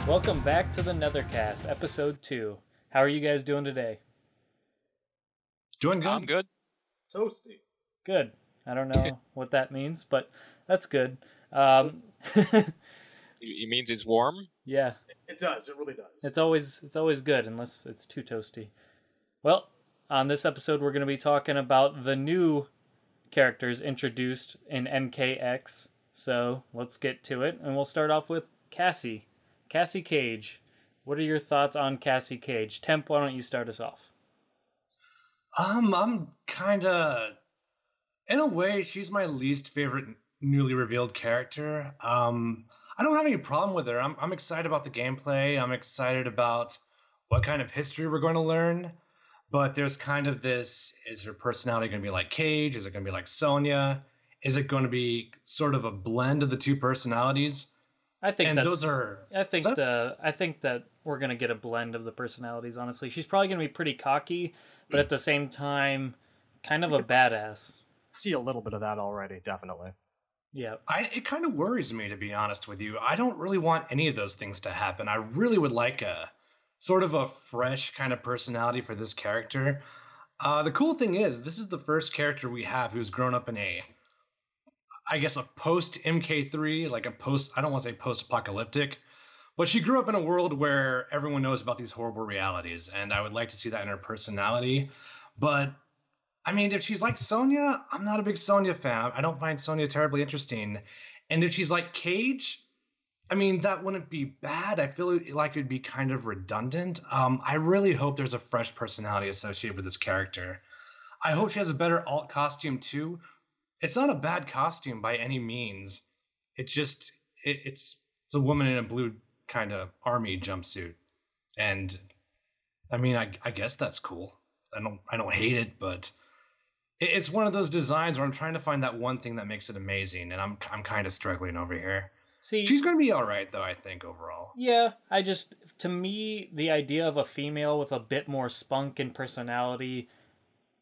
Welcome back to the Netherkast, episode 2. How are you guys doing today? Doing good. I'm good. Toasty. Good. I don't know what that means, but that's good. It means it's warm? Yeah. It does. It really does. It's always good unless it's too toasty. Well, on this episode we're going to be talking about the new characters introduced in NKX. So, let's get to it, and we'll start off with Cassie Cage. What are your thoughts on Cassie Cage? Temp, why don't you start us off? I'm kind of, in a way, she's my least favorite newly revealed character. I don't have any problem with her. I'm excited about the gameplay. I'm excited about what kind of history we're going to learn. But there's kind of this, is her personality going to be like Cage? Is it going to be like Sonya? Is it going to be sort of a blend of the two personalities? I think and that's, those are. I think that we're gonna get a blend of the personalities. Honestly, she's probably gonna be pretty cocky, but at the same time, kind of a badass. See a little bit of that already, definitely. Yeah. It kind of worries me, to be honest with you. I don't really want any of those things to happen. I really would like a sort of a fresh kind of personality for this character. The cool thing is, this is the first character we have who's grown up in a post MK3, like I don't want to say post-apocalyptic, but she grew up in a world where everyone knows about these horrible realities, and I would like to see that in her personality. But, I mean, if she's like Sonya, I'm not a big Sonya fan. I don't find Sonya terribly interesting. And if she's like Cage, I mean, that wouldn't be bad. I feel like it'd be kind of redundant. I really hope there's a fresh personality associated with this character. I hope she has a better alt costume, too. It's not a bad costume by any means. It's just it's a woman in a blue kind of army jumpsuit, and I mean I guess that's cool. I don't hate it, but it's one of those designs where I'm trying to find that one thing that makes it amazing, and I'm kind of struggling over here. See, she's gonna be all right though, I think overall. Yeah, to me the idea of a female with a bit more spunk and personality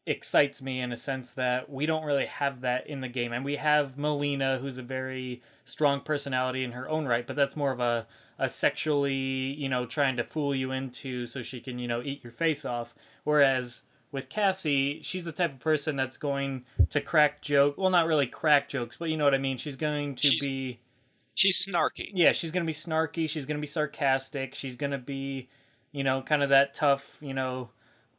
excites me in a sense that we don't really have that in the game. And we have Melina, who's a very strong personality in her own right, but that's more of a sexually, trying to fool you into so she can, eat your face off. Whereas with Cassie, she's the type of person that's going to crack not really crack jokes, but you know what I mean? She's snarky. Yeah, she's going to be snarky, she's going to be sarcastic, she's going to be, kind of that tough,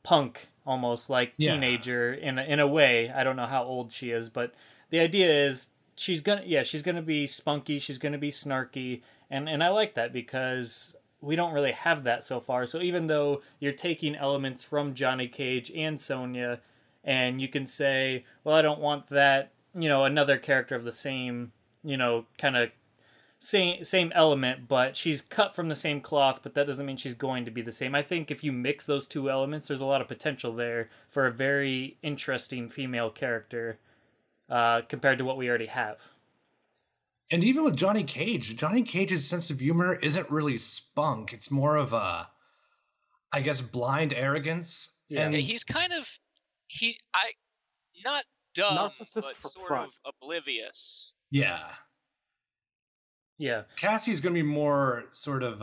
punk almost, like teenager in a way. I don't know how old she is, but the idea is she's gonna be spunky, she's gonna be snarky, and I like that because we don't really have that so far. So even though you're taking elements from Johnny Cage and Sonya, and you can say, well, I don't want that, another character of the same, kind of same element, but she's cut from the same cloth, but that doesn't mean she's going to be the same. I think if you mix those two elements, there's a lot of potential there for a very interesting female character compared to what we already have. And even with Johnny Cage's sense of humor isn't really spunk. It's more of a, I guess, blind arrogance. Yeah, and he's kind of not dumb, narcissist but for sort front. of oblivious. Yeah. Yeah. Cassie's going to be more sort of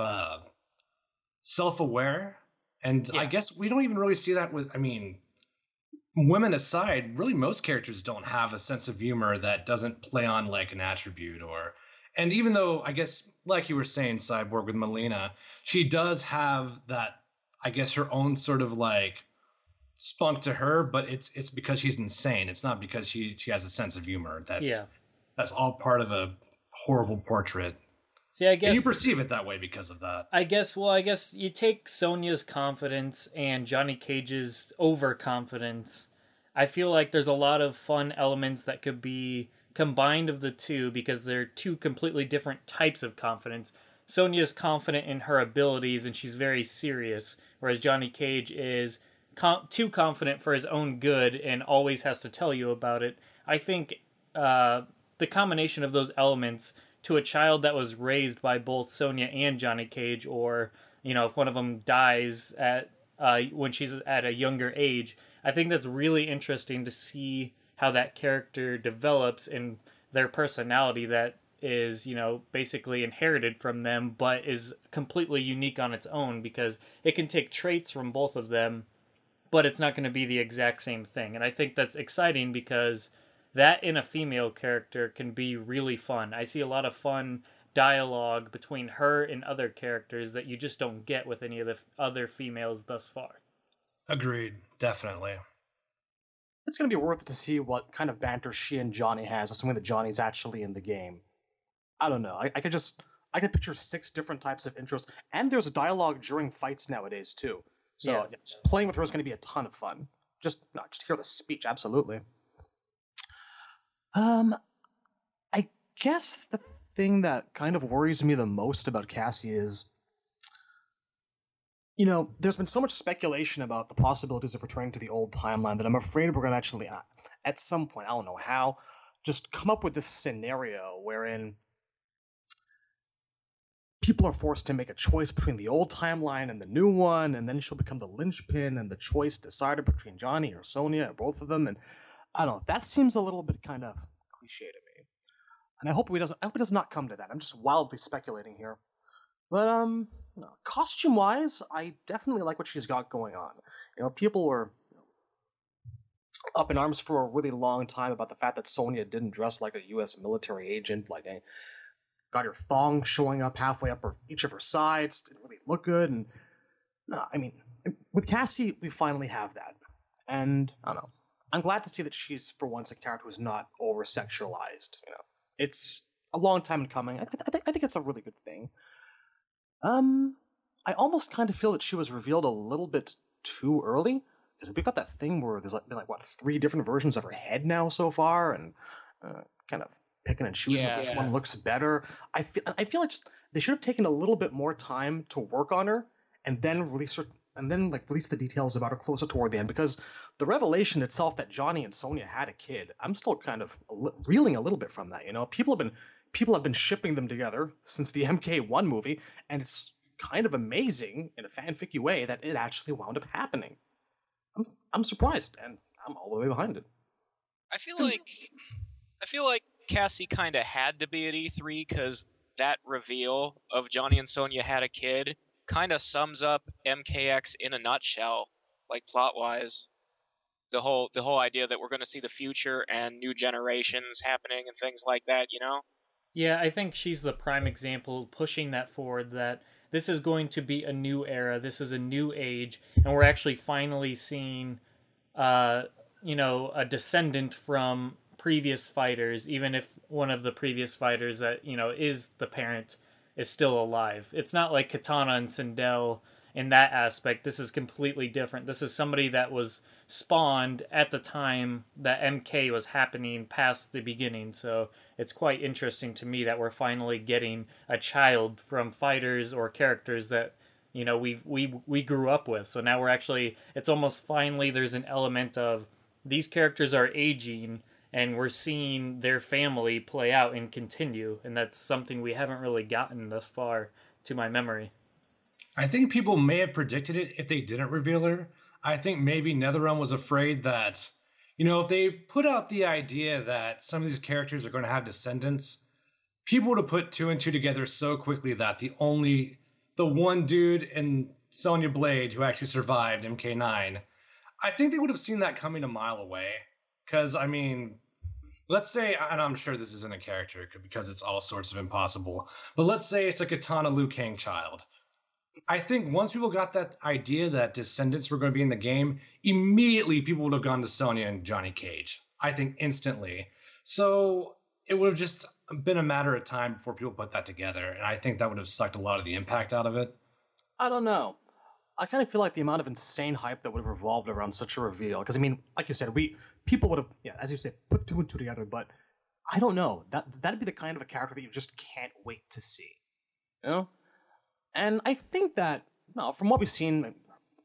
self-aware. And Yeah. I guess we don't even really see that with, women aside, really most characters don't have a sense of humor that doesn't play on like an attribute and even though, I guess, like you were saying, Cyborg with Melina, she does have that, I guess, her own sort of like spunk to her, but it's because she's insane. It's not because she has a sense of humor. That's all part of a horrible portrait. See, I guess, and you perceive it that way because of that. I guess you take Sonya's confidence and Johnny Cage's overconfidence. I feel like there's a lot of fun elements that could be combined of the two because they're two completely different types of confidence. Sonya's confident in her abilities and she's very serious, whereas Johnny Cage is too confident for his own good and always has to tell you about it. I think the combination of those elements to a child that was raised by both Sonya and Johnny Cage, or, if one of them dies at when she's at a younger age, I think that's really interesting to see how that character develops in their personality that is, basically inherited from them, but is completely unique on its own because it can take traits from both of them, but it's not going to be the exact same thing. And I think that's exciting because that in a female character can be really fun. I see a lot of fun dialogue between her and other characters that you just don't get with any of the other females thus far. Agreed, definitely. It's going to be worth it to see what kind of banter she and Johnny has, assuming that Johnny's actually in the game. I don't know. I could picture 6 different types of intros, and there's dialogue during fights nowadays too. So playing with her is going to be a ton of fun. Just hear the speech, absolutely. I guess the thing that kind of worries me the most about Cassie is, there's been so much speculation about the possibilities of returning to the old timeline that I'm afraid we're going to actually, at some point, I don't know how, just come up with this scenario wherein people are forced to make a choice between the old timeline and the new one, and then she'll become the linchpin, and the choice decided between Johnny or Sonya or both of them, and I don't know, that seems a little bit kind of cliche to me. And I hope it does not come to that. I'm just wildly speculating here. But, costume-wise, I definitely like what she's got going on. People were up in arms for a really long time about the fact that Sonya didn't dress like a U.S. military agent, got her thong showing up halfway up each of her sides, didn't really look good, and with Cassie, we finally have that. And, I don't know, I'm glad to see that she's, for once, a character who's not over-sexualized, It's a long time in coming. I think it's a really good thing. I almost kind of feel that she was revealed a little bit too early, because we've got that thing where there's been 3 different versions of her head now so far, and kind of picking and choosing which one looks better. I feel like they should have taken a little bit more time to work on her, and then release her, and then release the details about her closer toward the end, because the revelation itself that Johnny and Sonya had a kid, I'm still kind of reeling a little bit from that. People have been shipping them together since the MK1 movie, and it's kind of amazing in a fanficky way that it actually wound up happening. I'm surprised, and I'm all the way behind it. I feel like Cassie kind of had to be at E3 because that reveal of Johnny and Sonya had a kid kind of sums up MKX in a nutshell, plot-wise. The whole idea that we're going to see the future and new generations happening and things like that, Yeah, I think she's the prime example pushing that forward, that this is going to be a new era, this is a new age, and we're actually finally seeing, a descendant from previous fighters, even if one of the previous fighters that, is the parent is still alive. It's not like Katana and Sindel in that aspect. This is completely different. This is somebody that was spawned at the time that MK was happening past the beginning. So it's quite interesting to me that we're finally getting a child from fighters or characters that, we grew up with. So now we're actually, it's almost finally there's an element of these characters are aging and we're seeing their family play out and continue. And that's something we haven't really gotten thus far to my memory. I think people may have predicted it if they didn't reveal her. I think maybe NetherRealm was afraid that, if they put out the idea that some of these characters are going to have descendants, people would have put 2 and 2 together so quickly that the one dude in Sonya Blade who actually survived MK9, I think they would have seen that coming a mile away. Because, let's say, and I'm sure this isn't a character because it's all sorts of impossible, but let's say it's a Katana Liu Kang child. I think once people got that idea that descendants were going to be in the game, immediately people would have gone to Sonya and Johnny Cage. I think instantly. So it would have just been a matter of time before people put that together, and I think that would have sucked a lot of the impact out of it. I don't know. I kind of feel like the amount of insane hype that would have revolved around such a reveal, because like you said, people would have, as you said, put 2 and 2 together, but I don't know. That'd be the kind of a character that you just can't wait to see. And I think that, from what we've seen,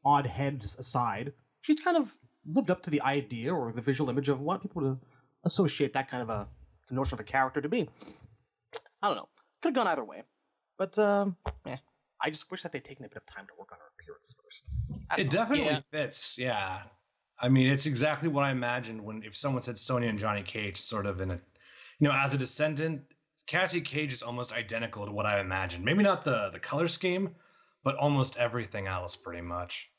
odd heads aside, she's kind of lived up to the idea or the visual image of a lot of people to associate that kind of a notion of a character to be. I don't know. Could have gone either way. But, I just wish that they'd taken a bit of time to work on her appearance first. It definitely fits, yeah. It's exactly what I imagined if someone said Sonya and Johnny Cage sort of in a, as a descendant, Cassie Cage is almost identical to what I imagined. Maybe not the color scheme, but almost everything else, pretty much.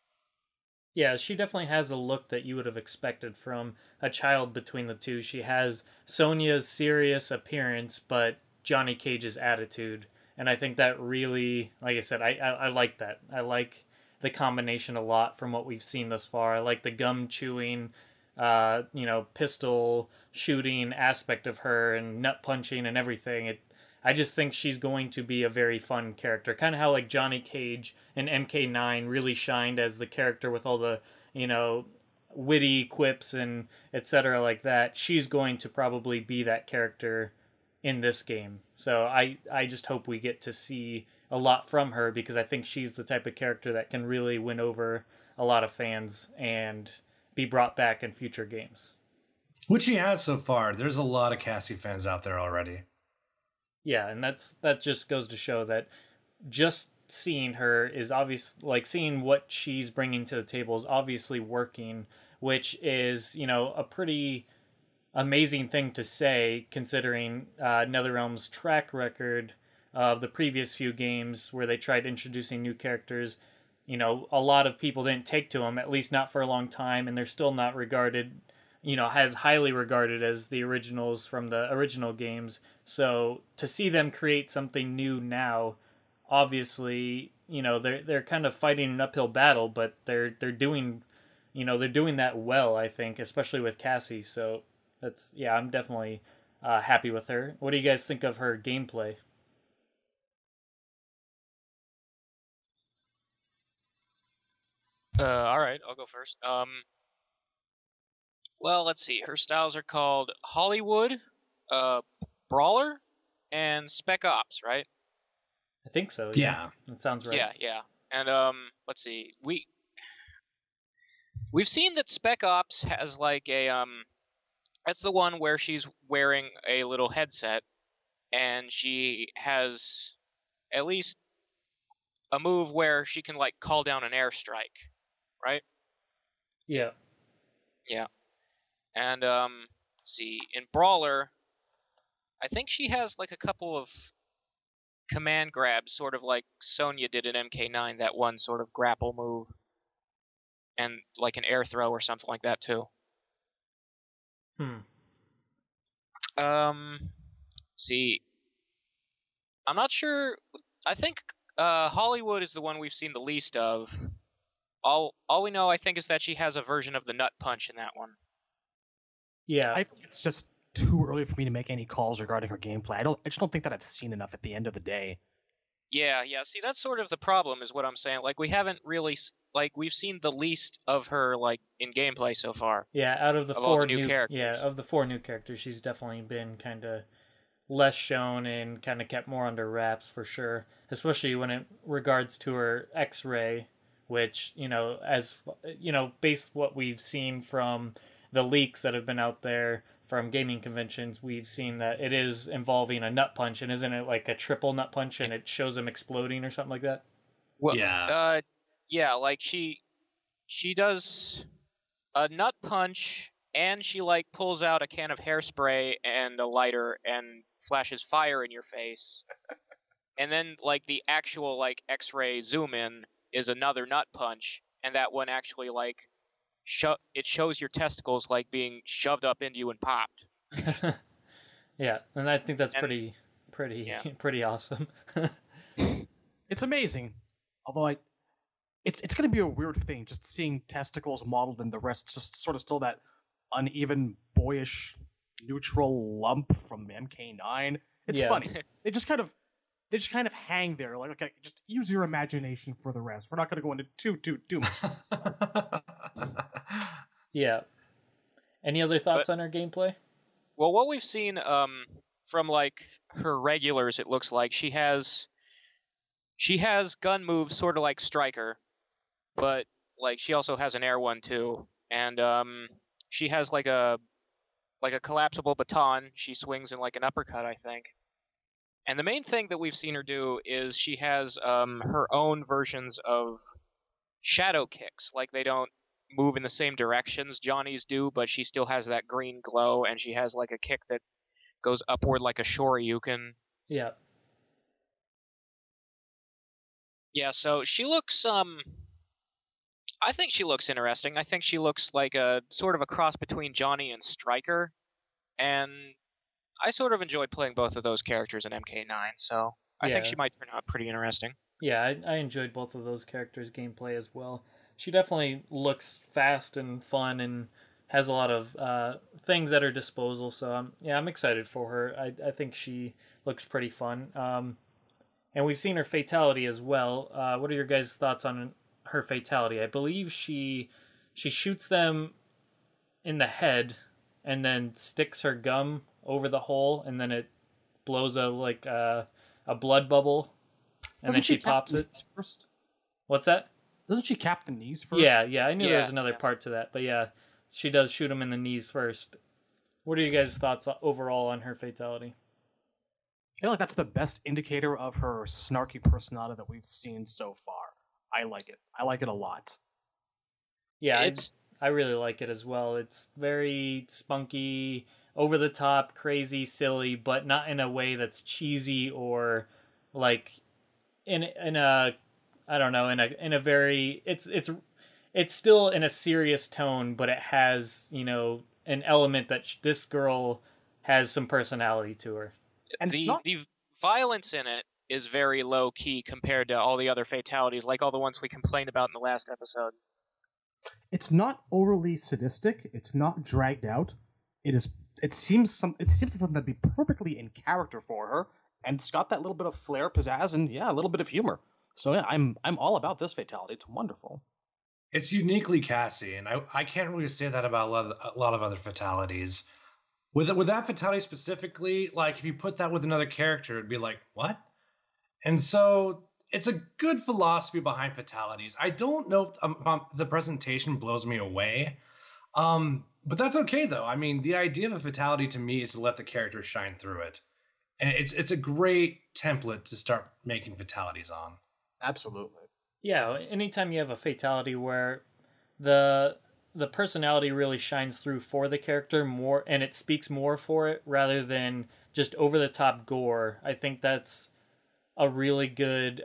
Yeah, she definitely has a look that you would have expected from a child between the two. She has Sonya's serious appearance, but Johnny Cage's attitude. And I think that really, like I said, I like that. I like the combination a lot from what we've seen thus far. I like the gum chewing, pistol shooting aspect of her and nut punching and everything. I just think she's going to be a very fun character. Kind of how like Johnny Cage and MK9 really shined as the character with all the, witty quips and etc. like that. She's going to probably be that character in this game. So I just hope we get to see a lot from her because I think she's the type of character that can really win over a lot of fans and be brought back in future games. Which she has so far. There's a lot of Cassie fans out there already. Yeah, and that just goes to show that just seeing her is obvious, like seeing what she's bringing to the table is obviously working, which is, a pretty amazing thing to say considering NetherRealm's track record of the previous few games where they tried introducing new characters. A lot of people didn't take to them, at least not for a long time, and they're still not regarded, as highly regarded as the originals from the original games. So to see them create something new now, obviously, they're kind of fighting an uphill battle, but they're doing, they're doing that well, I think, especially with Cassie. So I'm definitely happy with her. What do you guys think of her gameplay? All right, I'll go first. Well, let's see. Her styles are called Hollywood, Brawler, and Spec Ops, right? I think so. Yeah. That sounds right. Yeah. And let's see. We've seen that Spec Ops has like a that's the one where she's wearing a little headset, and she has at least a move where she can like call down an airstrike, right? Yeah. Yeah. And see, in Brawler, I think she has like a couple of command grabs, sort of like Sonya did in MK9, that one sort of grapple move, and like an air throw or something like that too. See, I'm not sure. I think Hollywood is the one we've seen the least of. All we know, I think, is that she has a version of the nut punch in that one. Yeah, I think it's just too early for me to make any calls regarding her gameplay. I just don't think that I've seen enough at the end of the day. Yeah. See, that's sort of the problem, is what I'm saying. Like, we haven't really, like, we've seen the least of her, like, in gameplay so far. Yeah, out of the of four all the new characters. Yeah, of the four new characters, she's definitely been kind of less shown and kind of kept more under wraps for sure. Especially when it regards to her X-ray, which as based what we've seen from the leaks that have been out there from gaming conventions, we've seen that it is involving a nut punch, and isn't it like a triple nut punch, and it shows him exploding or something like that? Well, yeah. Yeah, like she does a nut punch, and she like pulls out a can of hairspray and a lighter and flashes fire in your face. And then like the actual like X-ray zoom in is another nut punch, and that one actually like it shows your testicles like being shoved up into you and popped. Yeah, and I think that's pretty awesome. It's amazing. Although it's going to be a weird thing just seeing testicles modeled and the rest just sort of still that uneven, boyish, neutral lump from MK9. It's funny. They just kind of hang there. Like, okay, just use your imagination for the rest. We're not going to go into too much. Yeah. Any other thoughts on her gameplay? Well, what we've seen from like her regulars, it looks like she has gun moves sort of like Striker, but like she also has an air one too, and she has like a collapsible baton she swings in like an uppercut, I think. And the main thing that we've seen her do is she has her own versions of shadow kicks. Like, they don't move in the same directions Johnny's do, but she still has that green glow, and she has like a kick that goes upward like a shoryuken. Yeah. Yeah, so she looks I think she looks interesting. I think she looks like a sort of a cross between Johnny and Stryker, and I sort of enjoyed playing both of those characters in MK9, so I think she might turn out pretty interesting. Yeah, I enjoyed both of those characters' gameplay as well. She definitely looks fast and fun and has a lot of things at her disposal. So I'm excited for her. I think she looks pretty fun. And we've seen her fatality as well. What are your guys' thoughts on her fatality? I believe she shoots them in the head and then sticks her gum over the hole, and then it blows a blood bubble, and Doesn't then she pops it first. What's that? Doesn't she cap the knees first? Yeah. I knew there was another part to that, but yeah, she does shoot him in the knees first. What are you guys' thoughts overall on her fatality? I feel like that's the best indicator of her snarky personality that we've seen so far. I like it. I like it a lot. Yeah, I really like it as well. It's very spunky, over the top, crazy, silly, but not in a way that's cheesy or like in a I don't know, in a very it's still in a serious tone, but it has, an element that this girl has some personality to her. And the violence in it is very low key compared to all the other fatalities, like all the ones we complained about in the last episode. It's not overly sadistic. It's not dragged out. It seems something that'd be perfectly in character for her, and it's got that little bit of flair, pizzazz, and a little bit of humor. So yeah, I'm all about this fatality. It's wonderful. It's uniquely Cassie, and I can't really say that about a lot of other fatalities. With that fatality specifically, like if you put that with another character, it'd be like, what? And so it's a good philosophy behind fatalities. I don't know if the presentation blows me away, but that's okay though. I mean, the idea of a fatality to me is to let the character shine through it, and it's a great template to start making fatalities on. Absolutely. Yeah, anytime you have a fatality where the personality really shines through for the character more, and it speaks more for it rather than just over the top gore, I think that's a really good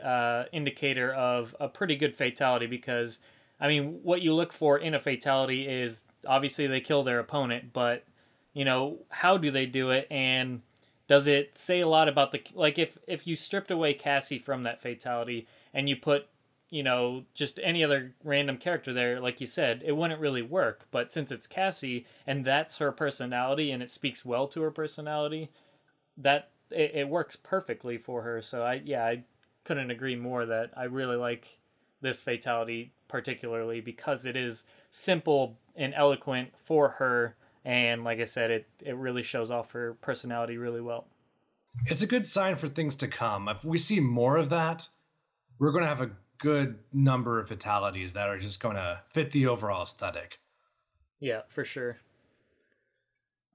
indicator of a pretty good fatality. Because I mean, what you look for in a fatality is obviously they kill their opponent, but how do they do it, and does it say a lot about like if you stripped away Cassie from that fatality and you put just any other random character there, like you said, it wouldn't really work. But since it's Cassie and that's her personality and it speaks well to her personality, that it works perfectly for her. So I couldn't agree more that I really like this fatality, particularly because it is simple and eloquent for her, and like I said, it really shows off her personality really well. It's a good sign for things to come. If we see more of that, we're going to have a good number of fatalities that are just going to fit the overall aesthetic. Yeah, for sure.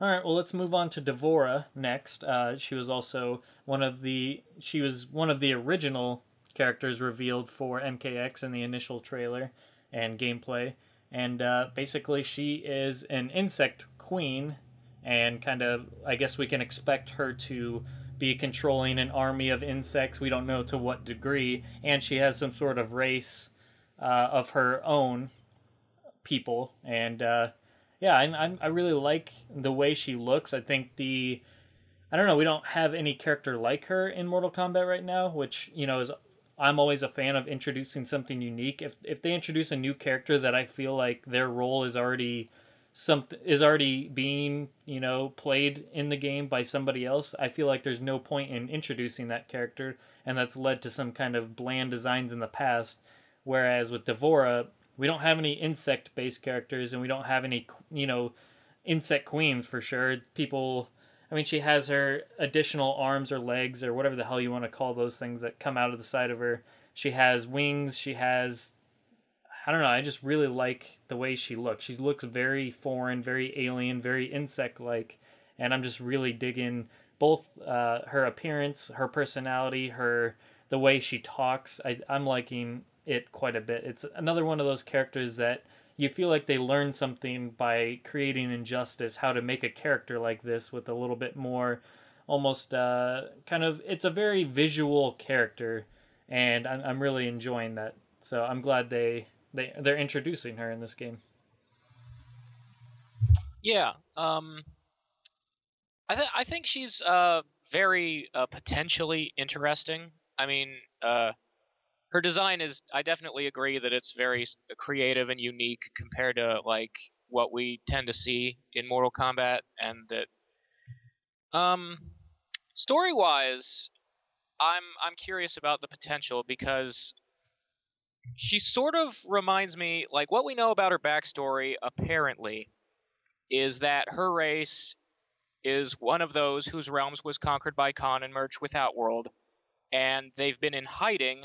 All right, well, let's move on to Devora next. She was one of the original characters revealed for MKX in the initial trailer and gameplay. And basically, she is an insect queen, and kind of, I guess we can expect her to be controlling an army of insects. We don't know to what degree, and she has some sort of race of her own people. And I really like the way she looks. I think I don't know, we don't have any character like her in Mortal Kombat right now, which is, I'm always a fan of introducing something unique. If they introduce a new character that I feel like their role is already being played in the game by somebody else, I feel like there's no point in introducing that character, and that's led to some kind of bland designs in the past. Whereas with Devora, we don't have any insect based characters, and we don't have any insect queens for sure. She has her additional arms or legs or whatever the hell you want to call those things that come out of the side of her. She has wings. She has, I don't know, I just really like the way she looks. She looks very foreign, very alien, very insect-like, and I'm just really digging both her appearance, her personality, the way she talks. I'm liking it quite a bit. It's another one of those characters that you feel like they learned something by creating Injustice, how to make a character like this with a little bit more, almost kind of, it's a very visual character, and I'm really enjoying that. So I'm glad they're introducing her in this game. Yeah, I think she's very potentially interesting. I mean, her design is, I definitely agree that it's very creative and unique compared to like what we tend to see in Mortal Kombat, and that story-wise, I'm curious about the potential, because she sort of reminds me, like, what we know about her backstory apparently is that her race is one of those whose realms was conquered by Khan and merged with Outworld, and they've been in hiding,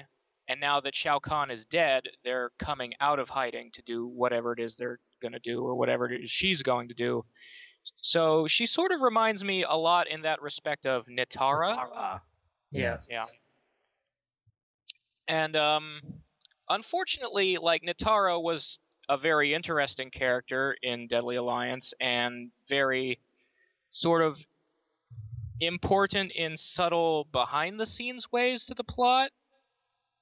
and now that Shao Kahn is dead, they're coming out of hiding to do whatever it is they're going to do, or whatever it is she's going to do. So she sort of reminds me a lot in that respect of Nitara. Yes. Yeah. And unfortunately, like, Nitara was a very interesting character in Deadly Alliance, and very sort of important in subtle behind-the-scenes ways to the plot.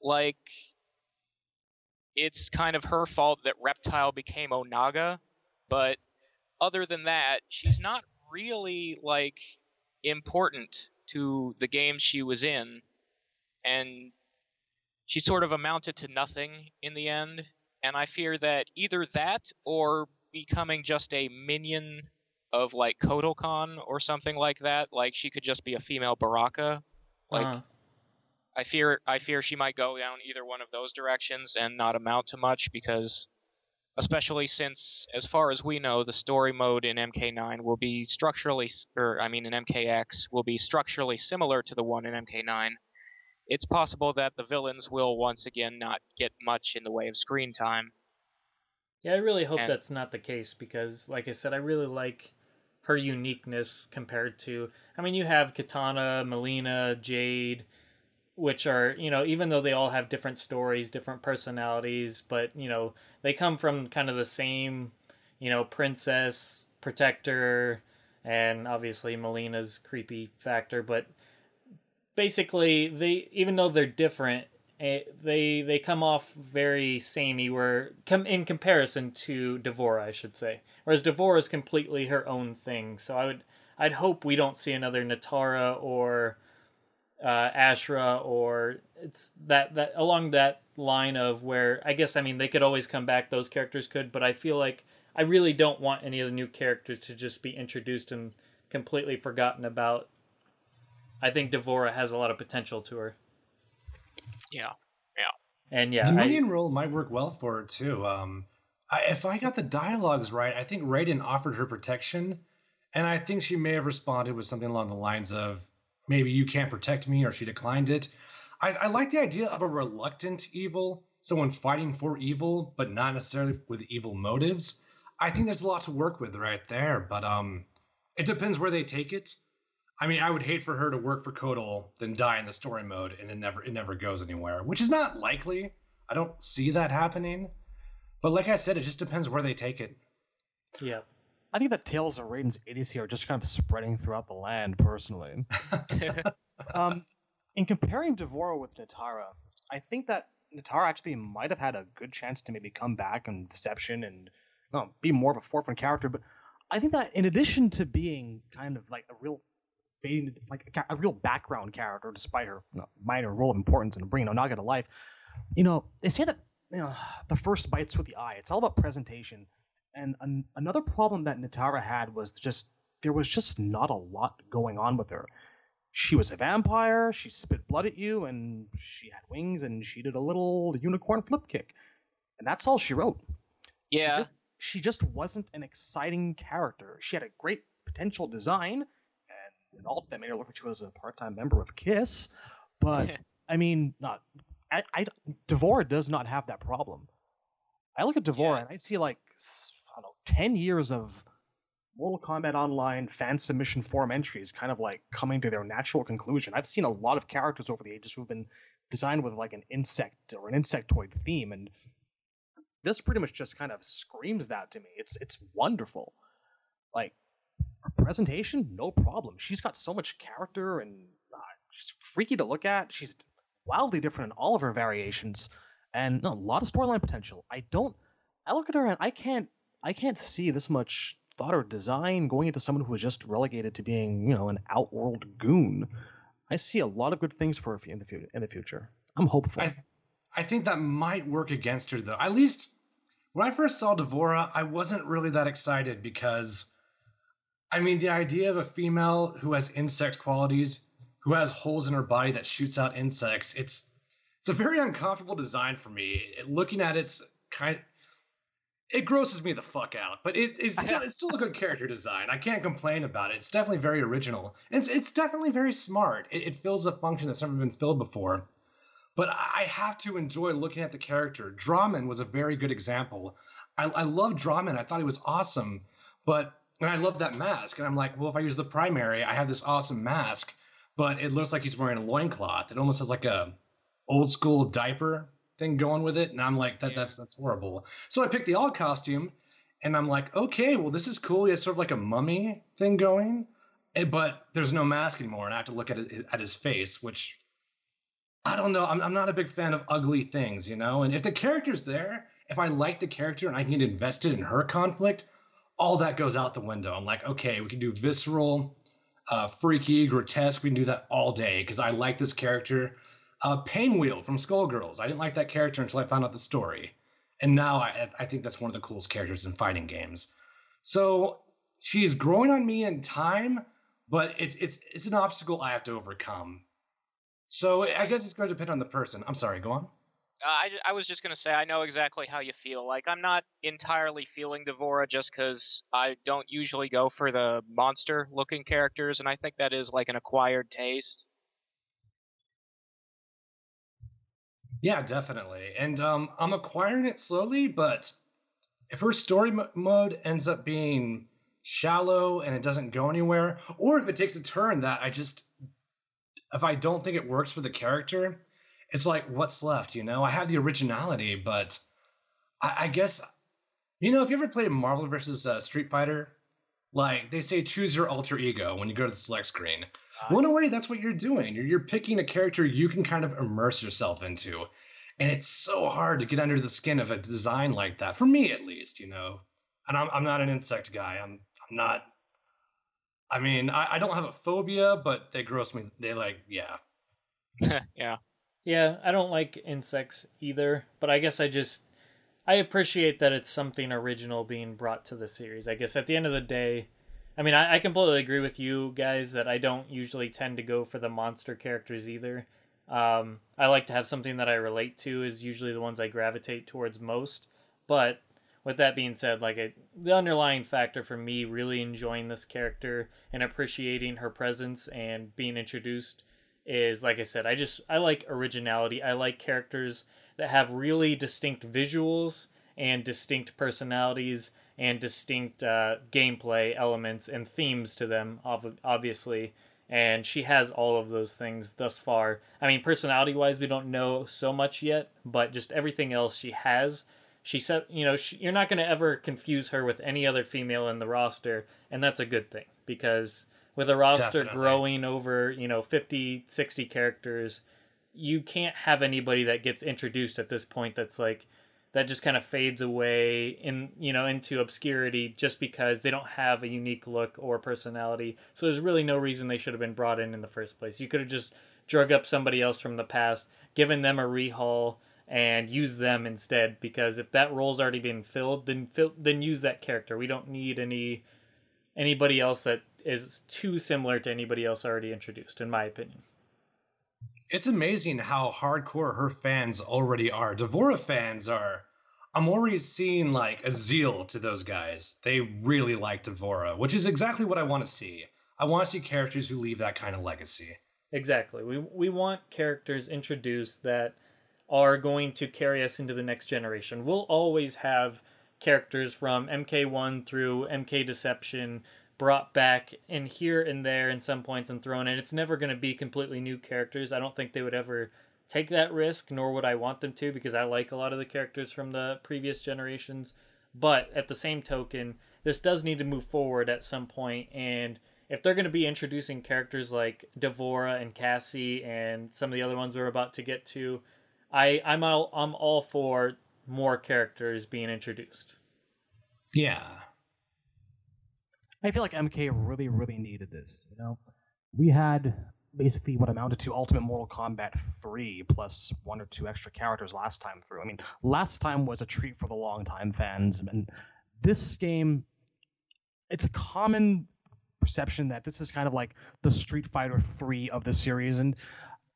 Like, it's kind of her fault that Reptile became Onaga, but other than that, she's not really, like, important to the game she was in, and she sort of amounted to nothing in the end, and I fear that either that or becoming just a minion of, like, Kotal Kahn or something like that, like she could just be a female Baraka. Like, I fear she might go down either one of those directions and not amount to much, because especially since, as far as we know, the story mode in MK9 will be structurally, in MKX, will be structurally similar to the one in MK9. It's possible that the villains will once again not get much in the way of screen time. Yeah, I really hope that's not the case, because, like I said, I really like her uniqueness compared to... I mean, you have Katana, Melina, Jade, which are, even though they all have different stories, different personalities, but, they come from kind of the same, princess, protector, and obviously Melina's creepy factor, but basically, even though they're different, they come off very samey, in comparison to D'Vorah, I should say. Whereas D'Vorah is completely her own thing. So I'd hope we don't see another Nitara or Ashra, or it's that along that line of where, I guess, they could always come back, those characters could, but I feel like I really don't want any of the new characters to just be introduced and completely forgotten about. I think D'Vorah has a lot of potential to her. Yeah. And yeah, the minion role might work well for her too. If I got the dialogues right, I think Raiden offered her protection, and I think she may have responded with something along the lines of, maybe you can't protect me, or she declined it. I like the idea of a reluctant evil, someone fighting for evil, but not necessarily with evil motives. I think there's a lot to work with right there, but it depends where they take it. I would hate for her to work for Kotal, then die in the story mode, and it never goes anywhere, which is not likely. I don't see that happening. But like I said, it just depends where they take it. Yeah. I think that tales of Raiden's idiocy are just kind of spreading throughout the land, personally. In comparing D'Vorah with Nitara, I think that Nitara actually might have had a good chance to maybe come back in Deception and be more of a forefront character, but I think that in addition to being kind of like a real background character, despite her minor role of importance in bringing Onaga to life, they say that the first bites with the eye. It's all about presentation. And another problem that Nitara had was there was just not a lot going on with her. She was a vampire, she spit blood at you, and she had wings, and she did a little unicorn flip kick. And that's all she wrote. Yeah. She just wasn't an exciting character. She had a great potential design, and in all that made her look like she was a part-time member of KISS. But, D'Vorah does not have that problem. I look at D'Vorah and I see 10 years of Mortal Kombat Online fan submission forum entries kind of like coming to their natural conclusion. I've seen a lot of characters over the ages who've been designed with like an insect or an insectoid theme, and this pretty much just kind of screams that to me. It's wonderful. Like, her presentation, no problem. She's got so much character and she's freaky to look at. She's wildly different in all of her variations, and a lot of storyline potential. I look at her and I can't see this much thought or design going into someone who was just relegated to being, an outworld goon. I see a lot of good things for her in the future. I'm hopeful. I think that might work against her, though. At least when I first saw D'Vorah, I wasn't really that excited because, the idea of a female who has insect qualities, who has holes in her body that shoots out insects, it's a very uncomfortable design for me. Looking at it, it grosses me the fuck out. But it's still a good character design. I can't complain about it. It's definitely very original. It's definitely very smart. It fills a function that's never been filled before. But I have to enjoy looking at the character. Draman was a very good example. I love Draman. I thought he was awesome. And I love that mask. And I'm like, well, if I use the primary, I have this awesome mask, but it looks like he's wearing a loincloth. It almost has like a old school diaper thing going with it. And I'm like, that's horrible. So I picked the all costume and I'm like, okay, well, this is cool. He has sort of like a mummy thing going, but there's no mask anymore. And I have to look at his face, which I don't know. I'm not a big fan of ugly things, And if the character's there, if I like the character and I can get invested in her conflict, all that goes out the window. I'm like, okay, we can do visceral, freaky, grotesque. We can do that all day because I like this character. Painwheel from Skullgirls. I didn't like that character until I found out the story. And now I think that's one of the coolest characters in fighting games. So she's growing on me in time, but it's an obstacle I have to overcome. So I guess it's going to depend on the person. I'm sorry, go on. I was just going to say, I know exactly how you feel. Like, I'm not entirely feeling D'Vorah just because I don't usually go for the monster-looking characters, and I think that is, like, an acquired taste. Yeah, definitely. And I'm acquiring it slowly, but if her story mode ends up being shallow and it doesn't go anywhere, or if it takes a turn that if I don't think it works for the character, it's like, what's left, I have the originality, but I guess, if you ever played Marvel versus Street Fighter, like, they say choose your alter ego when you go to the select screen. Well, in a way, that's what you're doing. You're picking a character you can kind of immerse yourself into. And it's so hard to get under the skin of a design like that, for me at least, And I'm not an insect guy. I'm not... I don't have a phobia, but they gross me. They yeah. Yeah. Yeah, I don't like insects either, but I guess I appreciate that it's something original being brought to the series. I guess at the end of the day, I completely agree with you guys that I don't usually tend to go for the monster characters either. I like to have something that I relate to is usually the ones I gravitate towards most. But with that being said, the underlying factor for me really enjoying this character and appreciating her presence and being introduced is, like I said, I like originality. I like characters that have really distinct visuals and distinct personalities and distinct gameplay elements and themes to them, obviously. And she has all of those things thus far. Personality-wise, we don't know so much yet, but just everything else she has. She said, you're not going to ever confuse her with any other female in the roster, and that's a good thing, because with a roster growing over, 50, 60 characters, you can't have anybody that gets introduced at this point that's that just kind of fades away into obscurity just because they don't have a unique look or personality. So there's really no reason they should have been brought in the first place. You could have just drug up somebody else from the past, given them a rehaul, and use them instead, because if that role's already been filled, then use that character. We don't need anybody else that is too similar to anybody else already introduced, in my opinion. It's amazing how hardcore her fans already are. D'Vorah fans I'm already seeing a zeal to those guys. They really like D'Vorah, which is exactly what I want to see. I want to see characters who leave that kind of legacy. Exactly. We want characters introduced that are going to carry us into the next generation. We'll always have characters from MK1 through MK Deception brought back in here and there in some points and thrown in. It's never going to be completely new characters. I don't think they would ever take that risk, nor would I want them to, because I like a lot of the characters from the previous generations. But at the same token, this does need to move forward at some point, and if they're going to be introducing characters like Devora and Cassie and some of the other ones we're about to get to, I'm all for more characters being introduced. Yeah. I feel like MK really, really needed this. You know, we had basically what amounted to Ultimate Mortal Kombat 3 plus 1 or 2 extra characters last time through. I mean, last time was a treat for the long-time fans, and this game, it's a common perception that this is kind of like the Street Fighter 3 of the series, and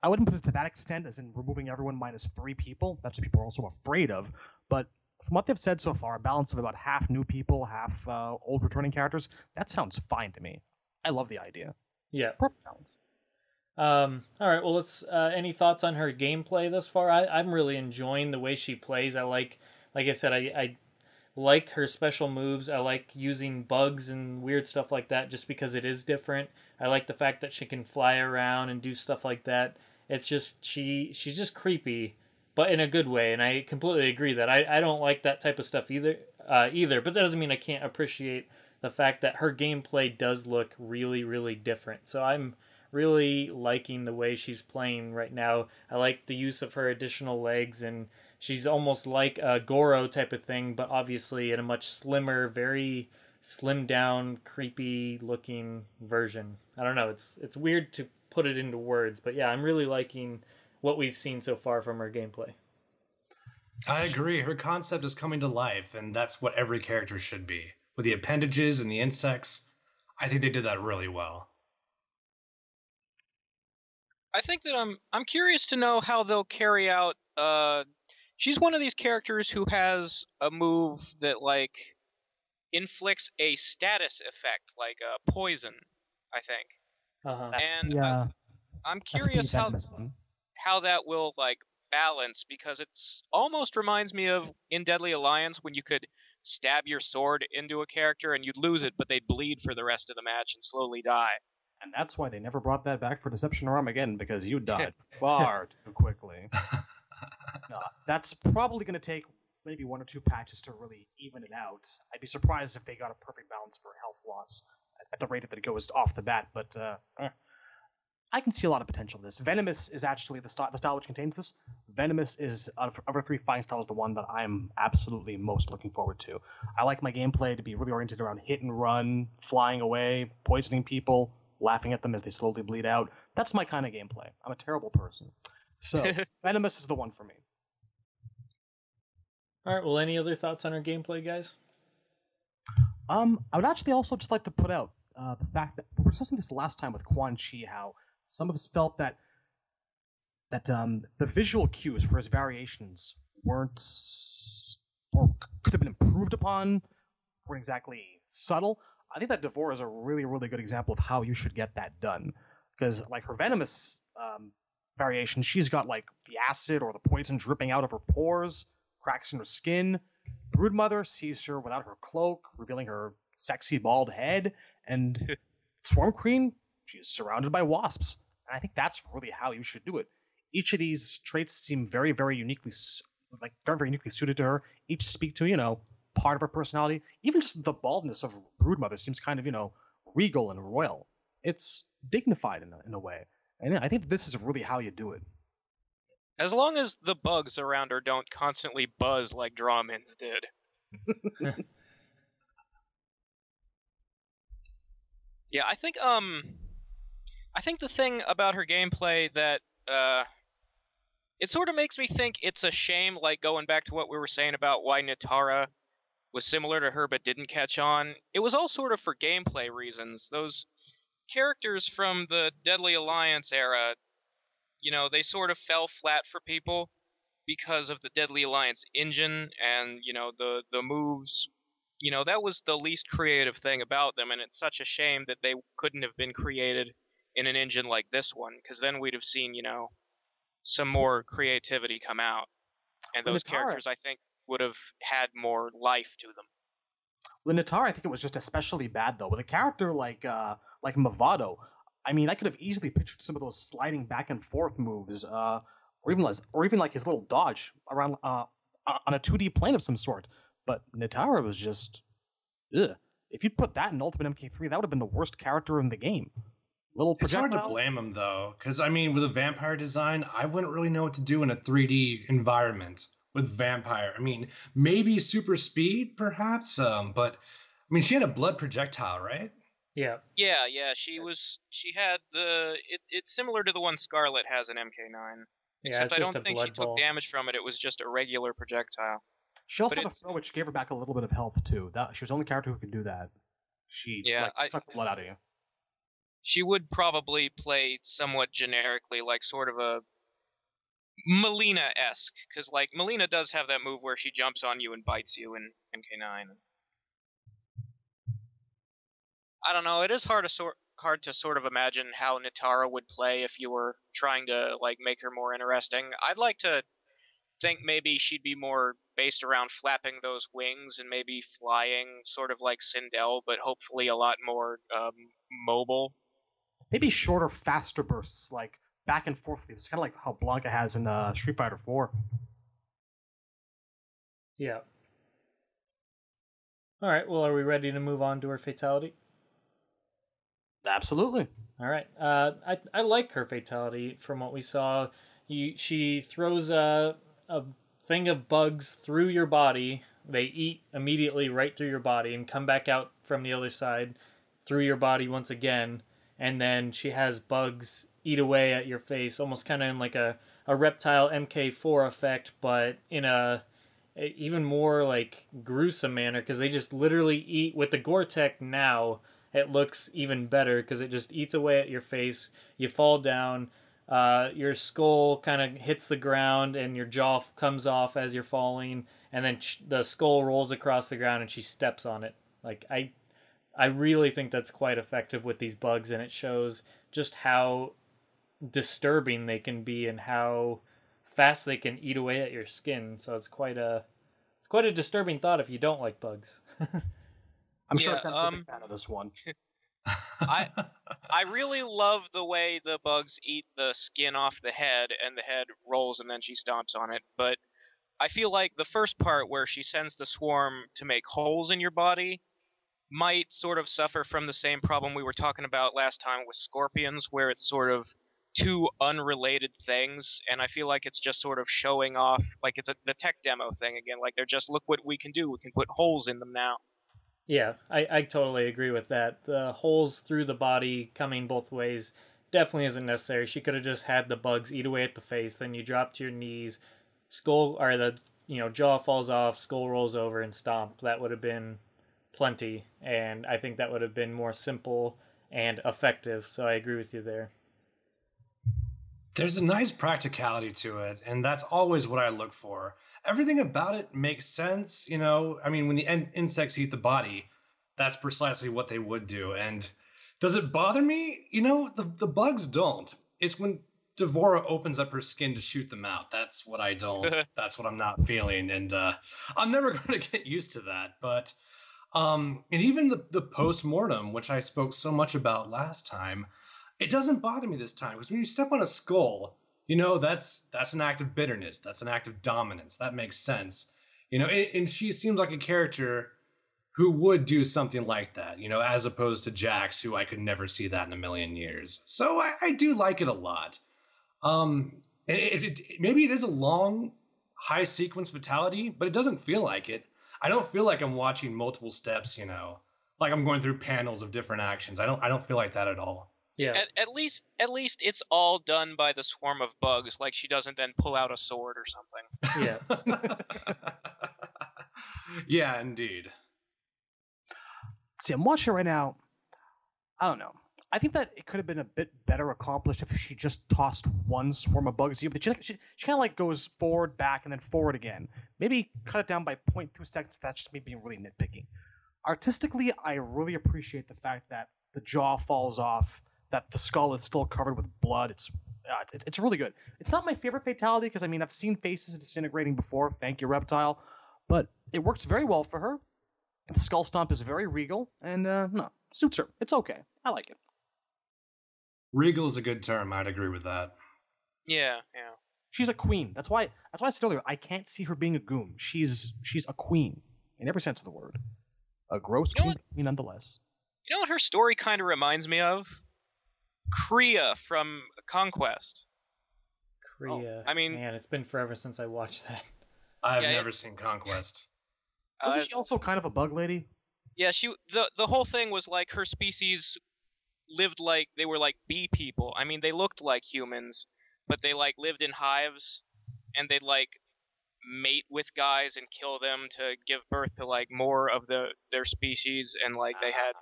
I wouldn't put it to that extent, as in removing everyone minus 3 people. That's what people are also afraid of, but from what they've said so far, a balance of about half new people, half old returning characters, that sounds fine to me. I love the idea. Yeah. Perfect balance. All right, well, let's any thoughts on her gameplay thus far? I'm really enjoying the way she plays. Like I said, I like her special moves. I like using bugs and weird stuff like that just because it is different. I like the fact that she can fly around and do stuff like that. It's just she's just creepy, but in a good way, and I completely agree that I don't like that type of stuff either, but that doesn't mean I can't appreciate the fact that her gameplay does look really, really different. So I'm really liking the way she's playing right now. I like the use of her additional legs, and she's almost like a Goro type of thing, but obviously in a much slimmer, very slimmed down, creepy looking version. I don't know, it's weird to put it into words, but yeah, I'm really liking what we've seen so far from her gameplay. I agree. Her concept is coming to life, and that's what every character should be. With the appendages and the insects, I think they did that really well. I think that I'm curious to know how they'll carry out. She's one of these characters who has a move that like inflicts a status effect, like a poison. I think. That's And I'm curious one. how that will like balance, because it's almost reminds me of in Deadly Alliance when you could stab your sword into a character and you'd lose it, but they'd bleed for the rest of the match and slowly die. And that's why they never brought that back for Deception Armageddon, because you died far too quickly. That's probably going to take maybe 1 or 2 patches to really even it out. I'd be surprised if they got a perfect balance for health loss at the rate that it goes off the bat, but I can see a lot of potential in this. Venomous is actually the style which contains this. Venomous is, of our 3 fighting styles, the one that I'm absolutely most looking forward to. I like my gameplay to be really oriented around hit and run, flying away, poisoning people, laughing at them as they slowly bleed out. That's my kind of gameplay. I'm a terrible person. So, Venomous is the one for me. All right, well, any other thoughts on our gameplay, guys? I would actually also just like to put out the fact that we were discussing this last time with Quan Chi, how some of us felt that the visual cues for his variations weren't, or could have been improved upon, weren't exactly subtle. I think that Devora is a really, really good example of how you should get that done. Because, like, her Venomous variation, she's got, like, the acid or the poison dripping out of her pores, cracks in her skin. Broodmother sees her without her cloak, revealing her sexy bald head. And Swarm Queen, she is surrounded by wasps. And I think that's really how you should do it. Each of these traits seem very, very uniquely, very, very uniquely suited to her. Each speak to, part of her personality. Even just the baldness of Broodmother seems kind of, regal and royal. It's dignified in a way. And I think this is really how you do it. As long as the bugs around her don't constantly buzz like Drawmins did. Yeah, I think the thing about her gameplay that it sort of makes me think it's a shame, like going back to what we were saying about why Nitara was similar to her but didn't catch on. It was all sort of for gameplay reasons. Those characters from the Deadly Alliance era, they sort of fell flat for people because of the Deadly Alliance engine and, the moves. That was the least creative thing about them, and it's such a shame that they couldn't have been created in an engine like this one, because then we'd have seen, some more creativity come out. And those characters, I think, would have had more life to them. With Nitara, I think it was just especially bad, though. With a character like Mavado, I mean, I could have easily pictured some of those sliding back and forth moves, or even like his little dodge around on a 2D plane of some sort. But Nitara was just, ugh. If you'd put that in Ultimate MK3, that would have been the worst character in the game. Little projectile. It's hard to blame him though, because I mean, with a vampire design, I wouldn't really know what to do in a 3D environment with vampire. I mean, maybe super speed, perhaps, but I mean, she had a blood projectile, right? Yeah. Yeah. She had it's similar to the one Scarlet has in MK9. Yeah, Except it's I just don't a think blood she ball. took damage from it. It was just a regular projectile. She also had a throw which gave her back a little bit of health too. She was the only character who could do that. She sucked the blood out of you. She would probably play somewhat generically, like sort of a Melina-esque, because like Melina does have that move where she jumps on you and bites you in MK9. I don't know. It is hard to sort of imagine how Nitara would play if you were trying to like make her more interesting. I'd like to think maybe she'd be more based around flapping those wings and maybe flying, sort of like Sindel, but hopefully a lot more mobile. Maybe shorter, faster bursts, like back and forth. It's kind of like how Blanca has in Street Fighter 4. Yeah. All right. Well, are we ready to move on to her fatality? Absolutely. All right. I like her fatality from what we saw. She throws a thing of bugs through your body. They eat immediately right through your body and come back out from the other side through your body once again. And then she has bugs eat away at your face, almost kind of in like a reptile MK4 effect, but in a even more like gruesome manner, because they just literally eat. With the Gore-Tech now, it looks even better because it just eats away at your face. You fall down. Your skull kind of hits the ground and your jaw comes off as you're falling, and then the skull rolls across the ground and she steps on it. Like I really think that's quite effective with these bugs, and it shows just how disturbing they can be and how fast they can eat away at your skin. So it's quite a disturbing thought if you don't like bugs. I'm sure Tim's a big fan of this one. I really love the way the bugs eat the skin off the head and the head rolls and then she stomps on it, but I feel like the first part where she sends the swarm to make holes in your body might sort of suffer from the same problem we were talking about last time with scorpions, where it's sort of two unrelated things, and I feel like it's just sort of showing off, like it's the tech demo thing again, like they're just, look what we can do, we can put holes in them now. Yeah, I totally agree with that. The holes through the body coming both ways definitely isn't necessary. She could have just had the bugs eat away at the face, then you drop to your knees, jaw falls off, skull rolls over and stomp. That would have been plenty, and I think that would have been more simple and effective, so I agree with you there. There's a nice practicality to it, and that's always what I look for. Everything about it makes sense, I mean, when the insects eat the body, that's precisely what they would do. And does it bother me? The bugs don't. It's when Devora opens up her skin to shoot them out. That's what I don't. That's what I'm not feeling, and I'm never going to get used to that. But and even the post-mortem, which I spoke so much about last time, it doesn't bother me this time, because when you step on a skull, that's an act of bitterness. That's an act of dominance. That makes sense. And she seems like a character who would do something like that, as opposed to Jax, who I could never see that in a million years. So I do like it a lot. Maybe it is a long, high sequence fatality, but it doesn't feel like it. I don't feel like I'm watching multiple steps, like I'm going through panels of different actions. I don't feel like that at all. Yeah. At least it's all done by the swarm of bugs. Like she doesn't then pull out a sword or something. Yeah. Yeah, indeed. See, I'm watching right now. I don't know. I think that it could have been a bit better accomplished if she just tossed one swarm of bugs. But she kind of like goes forward, back, and then forward again. Maybe cut it down by 0.2 seconds. That's just me being really nitpicking. Artistically, I really appreciate the fact that the jaw falls off, that the skull is still covered with blood. It's really good. It's not my favorite fatality because, I mean, I've seen faces disintegrating before. Thank you, Reptile. But it works very well for her. The skull stomp is very regal, and no, suits her. It's okay. I like it. Regal is a good term. I'd agree with that. Yeah. She's a queen. That's why I said earlier, I can't see her being a goon. She's a queen in every sense of the word. A gross queen nonetheless. You know what her story kind of reminds me of? Kriya from Conquest. Kriya. I mean, man, it's been forever since I watched that. I've never seen Conquest. Wasn't she also kind of a bug lady? Yeah, the whole thing was like her species lived like they were like bee people. I mean, they looked like humans, but they like lived in hives, and they'd like mate with guys and kill them to give birth to like more of their species, and like they had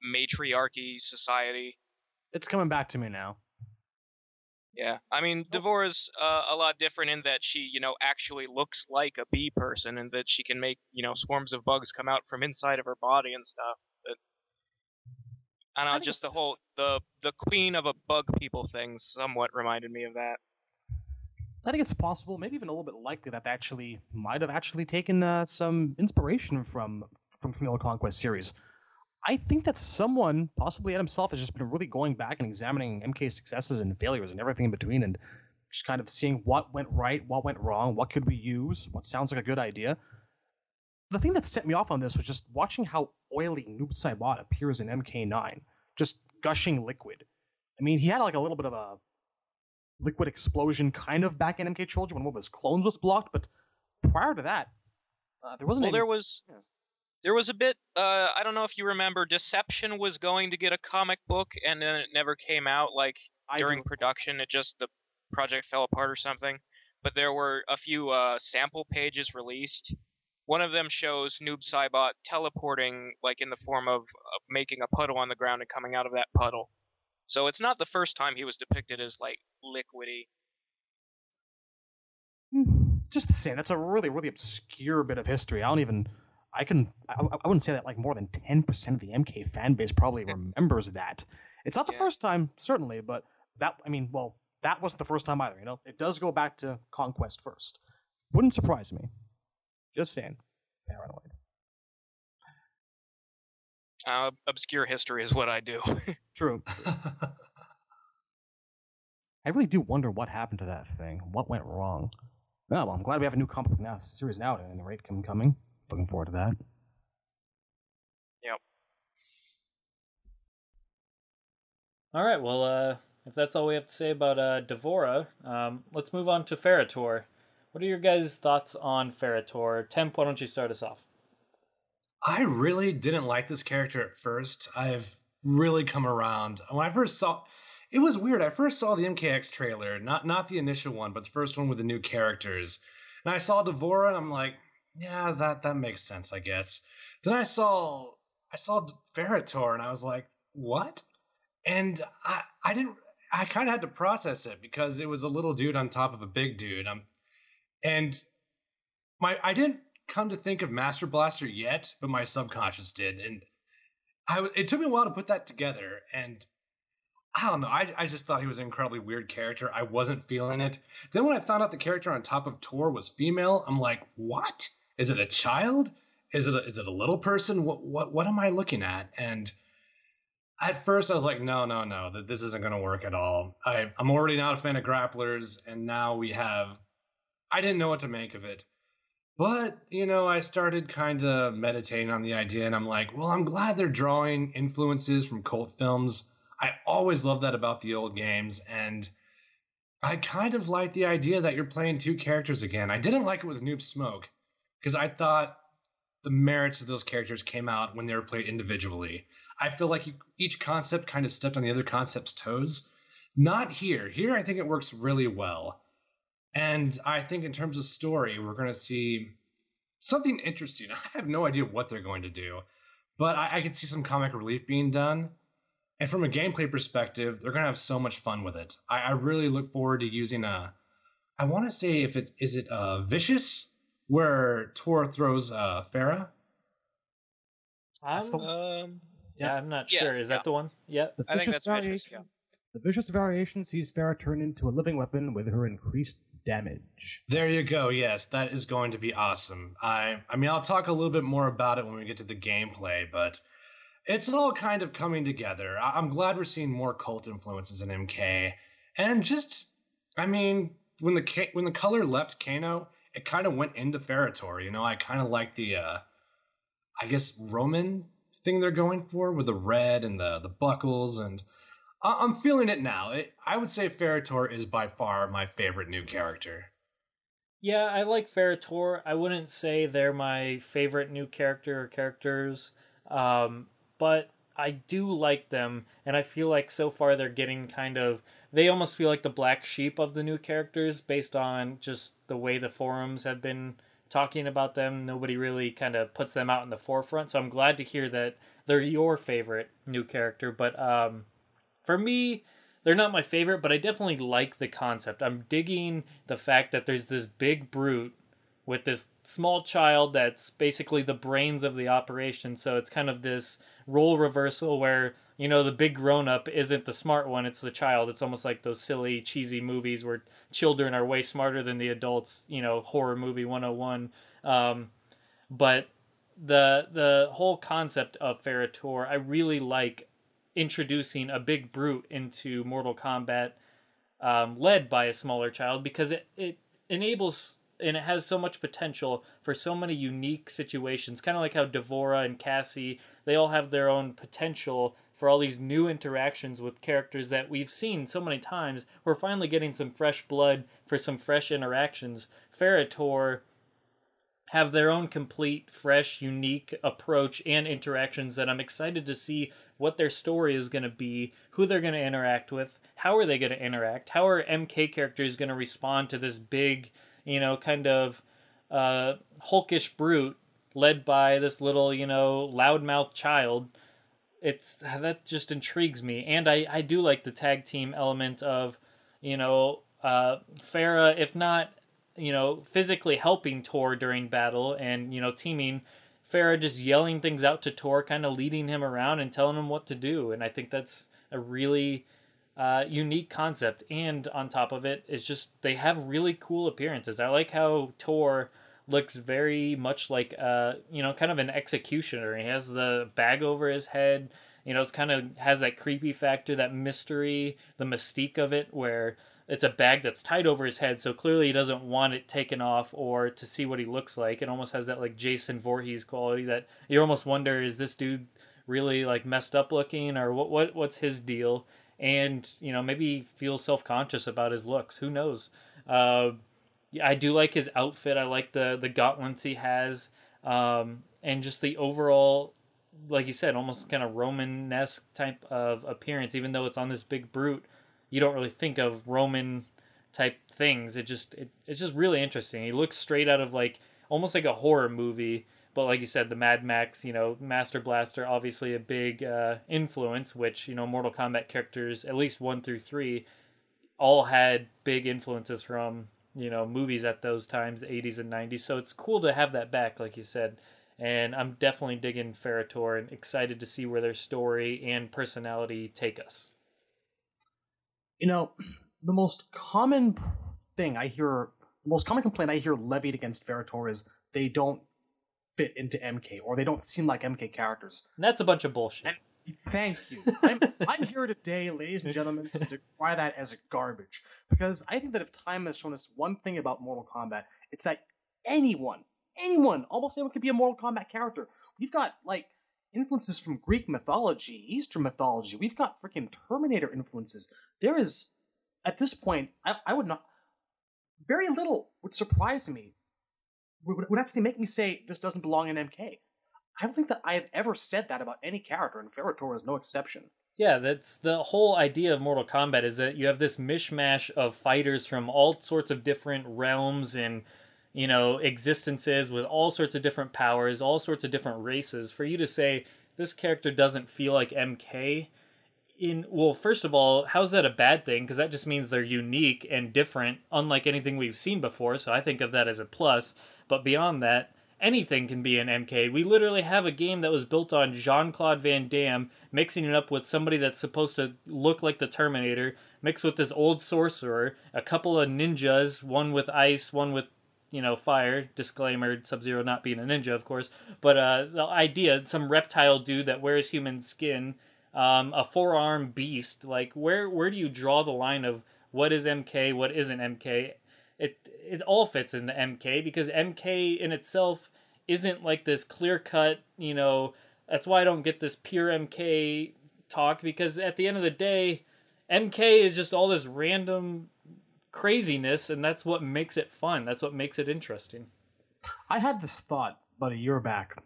matriarchy society. It's coming back to me now. Yeah, I mean, Devora's a lot different in that she, actually looks like a bee person, and that she can make, swarms of bugs come out from inside of her body and stuff. But I don't know, just the whole the queen of a bug people thing somewhat reminded me of that. I think it's possible, maybe even a little bit likely, that they actually might have actually taken some inspiration from the old Conquest series. I think that someone, possibly Ed himself, has just been really going back and examining MK's successes and failures and everything in between, and just kind of seeing what went right, what went wrong, what could we use, what sounds like a good idea. The thing that set me off on this was just watching how oily Noob Saibot appears in MK9, just gushing liquid. I mean, he had like a little bit of a liquid explosion kind of back in MK Trilogy when one of his clones was blocked, but prior to that, there wasn't any... There was a bit, I don't know if you remember, Deception was going to get a comic book, and then it never came out, like, during production. The project fell apart or something. But there were a few sample pages released. One of them shows Noob Saibot teleporting, like, in the form of making a puddle on the ground and coming out of that puddle. So it's not the first time he was depicted as, like, liquidy. Just the same, that's a really, really obscure bit of history. I wouldn't say that like more than 10% of the MK fan base probably remembers that. It's not the first time, certainly, but that wasn't the first time either, It does go back to Conquest first. Wouldn't surprise me. Just saying. Paranoid. Obscure history is what I do. True. I really do wonder what happened to that thing. What went wrong? Oh, well, I'm glad we have a new comic book series now at any rate coming. Looking forward to that. Yep. All right, well, if that's all we have to say about Devora, let's move on to Ferra. What are your guys' thoughts on Ferra? Temp, why don't you start us off? I really didn't like this character at first. I've really come around. When I first saw... It was weird. I first saw the MKX trailer, not the initial one, but the first one with the new characters. And I saw Devora, and I'm like, yeah, that makes sense, I guess. Then I saw Ferra, and I was like, what? And I kind of had to process it because it was a little dude on top of a big dude. I didn't come to think of Master Blaster yet, but my subconscious did. And it took me a while to put that together, and I don't know, I just thought he was an incredibly weird character. I wasn't feeling it. Then when I found out the character on top of Torr was female, I'm like, what? Is it a child? Is it a little person? What am I looking at? And at first I was like, no, that this isn't going to work at all. I'm already not a fan of grapplers, and now I didn't know what to make of it. But, I started kind of meditating on the idea, and I'm like, well, I'm glad they're drawing influences from cult films. I always loved that about the old games, and I kind of like the idea that you're playing two characters again. I didn't like it with Noob Smoke, because I thought the merits of those characters came out when they were played individually. I feel like each concept kind of stepped on the other concept's toes. Not here. Here, I think it works really well. And I think in terms of story, we're going to see something interesting. I have no idea what they're going to do, but I could see some comic relief being done. And from a gameplay perspective, they're going to have so much fun with it. I really look forward to using I want to say is it Vicious, where Torr throws Ferra? I'm not sure. Is that the one? Yeah. The Vicious variation. The Vicious variation sees Ferra turn into a living weapon with her increased damage. There you go. Yes, that is going to be awesome. I mean, I'll talk a little bit more about it when we get to the gameplay, but it's all kind of coming together. I'm glad we're seeing more cult influences in MK, and just I mean, when the color left Kano, it kind of went into Ferrator. You know, I kind of like the, I guess, Roman thing they're going for with the red and the buckles, and I'm feeling it now. I would say Ferrator is by far my favorite new character. Yeah, I like Ferrator. I wouldn't say they're my favorite new character or characters, but I do like them, and I feel like so far they're getting they almost feel like the black sheep of the new characters based on just the way the forums have been talking about them. Nobody really kind of puts them out in the forefront, so I'm glad to hear that they're your favorite new character, but for me, they're not my favorite, but I definitely like the concept. I'm digging the fact that there's this big brute with this small child that's basically the brains of the operation. So it's kind of this role reversal where, the big grown-up isn't the smart one, it's the child. It's almost like those silly, cheesy movies where children are way smarter than the adults, horror movie 101. But the whole concept of Ferrator, I really like introducing a big brute into Mortal Kombat, led by a smaller child, because it enables and it has so much potential for so many unique situations, kind of like how Devora and Cassie, they all have their own potential for all these new interactions with characters that we've seen so many times. We're finally getting some fresh blood for some fresh interactions. Ferrator have their own complete, fresh, unique approach and interactions that I'm excited to see what their story is going to be, who they're going to interact with, how are they going to interact, how are MK characters going to respond to this big, kind of hulkish brute led by this little, loudmouth child. That just intrigues me. And I do like the tag team element of, Ferra, if not, physically helping Torr during battle and, teaming, Ferra just yelling things out to Torr, kind of leading him around and telling him what to do. And I think that's a really unique concept. And on top of it, it's just they have really cool appearances. I like how Torr looks very much like, kind of an executioner. He has the bag over his head. It's kind of has that creepy factor, that mystery, the mystique of it, where it's a bag that's tied over his head, so clearly he doesn't want it taken off or to see what he looks like. It almost has that like Jason Voorhees quality that you almost wonder, is this dude really like messed up looking, or what's his deal? And maybe he feels self-conscious about his looks. Who knows? I do like his outfit. I like the gauntlets he has, and just the overall, like you said, almost kind of Roman-esque type of appearance. Even though it's on this big brute, you don't really think of Roman type things. It's just really interesting. He looks straight out of like almost like a horror movie, but like you said, the Mad Max, Master Blaster, obviously a big influence, which, Mortal Kombat characters, at least 1 through 3, all had big influences from, movies at those times, the 80s and 90s. So it's cool to have that back, like you said. And I'm definitely digging Ferrator and excited to see where their story and personality take us. The most common complaint I hear levied against Ferrator is they don't fit into MK, or they don't seem like MK characters. And that's a bunch of bullshit. And thank you. I'm here today, ladies and gentlemen, to decry that as garbage. Because I think that if time has shown us one thing about Mortal Kombat, it's that anyone, almost anyone could be a Mortal Kombat character. We've got, influences from Greek mythology, Eastern mythology. We've got freaking Terminator influences. There is, at this point, I would not, very little would surprise me, would actually make me say this doesn't belong in MK. I don't think that I have ever said that about any character, and Ferrator is no exception. Yeah, that's the whole idea of Mortal Kombat, is that you have this mishmash of fighters from all sorts of different realms and, existences with all sorts of different powers, all sorts of different races. For you to say this character doesn't feel like MK, well, first of all, how's that a bad thing? Because that just means they're unique and different, unlike anything we've seen before, so I think of that as a plus. But beyond that, anything can be an MK. We literally have a game that was built on Jean-Claude Van Damme, mixing it up with somebody that's supposed to look like the Terminator, mixed with this old sorcerer, a couple of ninjas, one with ice, one with, fire. Disclaimer, Sub-Zero not being a ninja, of course. But the idea, some reptile dude that wears human skin, a four-armed beast. Like, where do you draw the line of what is MK, what isn't MK. It all fits into MK because MK in itself isn't like this clear cut, you know. That's why I don't get this pure MK talk, because at the end of the day, MK is just all this random craziness, and that's what makes it fun. That's what makes it interesting. I had this thought about a year back.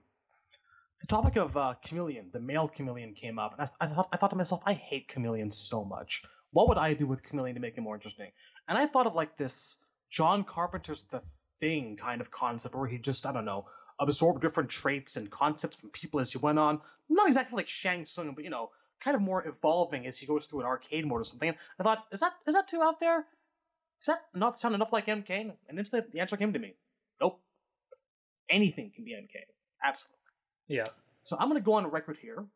The topic of chameleon, the male chameleon, came up, and I thought to myself, I hate chameleons so much. What would I do with chameleon to make it more interesting? And I thought of like this John Carpenter's The Thing kind of concept, where he just, I don't know, absorbed different traits and concepts from people as he went on. Not exactly like Shang Tsung, but, you know, kind of more evolving as he goes through an arcade mode or something. And I thought, is that too out there? Does that not sound enough like MK? And instantly the answer came to me. Nope. Anything can be MK. Absolutely. Yeah. So I'm going to go on record here,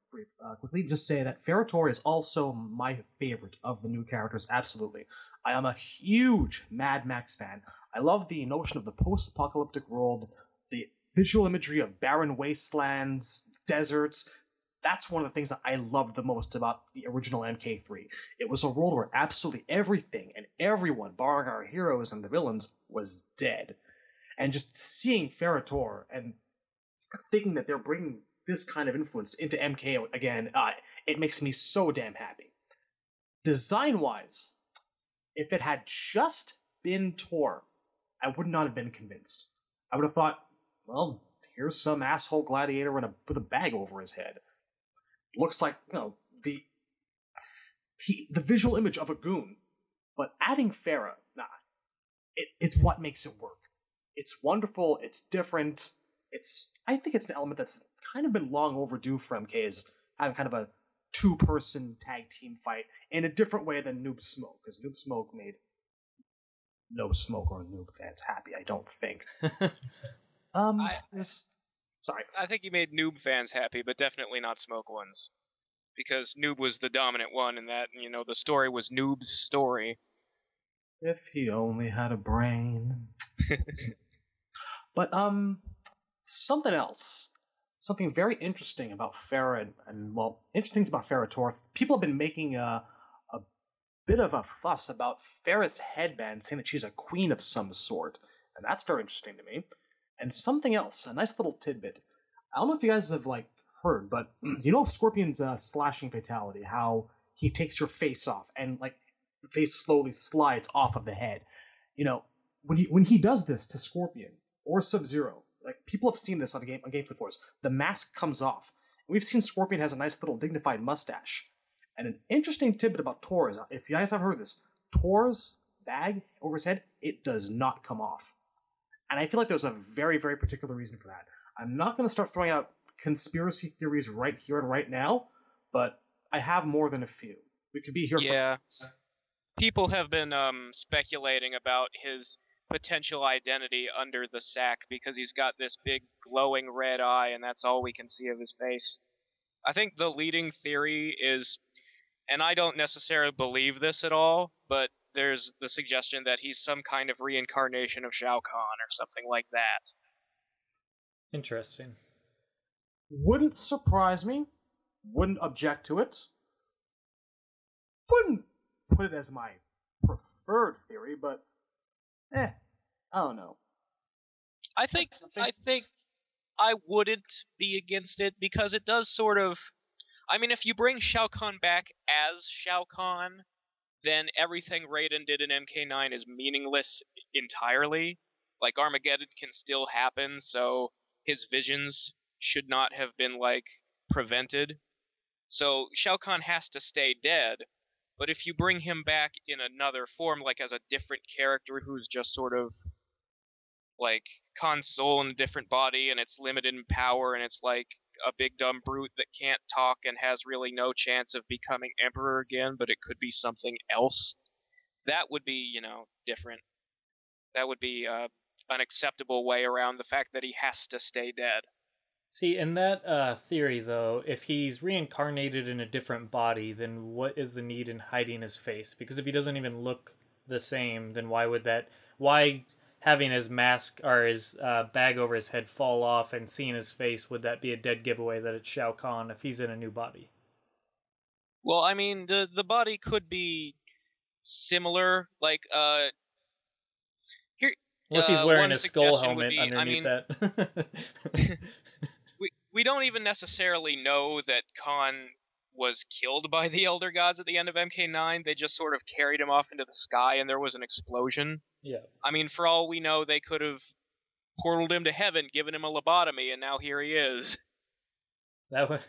quickly, just say that Ferra Torr is also my favorite of the new characters, absolutely. I am a huge Mad Max fan. I love the notion of the post-apocalyptic world, the visual imagery of barren wastelands, deserts. That's one of the things that I loved the most about the original MK3. It was a world where absolutely everything and everyone, barring our heroes and the villains, was dead. And just seeing Ferra Torr and thinking that they're bringing this kind of influence into MK again, it makes me so damn happy. Design-wise, if it had just been Torr, I would not have been convinced. I would have thought, well, here's some asshole gladiator with a bag over his head. Looks like, you know, the visual image of a goon. But adding Ferra, it's what makes it work. It's wonderful, it's different, I think it's an element that's kind of been long overdue for MK, is having kind of a two-person tag team fight in a different way than Noob Smoke, because Noob Smoke made no Smoke or Noob fans happy, I don't think. Sorry. I think you made Noob fans happy, but definitely not Smoke ones. Because Noob was the dominant one, and that, you know, the story was Noob's story. If he only had a brain. But, something else. Something very interesting about Ferra, well, interesting things about Ferra Torr. People have been making a bit of a fuss about Ferra's headband, saying that she's a queen of some sort. And that's very interesting to me. And something else, a nice little tidbit. I don't know if you guys have, like, heard, but you know Scorpion's slashing fatality, how he takes your face off, and, like, the face slowly slides off of the head. You know, when he does this to Scorpion, or Sub-Zero, like, people have seen this on Gameplay Force, the mask comes off. We've seen Scorpion has a nice little dignified mustache. And an interesting tidbit about Torr is, if you guys haven't heard this, Torr's bag over his head, it does not come off. And I feel like there's a very, very particular reason for that. I'm not going to start throwing out conspiracy theories right here and right now, but I have more than a few. We could be here for months. People have been speculating about his potential identity under the sack because he's got this big glowing red eye and that's all we can see of his face. I think the leading theory is, and I don't necessarily believe this at all, but there's the suggestion that he's some kind of reincarnation of Shao Kahn or something like that. Interesting. Wouldn't surprise me. Wouldn't object to it. Wouldn't put it as my preferred theory, but I don't know. I think I wouldn't be against it because it does sort of, I mean, if you bring Shao Kahn back as Shao Kahn, then everything Raiden did in MK9 is meaningless entirely. Like, Armageddon can still happen, so his visions should not have been, like, prevented. So Shao Kahn has to stay dead, but if you bring him back in another form, like as a different character who's just sort of, like, Khan's soul in a different body, and it's limited in power, and it's like a big dumb brute that can't talk and has really no chance of becoming emperor again, but it could be something else, that would be, you know, different. That would be an acceptable way around the fact that he has to stay dead. See, in that theory, though, if he's reincarnated in a different body, then what is the need in hiding his face? Because if he doesn't even look the same, then why having his mask or his bag over his head fall off and seeing his face, would that be a dead giveaway that it's Shao Kahn if he's in a new body? Well, I mean, the body could be similar. Like here, Unless he's wearing one a skull suggestion would helmet be, underneath that. we don't even necessarily know that Khan was killed by the Elder Gods at the end of MK9. They just sort of carried him off into the sky and there was an explosion. Yeah. I mean, for all we know, they could have portaled him to heaven, given him a lobotomy, and now here he is. That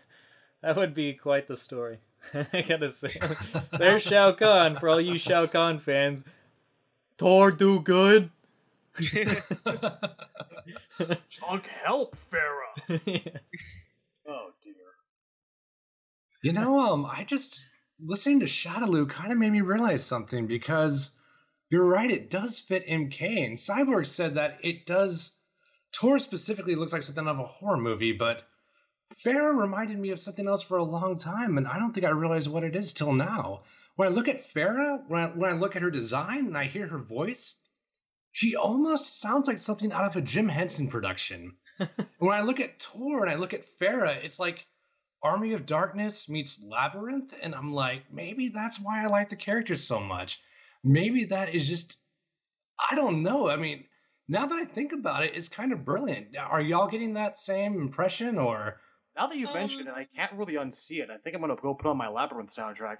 would be quite the story. I gotta say. There's Shao Kahn, for all you Shao Kahn fans. Torr do good. Chunk, help, Ferra. Yeah. Oh dear. You know, I just listening to Shadaloo kind of made me realize something, because you're right, it does fit MK, and Cyborg said that it does. Torr specifically looks like something out of a horror movie, but Ferra reminded me of something else for a long time, and I don't think I realized what it is till now. When I look at Ferra, when I look at her design and I hear her voice, she almost sounds like something out of a Jim Henson production. When I look at Torr and I look at Ferra, it's like Army of Darkness meets Labyrinth, and I'm like, maybe that's why I like the characters so much. Maybe that is just, I don't know. I mean, now that I think about it, it's kind of brilliant. Are y'all getting that same impression, or? Now that you've mentioned it, I can't really unsee it. I think I'm gonna go put on my Labyrinth soundtrack.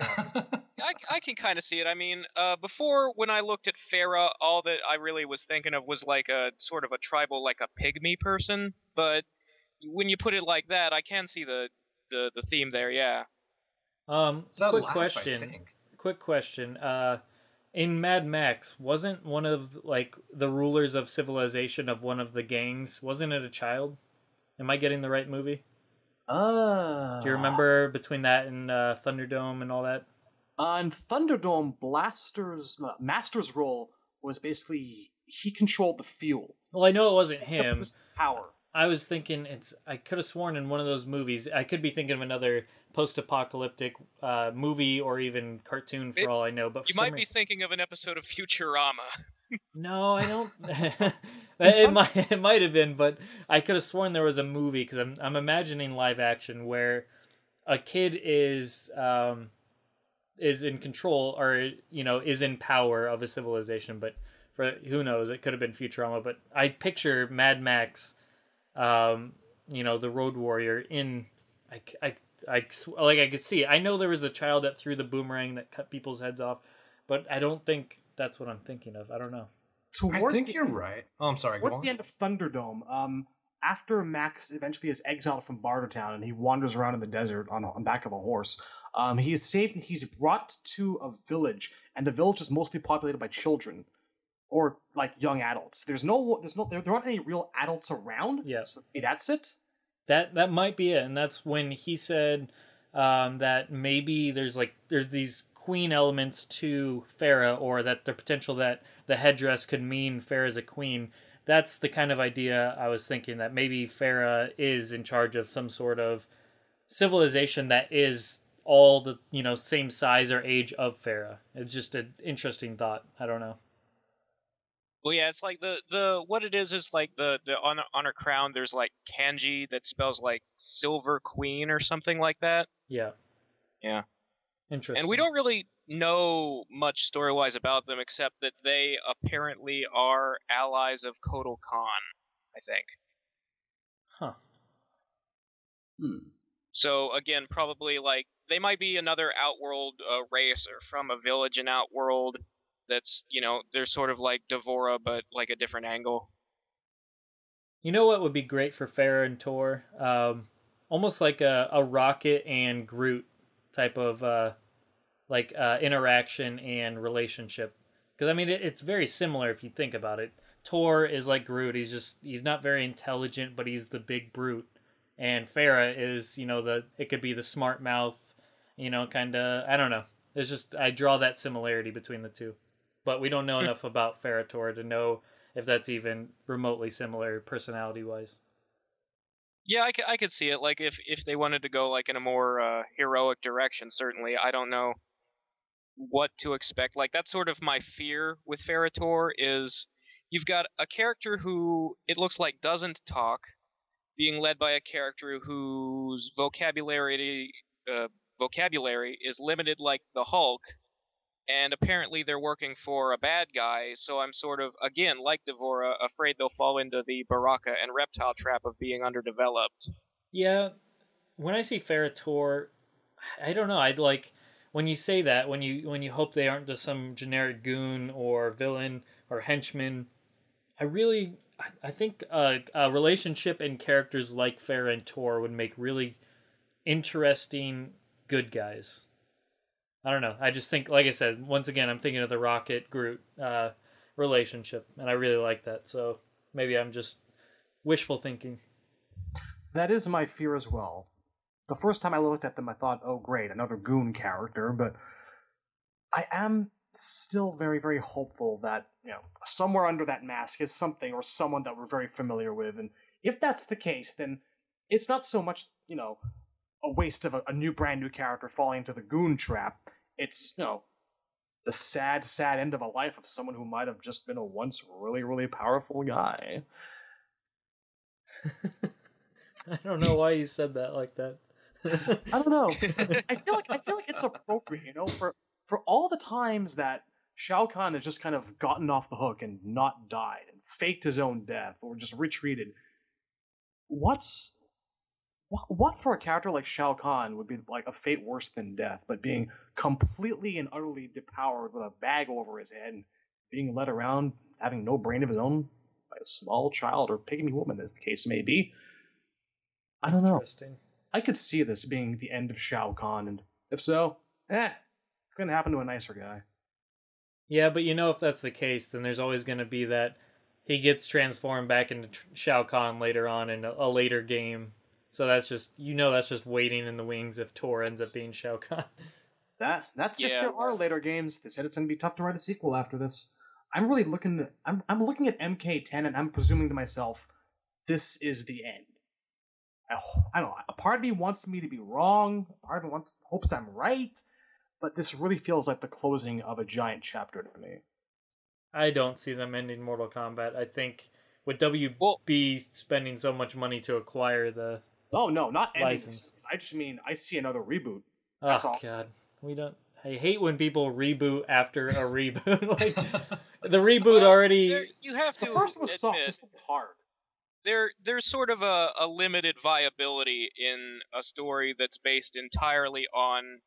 I can kind of see it. I mean, before, when I looked at Ferra, all that I really was thinking of was like a sort of a tribal, like a pygmy person. But when you put it like that, I can see the theme there. Yeah. Quick question. In Mad Max, wasn't one of like the rulers of civilization of one of the gangs? Wasn't it a child? Am I getting the right movie? Do you remember between that and Thunderdome and all that? On Thunderdome, Master's role was basically he controlled the fuel. Well, I know it wasn't him. Power. I was thinking I could have sworn in one of those movies. I could be thinking of another post-apocalyptic movie or even cartoon for all I know. But you might be thinking of an episode of Futurama. No, I don't. It might have been, but I could have sworn there was a movie, because I'm imagining live action where a kid is in control, or is in power of a civilization. But for who knows, it could have been Futurama. But I picture Mad Max, the Road Warrior in I could see it. I know there was a child that threw the boomerang that cut people's heads off, but I don't think that's what I'm thinking of. I don't know. I think you're right. Oh, I'm sorry. Towards the end of Thunderdome, after Max eventually is exiled from Bartertown and he wanders around in the desert on back of a horse, he is saved and he's brought to a village, and the village is mostly populated by children or like young adults. There aren't any real adults around. Yeah, so that's it. That might be it, and that's when he said that maybe there's these queen elements to Ferra, or that the potential that the headdress could mean Ferra's a queen. That's the kind of idea I was thinking, that maybe Ferra is in charge of some sort of civilization that is all the same size or age of Ferra. It's just an interesting thought. I don't know. Well, yeah, it's like the what it is like the on her crown. There's like kanji that spells like Silver Queen or something like that. Yeah. Yeah. Interesting. And we don't really know much story-wise about them, except that they apparently are allies of Kotal Kahn, I think. Huh. So, again, probably, like, they might be another Outworld race, or from a village in Outworld that's, they're sort of like Devora, but, like, a different angle. You know what would be great for Ferra and Torr? Almost like a Rocket and Groot type of interaction and relationship, because I mean it's very similar if you think about it. Torr is like Groot. He's not very intelligent, but he's the big brute, and Ferra is it could be the smart mouth, kind of, I don't know. It's just I draw that similarity between the two, but we don't know enough about Ferra Torr to know if that's even remotely similar personality wise. Yeah, I could see it. Like, if they wanted to go, like, in a more heroic direction, certainly. I don't know what to expect. Like, that's sort of my fear with Ferra Torr, is you've got a character who, it looks like, doesn't talk, being led by a character whose vocabulary is limited like the Hulk, and apparently they're working for a bad guy, so I'm sort of, again, like Devora, afraid they'll fall into the Baraka and Reptile trap of being underdeveloped. Yeah, when I see Ferra Torr, I don't know. I'd like when you say that, when you hope they aren't just some generic goon or villain or henchman. I think a relationship and characters like Ferra and Torr would make really interesting good guys. I don't know. I just think, like I said, once again, I'm thinking of the Rocket Groot relationship, and I really like that. So maybe I'm just wishful thinking. That is my fear as well. The first time I looked at them, I thought, oh, great, another goon character, but I am still very, very hopeful that, somewhere under that mask is something or someone that we're very familiar with, and if that's the case, then it's not so much, a waste of a new, brand new character falling into the goon trap. It's, the sad, sad end of a life of someone who might have just been a once really, really powerful guy. I don't know why you said that like that. I don't know. I feel like it's appropriate, for all the times that Shao Kahn has just kind of gotten off the hook and not died and faked his own death or just retreated. What for a character like Shao Kahn would be like a fate worse than death, but being completely and utterly depowered with a bag over his head and being led around having no brain of his own by a small child or pygmy woman, as the case may be? I don't know. Interesting. I could see this being the end of Shao Kahn, and if so, couldn't happen to a nicer guy. Yeah, but if that's the case, then there's always going to be that he gets transformed back into Shao Kahn later on in a later game. So that's just, that's just waiting in the wings if Torr ends up being Shao Kahn. That's if there are later games. They said it's going to be tough to write a sequel after this. I'm really looking at MK10 and I'm presuming to myself, this is the end. I don't know. A part of me wants me to be wrong. A part of me hopes I'm right. But this really feels like the closing of a giant chapter to me. I don't see them ending Mortal Kombat. I think with WB spending so much money to acquire the Oh no, not ending license. I just mean I see another reboot. That's all. God. I hate when people reboot after a reboot. Like the reboot already. You have to. The first was soft. This was hard. There's sort of a limited viability in a story that's based entirely on,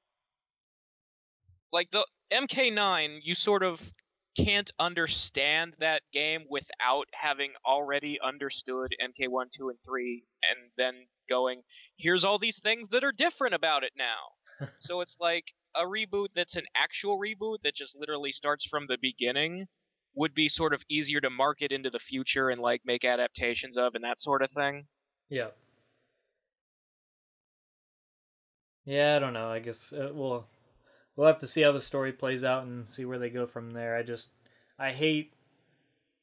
like, the MK9, you sort of can't understand that game without having already understood MK1, 2, and 3, and then going, here's all these things that are different about it now. So it's like a reboot that's an actual reboot that just literally starts from the beginning would be sort of easier to market into the future and like make adaptations of and that sort of thing. Yeah. Yeah, I don't know. I guess we'll have to see how the story plays out and see where they go from there. I hate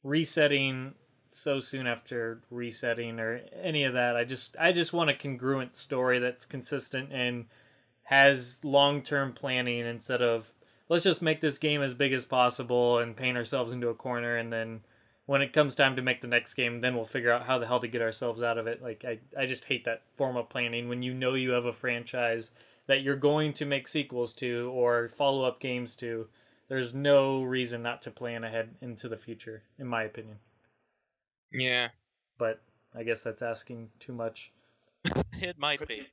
resetting so soon after resetting or any of that. I just want a congruent story that's consistent and has long-term planning instead of let's just make this game as big as possible and paint ourselves into a corner, and then when it comes time to make the next game, then we'll figure out how the hell to get ourselves out of it. Like I just hate that form of planning when you have a franchise that you're going to make sequels to or follow-up games to. There's no reason not to plan ahead into the future, in my opinion. Yeah. But I guess that's asking too much. It might be.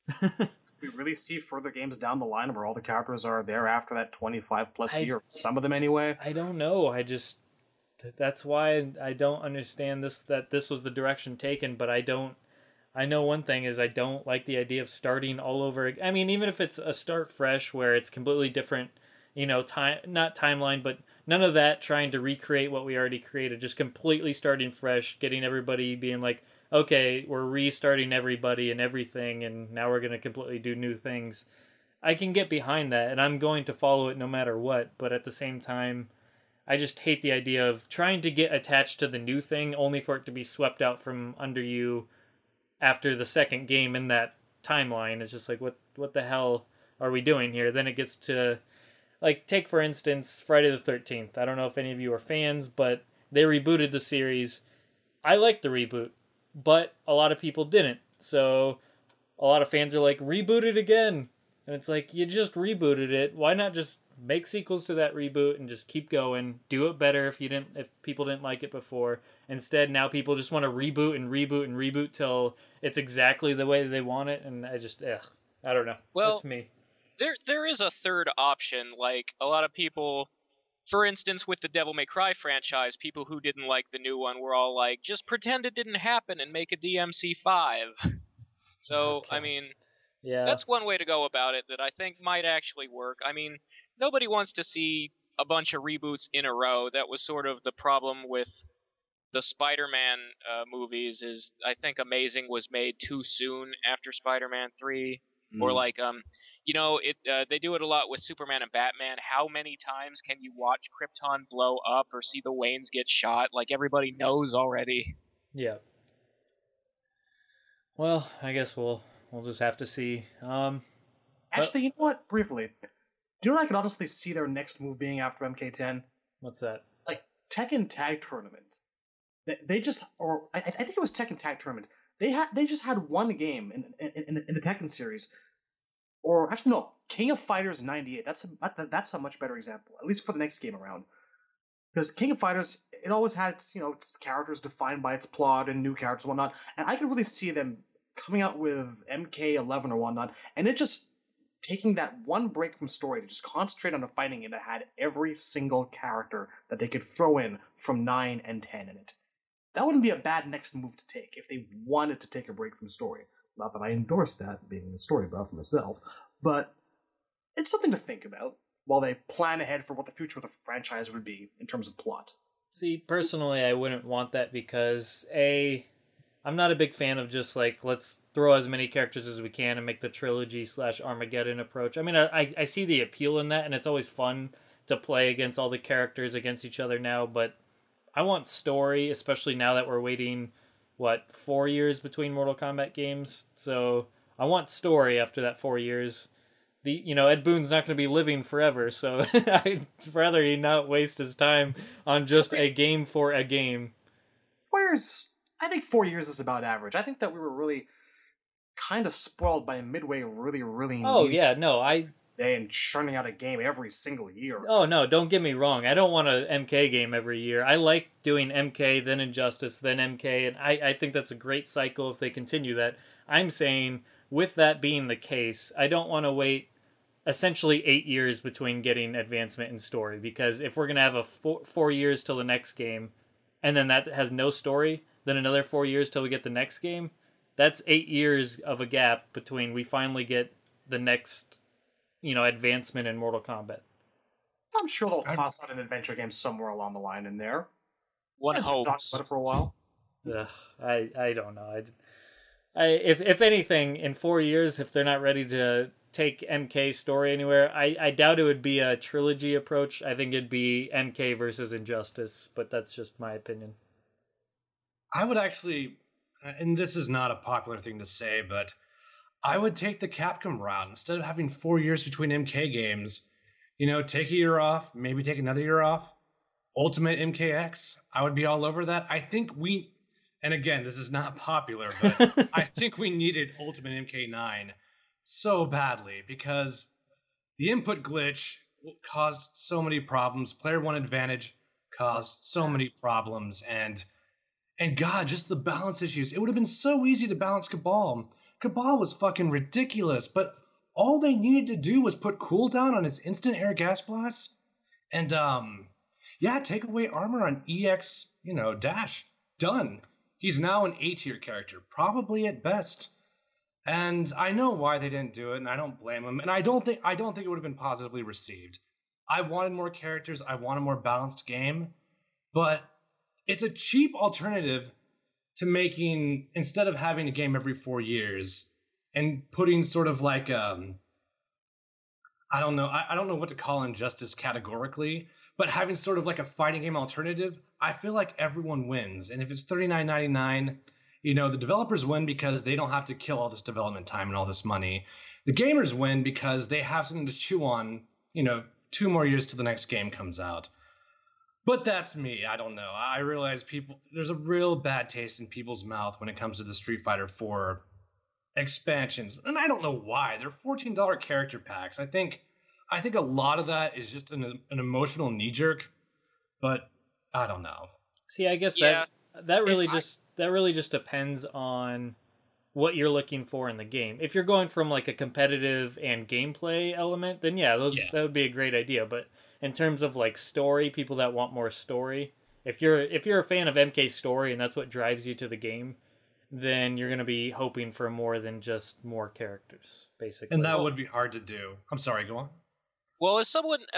We really see further games down the line where all the characters are there after that 25-plus year. Some of them anyway. I don't know. That's why I don't understand that this was the direction taken, but I know one thing is I don't like the idea of starting all over. I mean, even if it's a start fresh where it's completely different, not timeline, but none of that trying to recreate what we already created, just completely starting fresh, getting everybody being like, okay, we're restarting everybody and everything, and now we're going to completely do new things. I can get behind that, and I'm going to follow it no matter what, but at the same time, I just hate the idea of trying to get attached to the new thing only for it to be swept out from under you after the second game in that timeline. It's just like, what the hell are we doing here? Then it gets to, like, take for instance Friday the 13th. I don't know if any of you are fans, but they rebooted the series. I liked the reboot, but a lot of people didn't. So a lot of fans are like, reboot it again. And it's like, you just rebooted it. Why not just make sequels to that reboot and just keep going. Do it better if people didn't like it before. Instead, now people just want to reboot and reboot and reboot till it's exactly the way they want it, and I don't know. Well, that's me. There is a third option. Like, a lot of people, for instance, with the Devil May Cry franchise, people who didn't like the new one were all like, just pretend it didn't happen and make a DMC5. So, Okay. I mean, yeah, that's one way to go about it that I think might actually work. I mean, nobody wants to see a bunch of reboots in a row. That was sort of the problem with the Spider-Man movies, is I think Amazing was made too soon after Spider-Man 3. Or like, they do it a lot with Superman and Batman. How many times can you watch Krypton blow up or see the Waynes get shot? Like, everybody knows already. Yeah. Well, I guess we'll just have to see. Actually, you know what? Briefly, do you know what I could honestly see their next move being after MK10? What's that? Like Tekken Tag Tournament. They just, or I think it was Tekken Tag Tournament. They just had one game in the Tekken series. Or actually, no, King of Fighters '98. That's a much better example, at least for the next game around. Because King of Fighters, it always had its characters defined by its plot and new characters and whatnot. And I could really see them coming out with MK11 or whatnot, and it just taking that one break from story to just concentrate on a fighting game that had every single character that they could throw in from 9 and 10 in it. That wouldn't be a bad next move to take if they wanted to take a break from story. Not that I endorse that, being a story buff myself, but it's something to think about while they plan ahead for what the future of the franchise would be in terms of plot. See, personally, I wouldn't want that because, I'm not a big fan of just like, let's throw as many characters as we can and make the trilogy/Armageddon approach. I mean, I see the appeal in that, and it's always fun to play against all the characters against each other now, but I want story, especially now that we're waiting 4 years between Mortal Kombat games. So I want story after that 4 years. Ed Boon's not going to be living forever, so I'd rather he not waste his time on just a game for a game. 4 years, I think 4 years is about average. I think that we were really kind of spoiled by Midway really and churning out a game every single year. Oh, no, don't get me wrong. I don't want a MK game every year. I like doing MK, then Injustice, then MK, and I think that's a great cycle if they continue that. I'm saying, with that being the case, I don't want to wait essentially 8 years between getting advancement in story, because if we're going to have a 4 years till the next game, and then that has no story, then another 4 years till we get the next game, that's 8 years of a gap between we finally get the next advancement in Mortal Kombat. I'm sure they'll toss out an adventure game somewhere along the line in there. One hopes. Talk about it for a while. I don't know. If anything, in 4 years, if they're not ready to take MK story anywhere, I doubt it would be a trilogy approach. I think it'd be MK versus Injustice, but that's just my opinion. I would actually, and this is not a popular thing to say, but I would take the Capcom route. Instead of having 4 years between MK games, take a year off, maybe take another year off. Ultimate MKX, I would be all over that. I think and again, this is not popular, but I think we needed Ultimate MK9 so badly, because the input glitch caused so many problems. Player one advantage caused so many problems, and God, just the balance issues. It would have been so easy to balance Cabal. Cabal was fucking ridiculous, but all they needed to do was put cooldown on his instant air gas blast, and take away armor on EX, dash. Done. He's now an A-tier character, probably at best. And I know why they didn't do it, and I don't blame them. And I don't think it would have been positively received. I wanted more characters, I want a more balanced game, but it's a cheap alternative to making, instead of having a game every 4 years and putting sort of like I don't know what to call Injustice categorically, but having sort of like a fighting game alternative, I feel like everyone wins. And if it's $39.99, the developers win because they don't have to kill all this development time and all this money. The gamers win because they have something to chew on, 2 more years till the next game comes out. But that's me. I don't know. I realize there's a real bad taste in people's mouth when it comes to the Street Fighter 4 expansions. And I don't know why. They're $14 character packs. I think I think a lot of that is just an emotional knee jerk, but I don't know. See, I guess that really just depends on what you're looking for in the game. If you're going from like a competitive and gameplay element, then that would be a great idea. But in terms of like story, people that want more story, if you're a fan of MK's story and that's what drives you to the game, then you're going to be hoping for more than just more characters, basically. And that would be hard to do. I'm sorry, go on. Well, as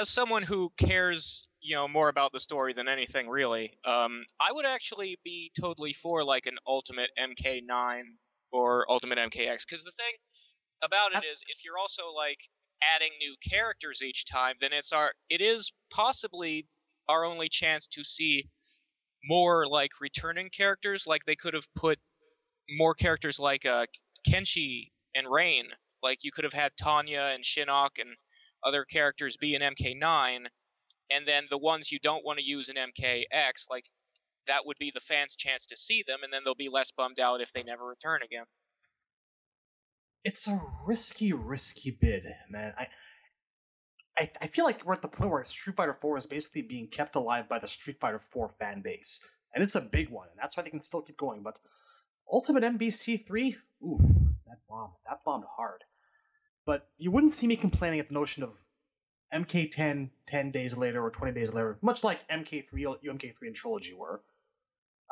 someone who cares, more about the story than anything really, I would actually be totally for like an Ultimate MK9 or Ultimate MKX, because the thing about it is, if you're also like adding new characters each time, then it is possibly our only chance to see more like returning characters. Like they could have put more characters like Kenshi and Rain. Like you could have had Tanya and Shinnok and other characters be in MK9, and then the ones you don't want to use in MKX, like that would be the fans' chance to see them, and then they'll be less bummed out if they never return again. It's a risky bid, man. I feel like we're at the point where Street Fighter 4 is basically being kept alive by the Street Fighter 4 fan base, and it's a big one, and that's why they can still keep going. But Ultimate MBC3, ooh, that bombed hard. But you wouldn't see me complaining at the notion of MK10 10 days later or 20 days later, much like MK3, UMK3 and Trilogy were.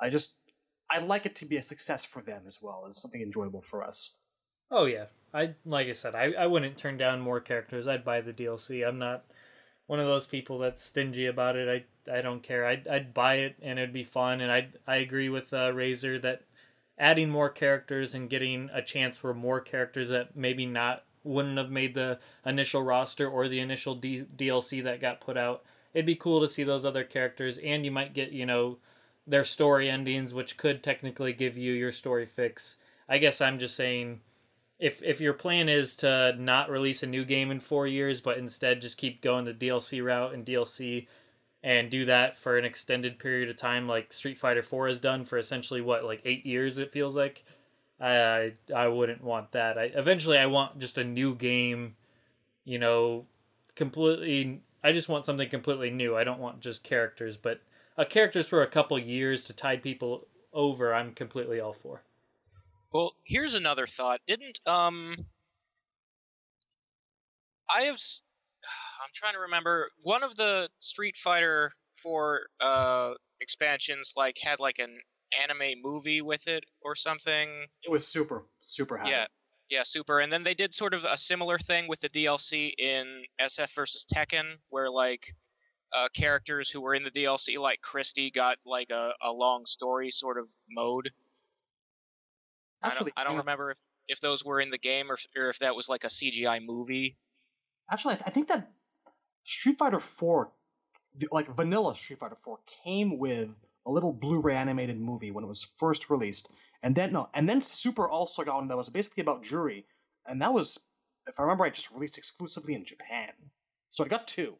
I'd like it to be a success for them as well as something enjoyable for us. Oh yeah, like I said, I wouldn't turn down more characters. I'd buy the DLC. I'm not one of those people that's stingy about it. I don't care. I'd buy it and it'd be fun. And I agree with Razor that adding more characters and getting a chance for more characters that maybe wouldn't have made the initial roster or the initial DLC that got put out. It'd be cool to see those other characters, and you might get, their story endings, which could technically give you your story fix. I guess I'm just saying, if your plan is to not release a new game in 4 years, but instead just keep going the DLC route and DLC and do that for an extended period of time like Street Fighter 4 has done for essentially, 8 years it feels like? I wouldn't want that. Eventually I want just a new game, completely. I just want something completely new. I don't want just characters, but characters for a couple years to tide people over, I'm completely all for. Well, here's another thought. I'm trying to remember, one of the Street Fighter 4 expansions had like an anime movie with it or something. It was super happy. Yeah, super. And then they did sort of a similar thing with the DLC in SF vs. Tekken, where characters who were in the DLC, like Christy, got like a long story sort of mode. Actually, I don't remember if those were in the game or if that was like a CGI movie. Actually, I think that Street Fighter 4, like vanilla Street Fighter 4, came with a little Blu-ray animated movie when it was first released, and then Super also got one that was basically about Juri, and that was, if I remember right, just released exclusively in Japan. So it got two.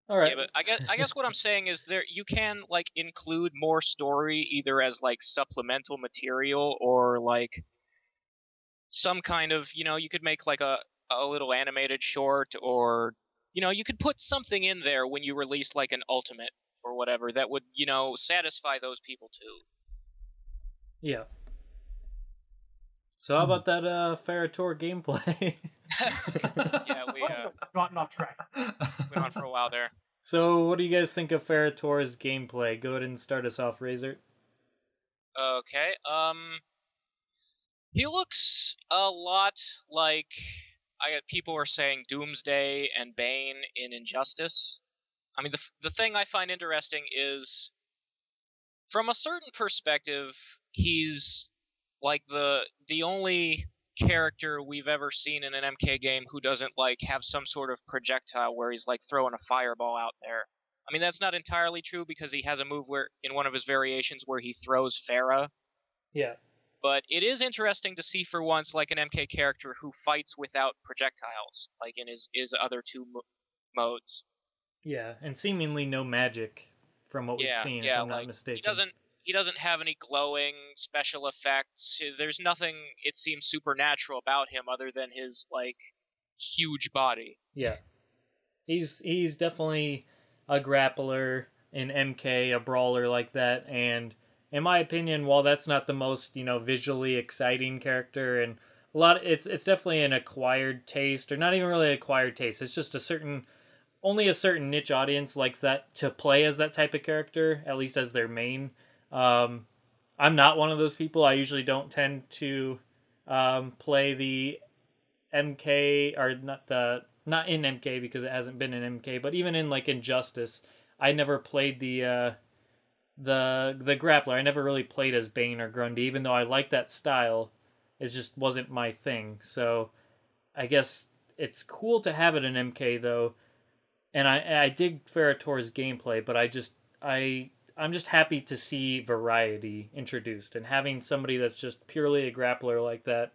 All right. Yeah, but I guess what I'm saying is you can include more story either as supplemental material or some kind of, you could make a little animated short, or you could put something in there when you release an ultimate or whatever that would satisfy those people too. Yeah. So how about that Ferra Torr gameplay? Yeah, we I've gotten off track. went on for a while there. So what do you guys think of Ferra Torr's gameplay? Go ahead and start us off, Razor. Okay. He looks a lot like people are saying Doomsday and Bane in Injustice. I mean, the thing I find interesting is, from a certain perspective, he's the only character we've ever seen in an MK game who doesn't have some sort of projectile where he's throwing a fireball out there. I mean, that's not entirely true because he has a move where in one of his variations where he throws Ferra. Yeah. But it is interesting to see for once an MK character who fights without projectiles, in his other two modes. Yeah, and seemingly no magic from what we've seen, if I'm not mistaken. he doesn't have any glowing special effects. There's nothing, it seems, supernatural about him other than his, like, huge body. Yeah. He's definitely a grappler in MK, a brawler like that, and in my opinion, while that's not the most, visually exciting character, and it's definitely an acquired taste, or not even really acquired taste. It's just only a certain niche audience likes that, to play as that type of character, at least as their main. I'm not one of those people. I usually don't tend to play the MK, or not in MK because it hasn't been in MK, but even in like Injustice, I never played the grappler. I never really played as Bane or Grundy, even though I like that style. It just wasn't my thing. So I guess it's cool to have it in MK though, and I dig Ferra Torr's gameplay, but I'm just happy to see variety introduced, and having somebody that's just purely a grappler like that.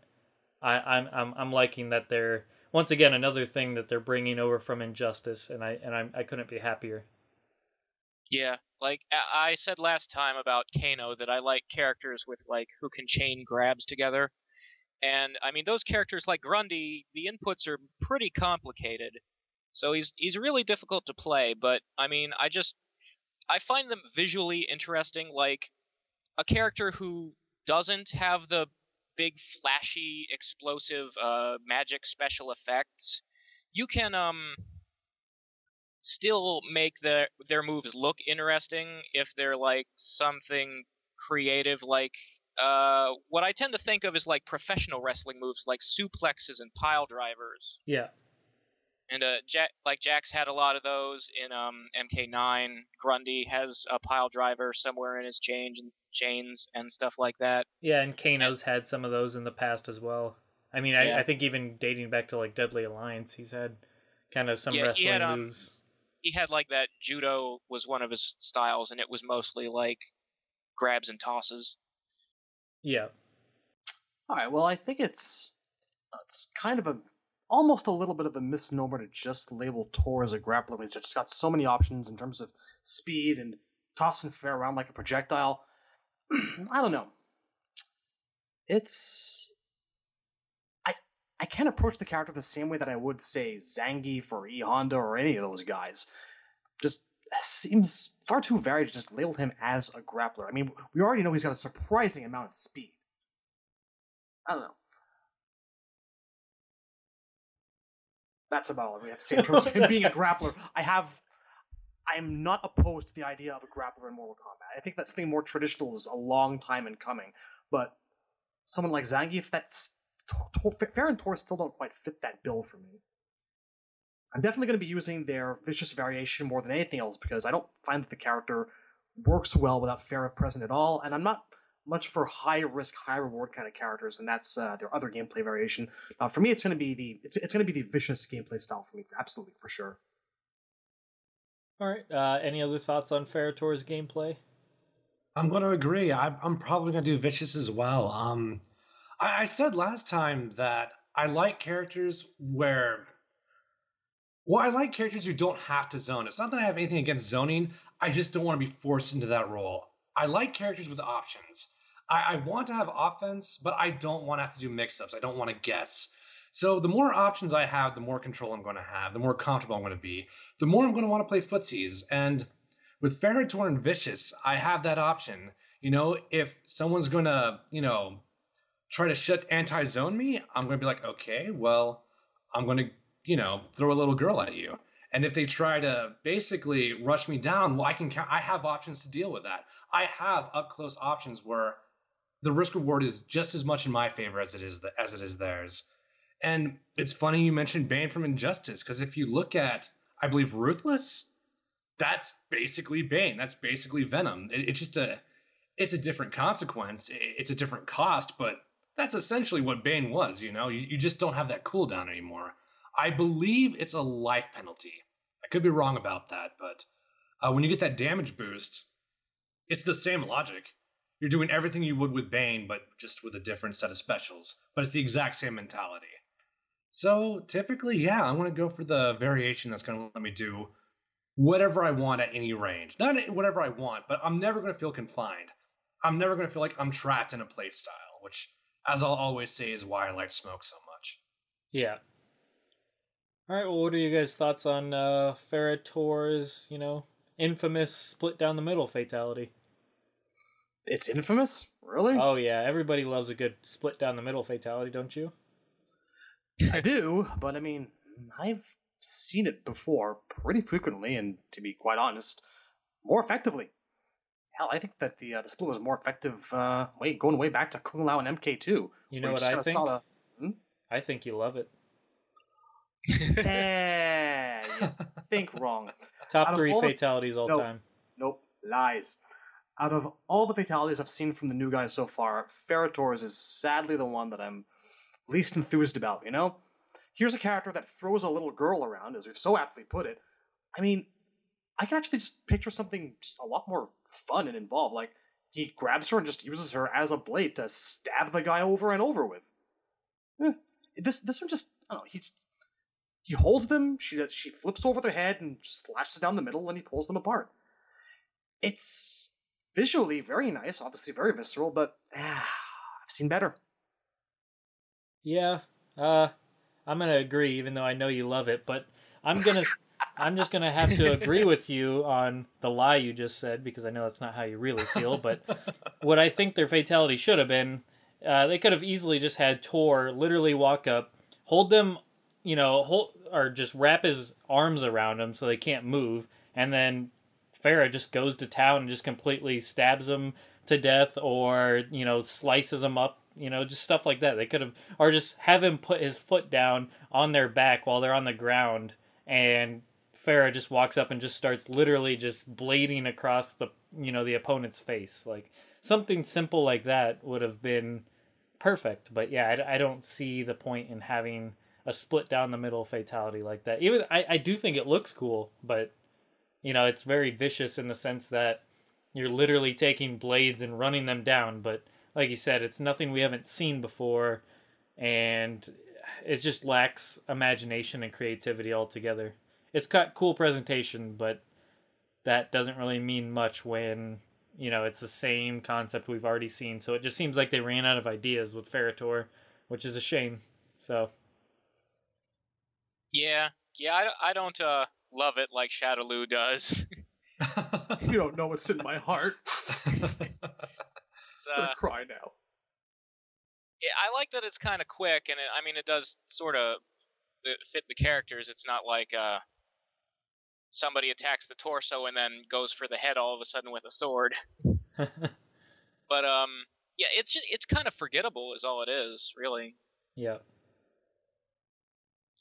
I'm liking that they're, once again, another thing that they're bringing over from Injustice, and I couldn't be happier. Yeah, like I said last time about Kano that I like characters with like who can chain grabs together, and I mean those characters like Grundy, the inputs are pretty complicated, so he's really difficult to play. But I mean I find them visually interesting, like a character who doesn't have the big flashy explosive magic special effects. You can still make their moves look interesting if they're like something creative, like what I tend to think of is like professional wrestling moves like suplexes and pile drivers. Yeah. And Jax had a lot of those in MK9. Grundy has a pile driver somewhere in his chains and stuff like that. Yeah, and Kano's had some of those in the past as well. I mean, I think even dating back to like Deadly Alliance, he's had kind of some wrestling moves. He had like that judo was one of his styles, and it was mostly like grabs and tosses. Yeah. All right. Well, I think it's kind of almost a little bit of a misnomer to just label Torr as a grappler. He's just got so many options in terms of speed and tossing Ferra around like a projectile. I don't know. I can't approach the character the same way that I would, say, Zangief or E Honda or any of those guys. Just seems far too varied to just label him as a grappler. I mean, we already know he's got a surprising amount of speed. I don't know. That's about all we have to say in terms of him being a grappler. I'm not opposed to the idea of a grappler in Mortal Kombat. I think that something more traditional is a long time in coming. But someone like Zangief, Ferra and Torr still don't quite fit that bill for me. I'm definitely going to be using their vicious variation more than anything else because I don't find that the character works well without Ferra present at all, and I'm not much for high risk, high reward kind of characters, and that's their other gameplay variation. For me, it's going to be the vicious gameplay style for me, absolutely, for sure. All right. Any other thoughts on Ferra Torr's gameplay? I'm going to agree. I'm probably going to do vicious as well. I said last time that I like characters I like characters who don't have to zone. It's not that I have anything against zoning. I just don't want to be forced into that role. I like characters with options. I want to have offense, but I don't want to have to do mix-ups. I don't want to guess. So the more options I have, the more control I'm going to have, the more comfortable I'm going to be, the more I'm going to want to play footsies. And with Ferra, Torr, and Vicious, I have that option. If someone's going to, try to anti-zone me, I'm going to be like, okay, well, I'm going to, throw a little girl at you. And if they try to basically rush me down, well, I have options to deal with that. I have up-close options where the risk-reward is just as much in my favor as it is theirs. And it's funny you mentioned Bane from Injustice, because if you look at, I believe, Ruthless, that's basically Bane. That's basically Venom. It's a different consequence. It's a different cost, but that's essentially what Bane was, You just don't have that cooldown anymore. I believe it's a life penalty. I could be wrong about that, but when you get that damage boost, it's the same logic. You're doing everything you would with Bane, but just with a different set of specials. But it's the exact same mentality. So typically, yeah, I'm going to go for the variation that's going to let me do whatever I want at any range. Not whatever I want, but I'm never going to feel confined. I'm never going to feel like I'm trapped in a play style, which, as I'll always say, is why I like Smoke so much. Yeah. All right, well, what are you guys' thoughts on Ferra Torr's, infamous split down the middle fatality? It's infamous? Really? Oh, yeah. Everybody loves a good split down the middle fatality, don't you? I do, but I mean, I've seen it before pretty frequently, and to be quite honest, more effectively. Hell, I think that the split was more effective going way back to Kung Lao and MK2. You know what I think? Hmm? I think you love it. You think wrong. Top 3 fatalities all time. Nope, lies. Out of all the fatalities I've seen from the new guys so far, Ferra Torr's is sadly the one that I'm least enthused about, Here's a character that throws a little girl around, as we've so aptly put it. I mean, I can actually just picture something just a lot more fun and involved. Like, he grabs her and just uses her as a blade to stab the guy over and over with. This one just, I don't know, he holds them, she flips over their head and just slashes down the middle, and he pulls them apart. It's visually very nice, obviously very visceral, but I've seen better. Yeah, I'm gonna agree, even though I know you love it, but I'm just gonna have to agree with you on the lie you just said, because I know that's not how you really feel. But what I think their fatality should have been, they could have easily just had Torr literally walk up, hold them, or just wrap his arms around them so they can't move, and then Ferra just goes to town and just completely stabs them to death, or slices them up. Just stuff like that. They could have, or just have him put his foot down on their back while they're on the ground, and Ferra just walks up and just starts literally just blading across the opponent's face. Like, something simple like that would have been perfect. But yeah, I don't see the point in having a split down the middle fatality like that. Even I do think it looks cool, but it's very vicious in the sense that you're literally taking blades and running them down, but like you said, it's nothing we haven't seen before, and it just lacks imagination and creativity altogether. It's got cool presentation, but that doesn't really mean much when, it's the same concept we've already seen. So it just seems like they ran out of ideas with Ferra Torr, which is a shame. So. Yeah, I don't love it like Shadowloo does. You don't know what's in my heart. I'm gonna cry now. Yeah, I like that it's kind of quick, and it does sort of fit the characters. It's not like somebody attacks the torso and then goes for the head all of a sudden with a sword. But yeah, it's kind of forgettable, is all it is, really. Yeah.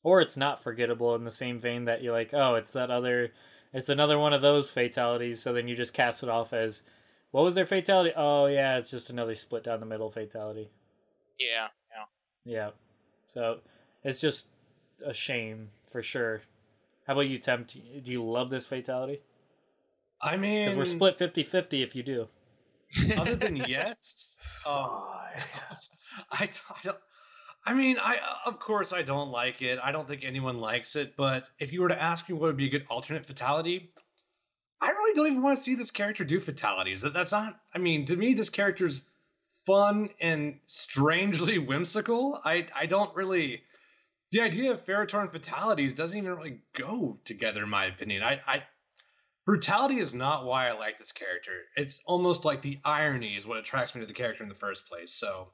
Or it's not forgettable in the same vein that you're like, oh, it's another one of those fatalities, so then you just cast it off as, what was their fatality? Oh, yeah, it's just another split down the middle fatality. Yeah. So, it's just a shame, for sure. How about you, Temp? Do you love this fatality? I mean... Because we're split 50-50 if you do. Other than yes? I don't... of course I don't like it. I don't think anyone likes it, but if you were to ask me what would be a good alternate fatality, I really don't even want to see this character do fatalities. That's not... to me, this character's fun and strangely whimsical. I don't really... The idea of Ferra Torr and fatalities doesn't even really go together, in my opinion. Brutality is not why I like this character. It's almost like the irony is what attracts me to the character in the first place. So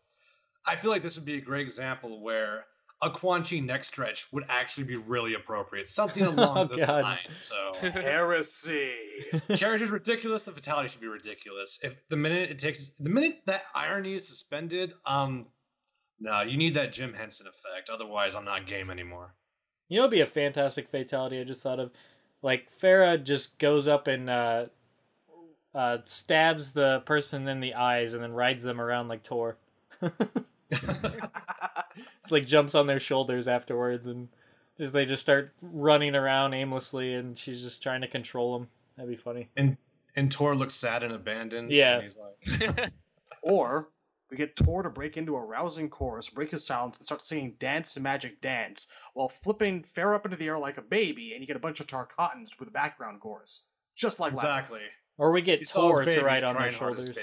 I feel like this would be a great example where a Quan Chi neck stretch would actually be really appropriate. Something along those lines. So heresy. Character's ridiculous, the fatality should be ridiculous. If the minute that irony is suspended, no, you need that Jim Henson effect. Otherwise, I'm not game anymore. It'd be a fantastic fatality I just thought of. Like, Ferra just goes up and stabs the person in the eyes and then rides them around like Torr. It's like jumps on their shoulders afterwards, and they just start running around aimlessly, and she's just trying to control them. That'd be funny. And Torr looks sad and abandoned. Yeah. And he's like... Or we get Torr to break into a rousing chorus, break his silence, and start singing Dance Magic Dance, while flipping Ferra up into the air like a baby, and you get a bunch of Tarkatans with a background chorus. Just like exactly. Or we get Torr to ride on their shoulders.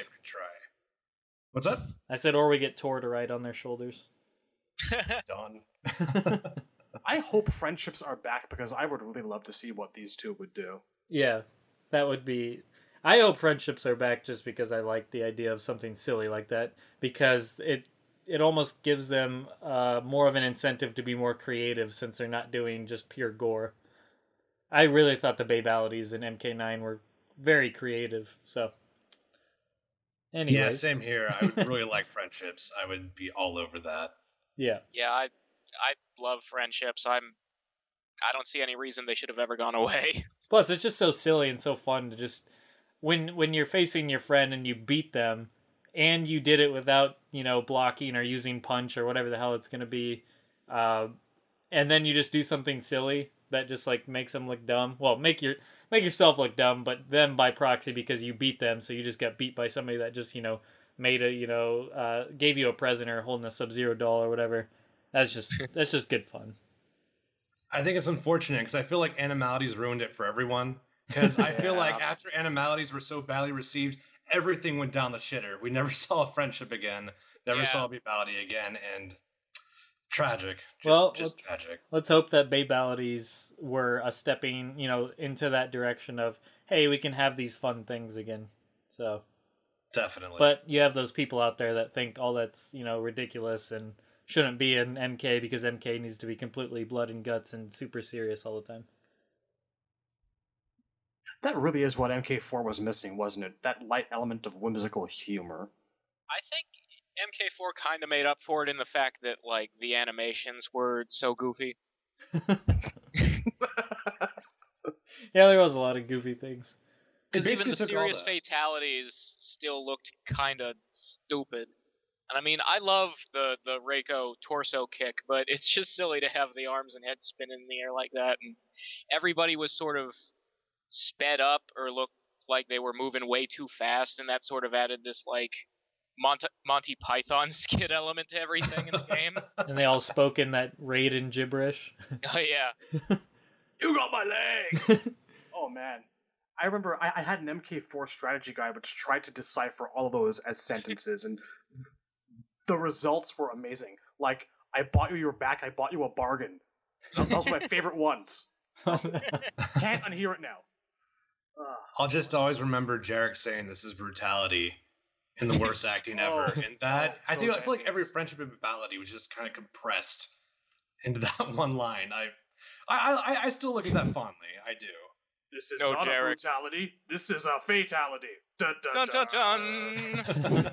What's up? I said, or we get Torr to ride on their shoulders. Done. I hope friendships are back because I would really love to see what these two would do. Yeah, that would be... I hope friendships are back just because I like the idea of something silly like that, because it almost gives them more of an incentive to be more creative since they're not doing just pure gore. I really thought the babalities in MK9 were very creative, so... Anyways. Yeah, same here. I would really like friendships. I would be all over that. Yeah. Yeah, I love friendships. I don't see any reason they should have ever gone away. Plus, it's just so silly and so fun to just... When you're facing your friend and you beat them, and you did it without, blocking or using punch or whatever the hell it's going to be, and then you just do something silly that just, makes them look dumb. Well, make yourself look dumb, but them by proxy because you beat them, so you just got beat by somebody that just, made a, gave you a present or holding a Sub-Zero doll or whatever. That's just good fun. I think it's unfortunate because I feel like Animalities ruined it for everyone. Because I feel like after Animalities were so badly received, everything went down the shitter. We never saw a friendship again, never saw a Babality again, and tragic. Just tragic. Let's hope that Babalities were a stepping, into that direction of, hey, we can have these fun things again. So definitely. But you have those people out there that think all that's, ridiculous and shouldn't be in MK because MK needs to be completely blood and guts and super serious all the time. That really is what MK4 was missing, wasn't it? That light element of whimsical humor. I think MK4 kind of made up for it in the fact that, the animations were so goofy. Yeah, there was a lot of goofy things. Because even the serious fatalities still looked kind of stupid. And I mean, I love the Reiko torso kick, but it's just silly to have the arms and head spin in the air like that. And everybody was sort of sped up or looked like they were moving way too fast, and that sort of added this Monty Python skit element to everything in the game. And they all spoke in that Raiden gibberish. Oh yeah. You got my leg! Oh man. I remember I had an MK4 strategy guide which tried to decipher all of those as sentences, and the results were amazing. Like, I bought you your back, I bought you a bargain. Those were my favorite ones. Can't unhear it now. I'll just always remember Jarek saying this is brutality in the worst acting ever. And that I feel like every friendship and babality was just kind of compressed into that one line. I still look at that fondly. I do. This is not Jarek. A brutality. This is a fatality. Dun, dun, dun, dun.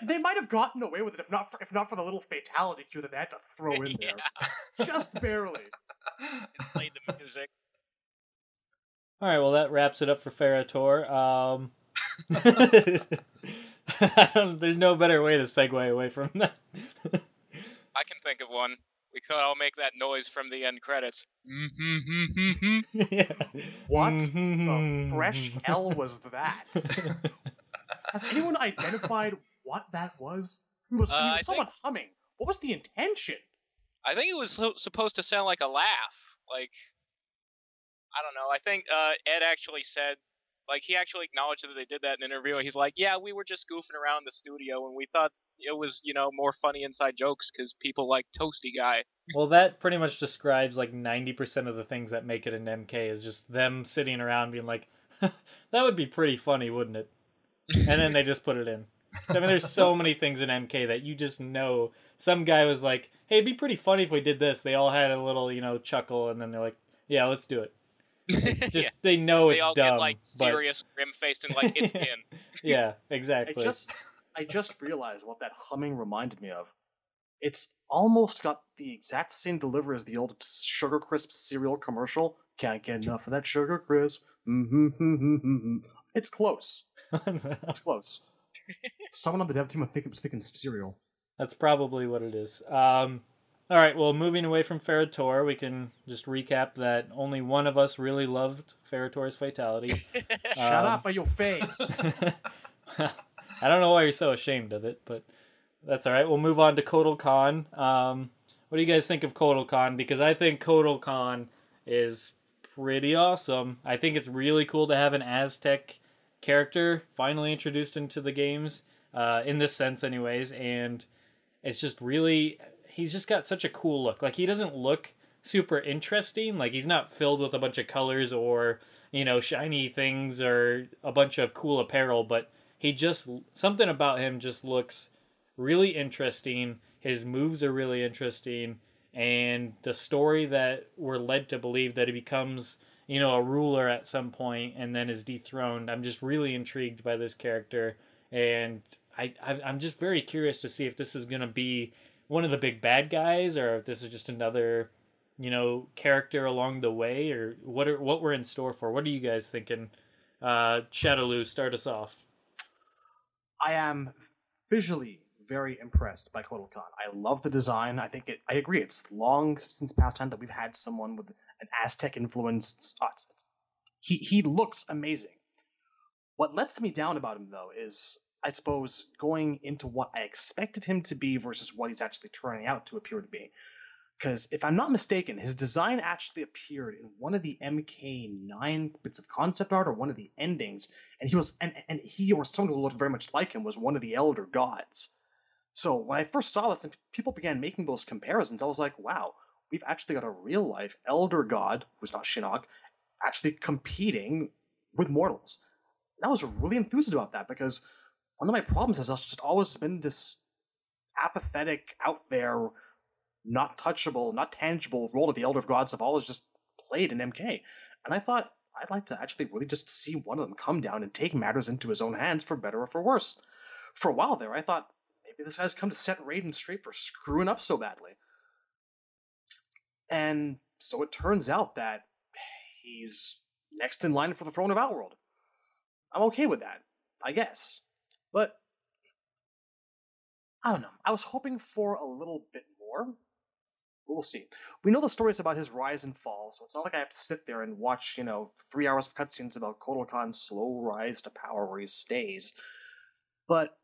They might have gotten away with it if not for the little fatality cue that they had to throw in there. Just barely. It played the music. All right, well, that wraps it up for Ferra Torr. There's no better way to segue away from that. I can think of one. We could all make that noise from the end credits. Yeah. What the fresh hell was that? Has anyone identified what that was? Someone humming. What was the intention? I think it was supposed to sound like a laugh. I don't know. I think Ed actually said, he actually acknowledged that they did that in an interview. He's like, yeah, we were just goofing around the studio, and we thought it was, more funny inside jokes because people like Toasty Guy. Well, that pretty much describes 90% of the things that make it an MK is just them sitting around being like, that would be pretty funny, wouldn't it? And then they just put it in. I mean, there's so many things in MK that you just know. Some guy was like, hey, it'd be pretty funny if we did this. They all had a little, chuckle, and then they're like, yeah, let's do it. Just they know it's dumb. They all get serious, grim-faced, and it's in. Yeah, exactly. I just realized what that humming reminded me of. It's almost got the exact same delivery as the old Sugar Crisp cereal commercial. Can't get enough of that Sugar Crisp. It's close. It's close. Someone on the dev team was thinking cereal. That's probably what it is. All right, well, moving away from Ferra Torr, we can just recap that only one of us really loved Ferra Torr's fatality. Shut up by your face. I don't know why you're so ashamed of it, but that's all right. We'll move on to Kotal Kahn. What do you guys think of Kotal Kahn? Because I think Kotal Kahn is pretty awesome. I think it's really cool to have an Aztec character finally introduced into the games. in this sense anyways, and it's just really, he's just got such a cool look. Like, he doesn't look super interesting, like he's not filled with a bunch of colors or, you know, shiny things or a bunch of cool apparel, but he just, something about him just looks really interesting. His moves are really interesting, and the story that we're led to believe that he becomes, you know, a ruler at some point and then is dethroned. I'm just really intrigued by this character, and I'm just very curious to see if this is going to be one of the big bad guys, or if this is just another, you know, character along the way, or what we're in store for. What are you guys thinking? Shadowloo, start us off. I am visually very impressed by Kotal Kahn. I love the design. I agree. It's long since past time that we've had someone with an Aztec influence. He looks amazing. What lets me down about him, though, is, I suppose, going into what I expected him to be versus what he's actually turning out to appear to be. Because if I'm not mistaken, his design actually appeared in one of the MK9 bits of concept art or one of the endings, and he or someone who looked very much like him was one of the Elder Gods. So when I first saw this and people began making those comparisons, I was like, wow, we've actually got a real-life Elder God, who's not Shinnok, actually competing with mortals. And I was really enthused about that, because one of my problems has just always been this apathetic, out there, not touchable, not tangible role of the Elder Gods I've always just played in MK. And I thought, I'd like to actually really just see one of them come down and take matters into his own hands, for better or for worse. For a while there, I thought, maybe this guy's come to set Raiden straight for screwing up so badly. And so it turns out that he's next in line for the throne of Outworld. I'm okay with that, I guess. But, I don't know. I was hoping for a little bit more. We'll see. We know the stories about his rise and fall, so it's not like I have to sit there and watch, 3 hours of cutscenes about Kotal Kahn's slow rise to power where he stays. But,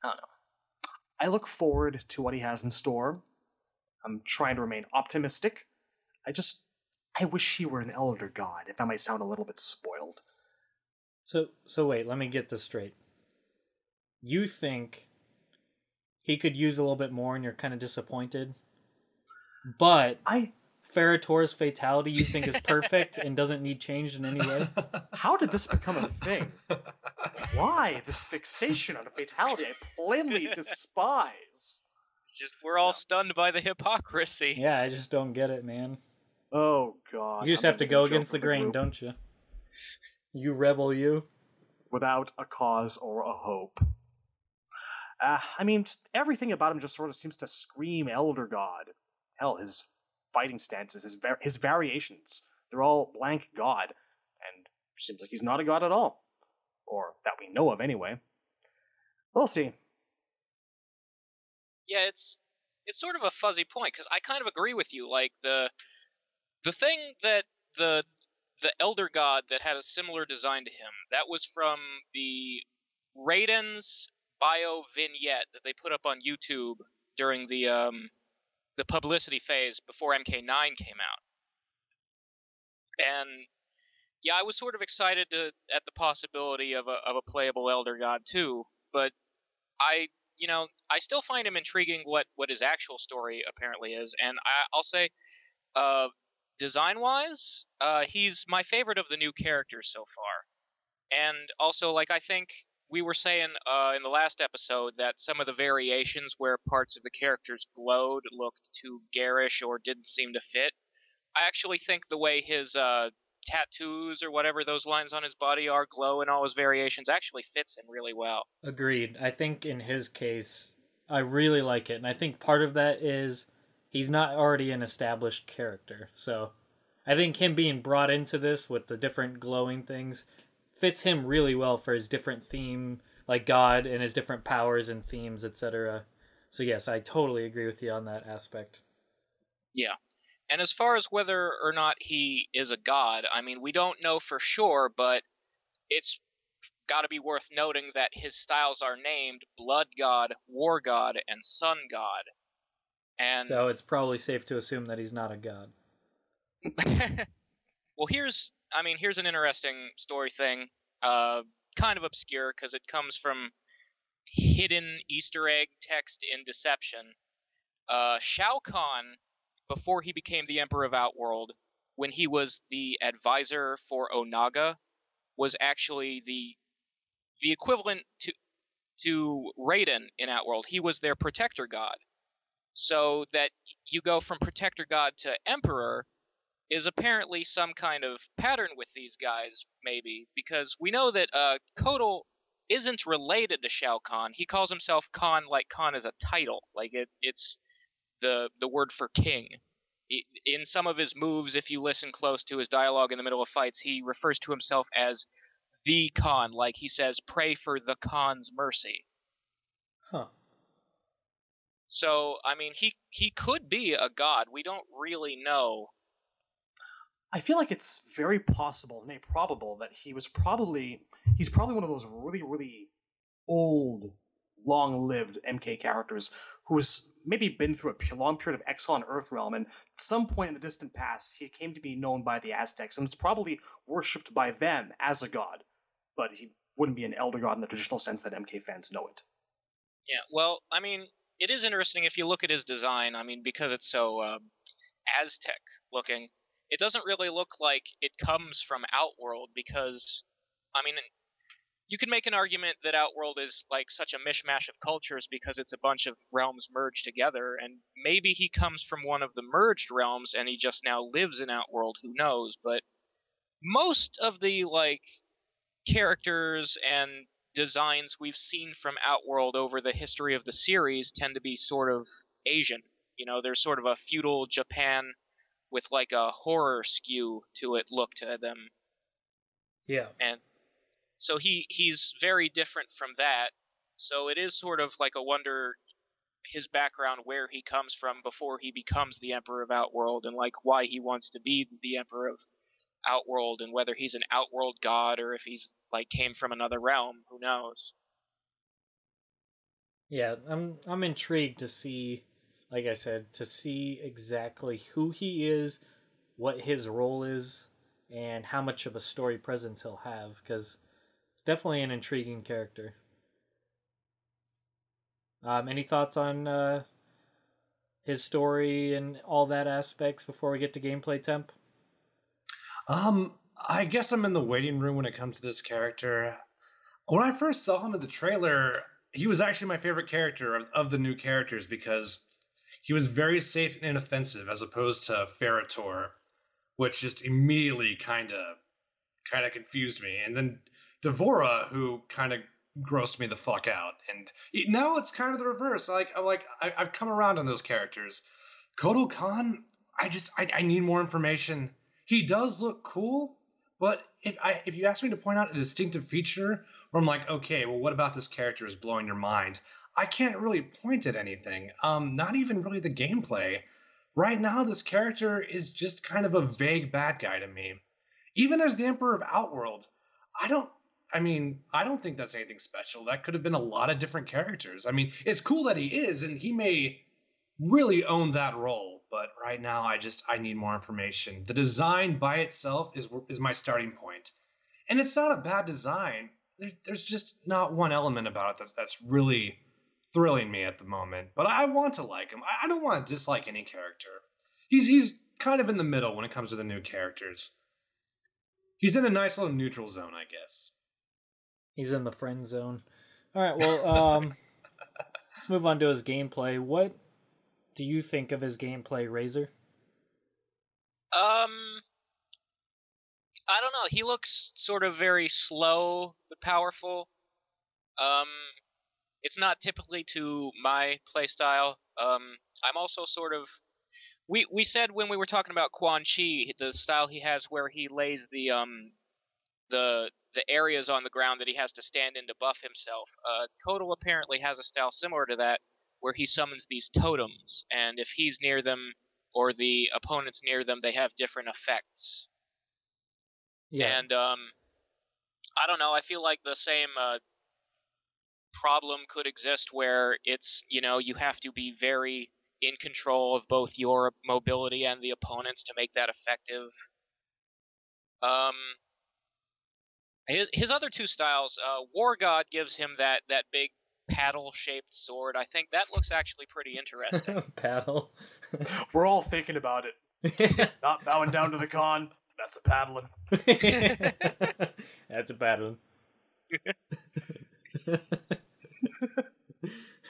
I don't know. I look forward to what he has in store. I'm trying to remain optimistic. I wish he were an Elder God, if I might sound a little bit spoiled. So wait, let me get this straight. You think he could use a little bit more and you're kind of disappointed? But Ferra Torr's fatality you think is perfect and doesn't need changed in any way? How did this become a thing? Why this fixation on a fatality I plainly despise? Just, we're all stunned by the hypocrisy. Yeah, I just don't get it, man. Oh, God. You just have to go against the grain, don't you? You rebel, you. Without a cause or a hope. Everything about him just sort of seems to scream Elder God. Hell, his fighting stances, his variations, they're all blank God. And seems like he's not a god at all. Or that we know of, anyway. We'll see. Yeah, it's sort of a fuzzy point, because I kind of agree with you. Like, the thing that the Elder God that had a similar design to him, that was from the Raiden's bio vignette that they put up on YouTube during the publicity phase before MK9 came out. And yeah, I was sort of excited at the possibility of a playable Elder God too, but I still find him intriguing what his actual story apparently is, and I'll say, design-wise, he's my favorite of the new characters so far. And also, like, I think we were saying in the last episode that some of the variations where parts of the characters glowed looked too garish or didn't seem to fit. I actually think the way his tattoos or whatever those lines on his body are glow in all his variations actually fits him really well. Agreed. I think in his case, I really like it. And I think part of that is he's not already an established character. So I think him being brought into this with the different glowing things fits him really well for his different theme, like God and his different powers and themes, etc. So yes, I totally agree with you on that aspect. Yeah. And as far as whether or not he is a god, we don't know for sure, but it's got to be worth noting that his styles are named Blood God, War God, and Sun God. And so it's probably safe to assume that he's not a god. Well, here's an interesting story thing, kind of obscure because it comes from hidden Easter egg text in Deception. Shao Kahn, before he became the Emperor of Outworld, when he was the advisor for Onaga, was actually the equivalent to Raiden in Outworld. He was their protector god. So that you go from protector god to emperor is apparently some kind of pattern with these guys, maybe, because we know that Kotal isn't related to Shao Kahn. He calls himself Khan, like Khan is a title, like it's the word for king. In some of his moves, if you listen close to his dialogue in the middle of fights, he refers to himself as the Khan, like he says, pray for the Khan's mercy. Huh. So, I mean, he could be a god. We don't really know. I feel like it's very possible, nay, probable, that he's probably one of those really, really old, long-lived MK characters who's maybe been through a long period of exile on Earthrealm, and at some point in the distant past, he came to be known by the Aztecs, and it's probably worshipped by them as a god, but he wouldn't be an elder god in the traditional sense that MK fans know it. Yeah, well, I mean, it is interesting if you look at his design. I mean, because it's so Aztec looking, it doesn't really look like it comes from Outworld, because, I mean, you could make an argument that Outworld is like such a mishmash of cultures because it's a bunch of realms merged together, and maybe he comes from one of the merged realms and he just now lives in Outworld, who knows, but most of the, like, characters and designs we've seen from Outworld over the history of the series tend to be sort of Asian. You know, there's sort of a feudal Japan with like a horror skew to it look to them. Yeah. And so he's very different from that. So it is sort of like a wonder his background, where he comes from before he becomes the Emperor of Outworld, and like why he wants to be the Emperor of Outworld, and whether he's an Outworld god or if he's like came from another realm, who knows. Yeah, I'm intrigued to see, like I said, to see exactly who he is, what his role is, and how much of a story presence he'll have, because it's definitely an intriguing character. Any thoughts on his story and all that aspects before we get to gameplay, Temp? I guess I'm in the waiting room when it comes to this character. When I first saw him in the trailer, he was actually my favorite character of the new characters, because he was very safe and inoffensive as opposed to Ferra Torr, which just immediately kind of confused me. And then Devora, who kind of grossed me the fuck out. And now it's kind of the reverse. I've come around on those characters. Kotal Kahn, I need more information. He does look cool, but if you ask me to point out a distinctive feature where I'm like, okay, well, what about this character is blowing your mind? I can't really point at anything. Not even really the gameplay. Right now, this character is just kind of a vague bad guy to me. Even as the Emperor of Outworld, I don't think that's anything special. That could have been a lot of different characters. I mean, it's cool that he is, and he may really own that role, but right now I need more information. The design by itself is my starting point. And it's not a bad design. There's just not one element about it that's really thrilling me at the moment. But I want to like him. I don't want to dislike any character. He's kind of in the middle when it comes to the new characters. He's in a nice little neutral zone, I guess. He's in the friend zone. All right, well, let's move on to his gameplay. What do you think of his gameplay, Razor? I don't know. He looks sort of very slow but powerful. It's not typically to my playstyle. I'm also sort of... We said when we were talking about Quan Chi, the style he has where he lays the areas on the ground that he has to stand in to buff himself. Kotal apparently has a style similar to that, where he summons these totems, and if he's near them or the opponent's near them, they have different effects. Yeah. And I don't know, I feel like the same problem could exist where it's, you have to be very in control of both your mobility and the opponent's to make that effective. His other two styles, War God gives him that big paddle-shaped sword. I think that looks actually pretty interesting. Paddle. We're all thinking about it. Not bowing down to the Khan. That's a paddling. That's a paddling.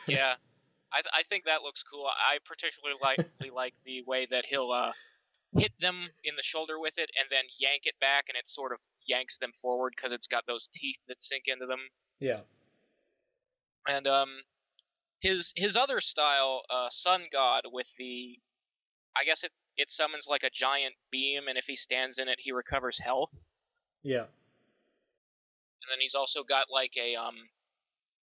Yeah, I think that looks cool. I particularly like the way that he'll hit them in the shoulder with it and then yank it back, and it sort of yanks them forward because it's got those teeth that sink into them. Yeah. And his other style, Sun God, with the, I guess it summons like a giant beam, and if he stands in it, he recovers health. Yeah. And then he's also got like a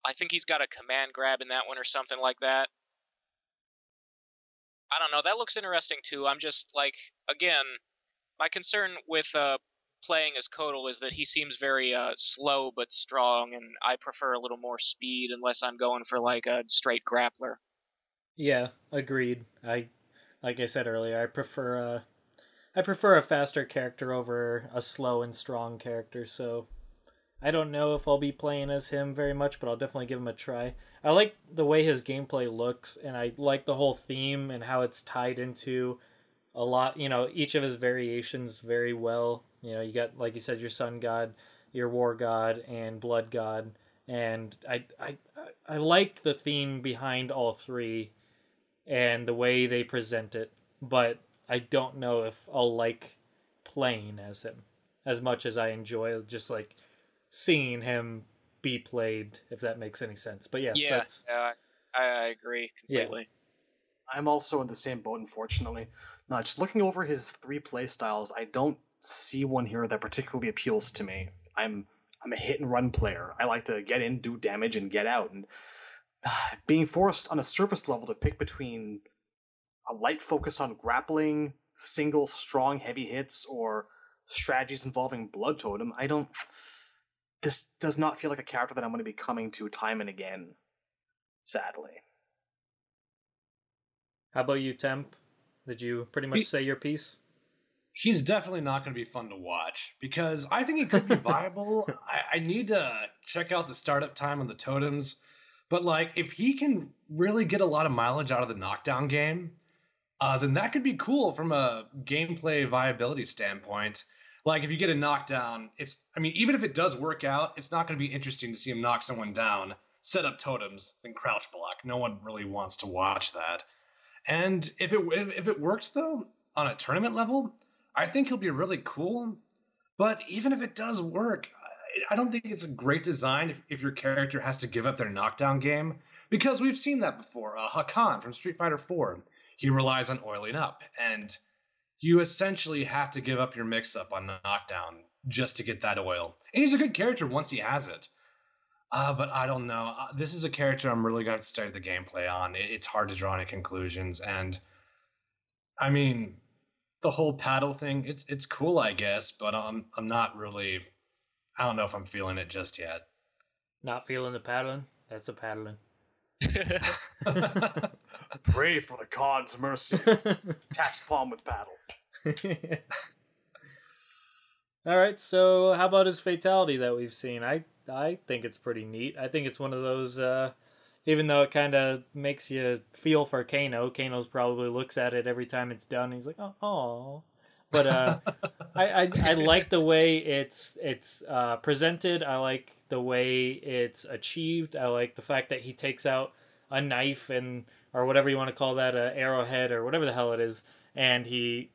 I think he's got a command grab in that one or something like that. I don't know, that looks interesting too. I'm just like, again, my concern with playing as Kotal is that he seems very slow but strong, and I prefer a little more speed unless I'm going for like a straight grappler. Yeah, agreed. Like I said earlier, I prefer a faster character over a slow and strong character, so I don't know if I'll be playing as him very much, but I'll definitely give him a try. I like the way his gameplay looks, and I like the whole theme and how it's tied into a lot, each of his variations very well. You got, like you said, your Sun God, your War God, and Blood God, and I like the theme behind all three and the way they present it, but I don't know if I'll like playing as him as much as I enjoy just like seeing him be played, if that makes any sense. But yes, I agree completely. Yeah. I'm also in the same boat, unfortunately. Now, just looking over his 3 play styles, I don't see one here that particularly appeals to me. I'm a hit and run player. I like to get in, do damage, and get out. And being forced on a surface level to pick between a light focus on grappling, single strong heavy hits, or strategies involving Blood Totem, this does not feel like a character that I'm going to be coming to time and again, sadly. How about you, Temp? Did you pretty much say your piece? He's definitely not going to be fun to watch, because I think he could be viable. I need to check out the startup time on the totems, but like, if he can really get a lot of mileage out of the knockdown game, then that could be cool from a gameplay viability standpoint. Like, if you get a knockdown, even if it does work out, it's not going to be interesting to see him knock someone down, set up totems, then crouch block. No one really wants to watch that. And if it works, though, on a tournament level, I think he'll be really cool. But even if it does work, I don't think it's a great design if your character has to give up their knockdown game, because we've seen that before. Hakan from Street Fighter 4, he relies on oiling up, and you essentially have to give up your mix-up on knockdown just to get that oil. And he's a good character once he has it. But I don't know. This is a character I'm really going to study the gameplay on. It's hard to draw any conclusions. And, I mean, the whole paddle thing, it's cool, I guess, but I'm not really... I don't know if I'm feeling it just yet. Not feeling the paddling? That's a paddling. Pray for the Khan's mercy. Taps palm with paddle. All right, so how about his fatality that we've seen? I think it's pretty neat. I think it's one of those, even though it kind of makes you feel for Kano's probably looks at it every time it's done. He's like, oh. But I like the way it's presented. I like the way it's achieved. I like the fact that he takes out a knife or whatever you want to call that, an arrowhead or whatever the hell it is, and he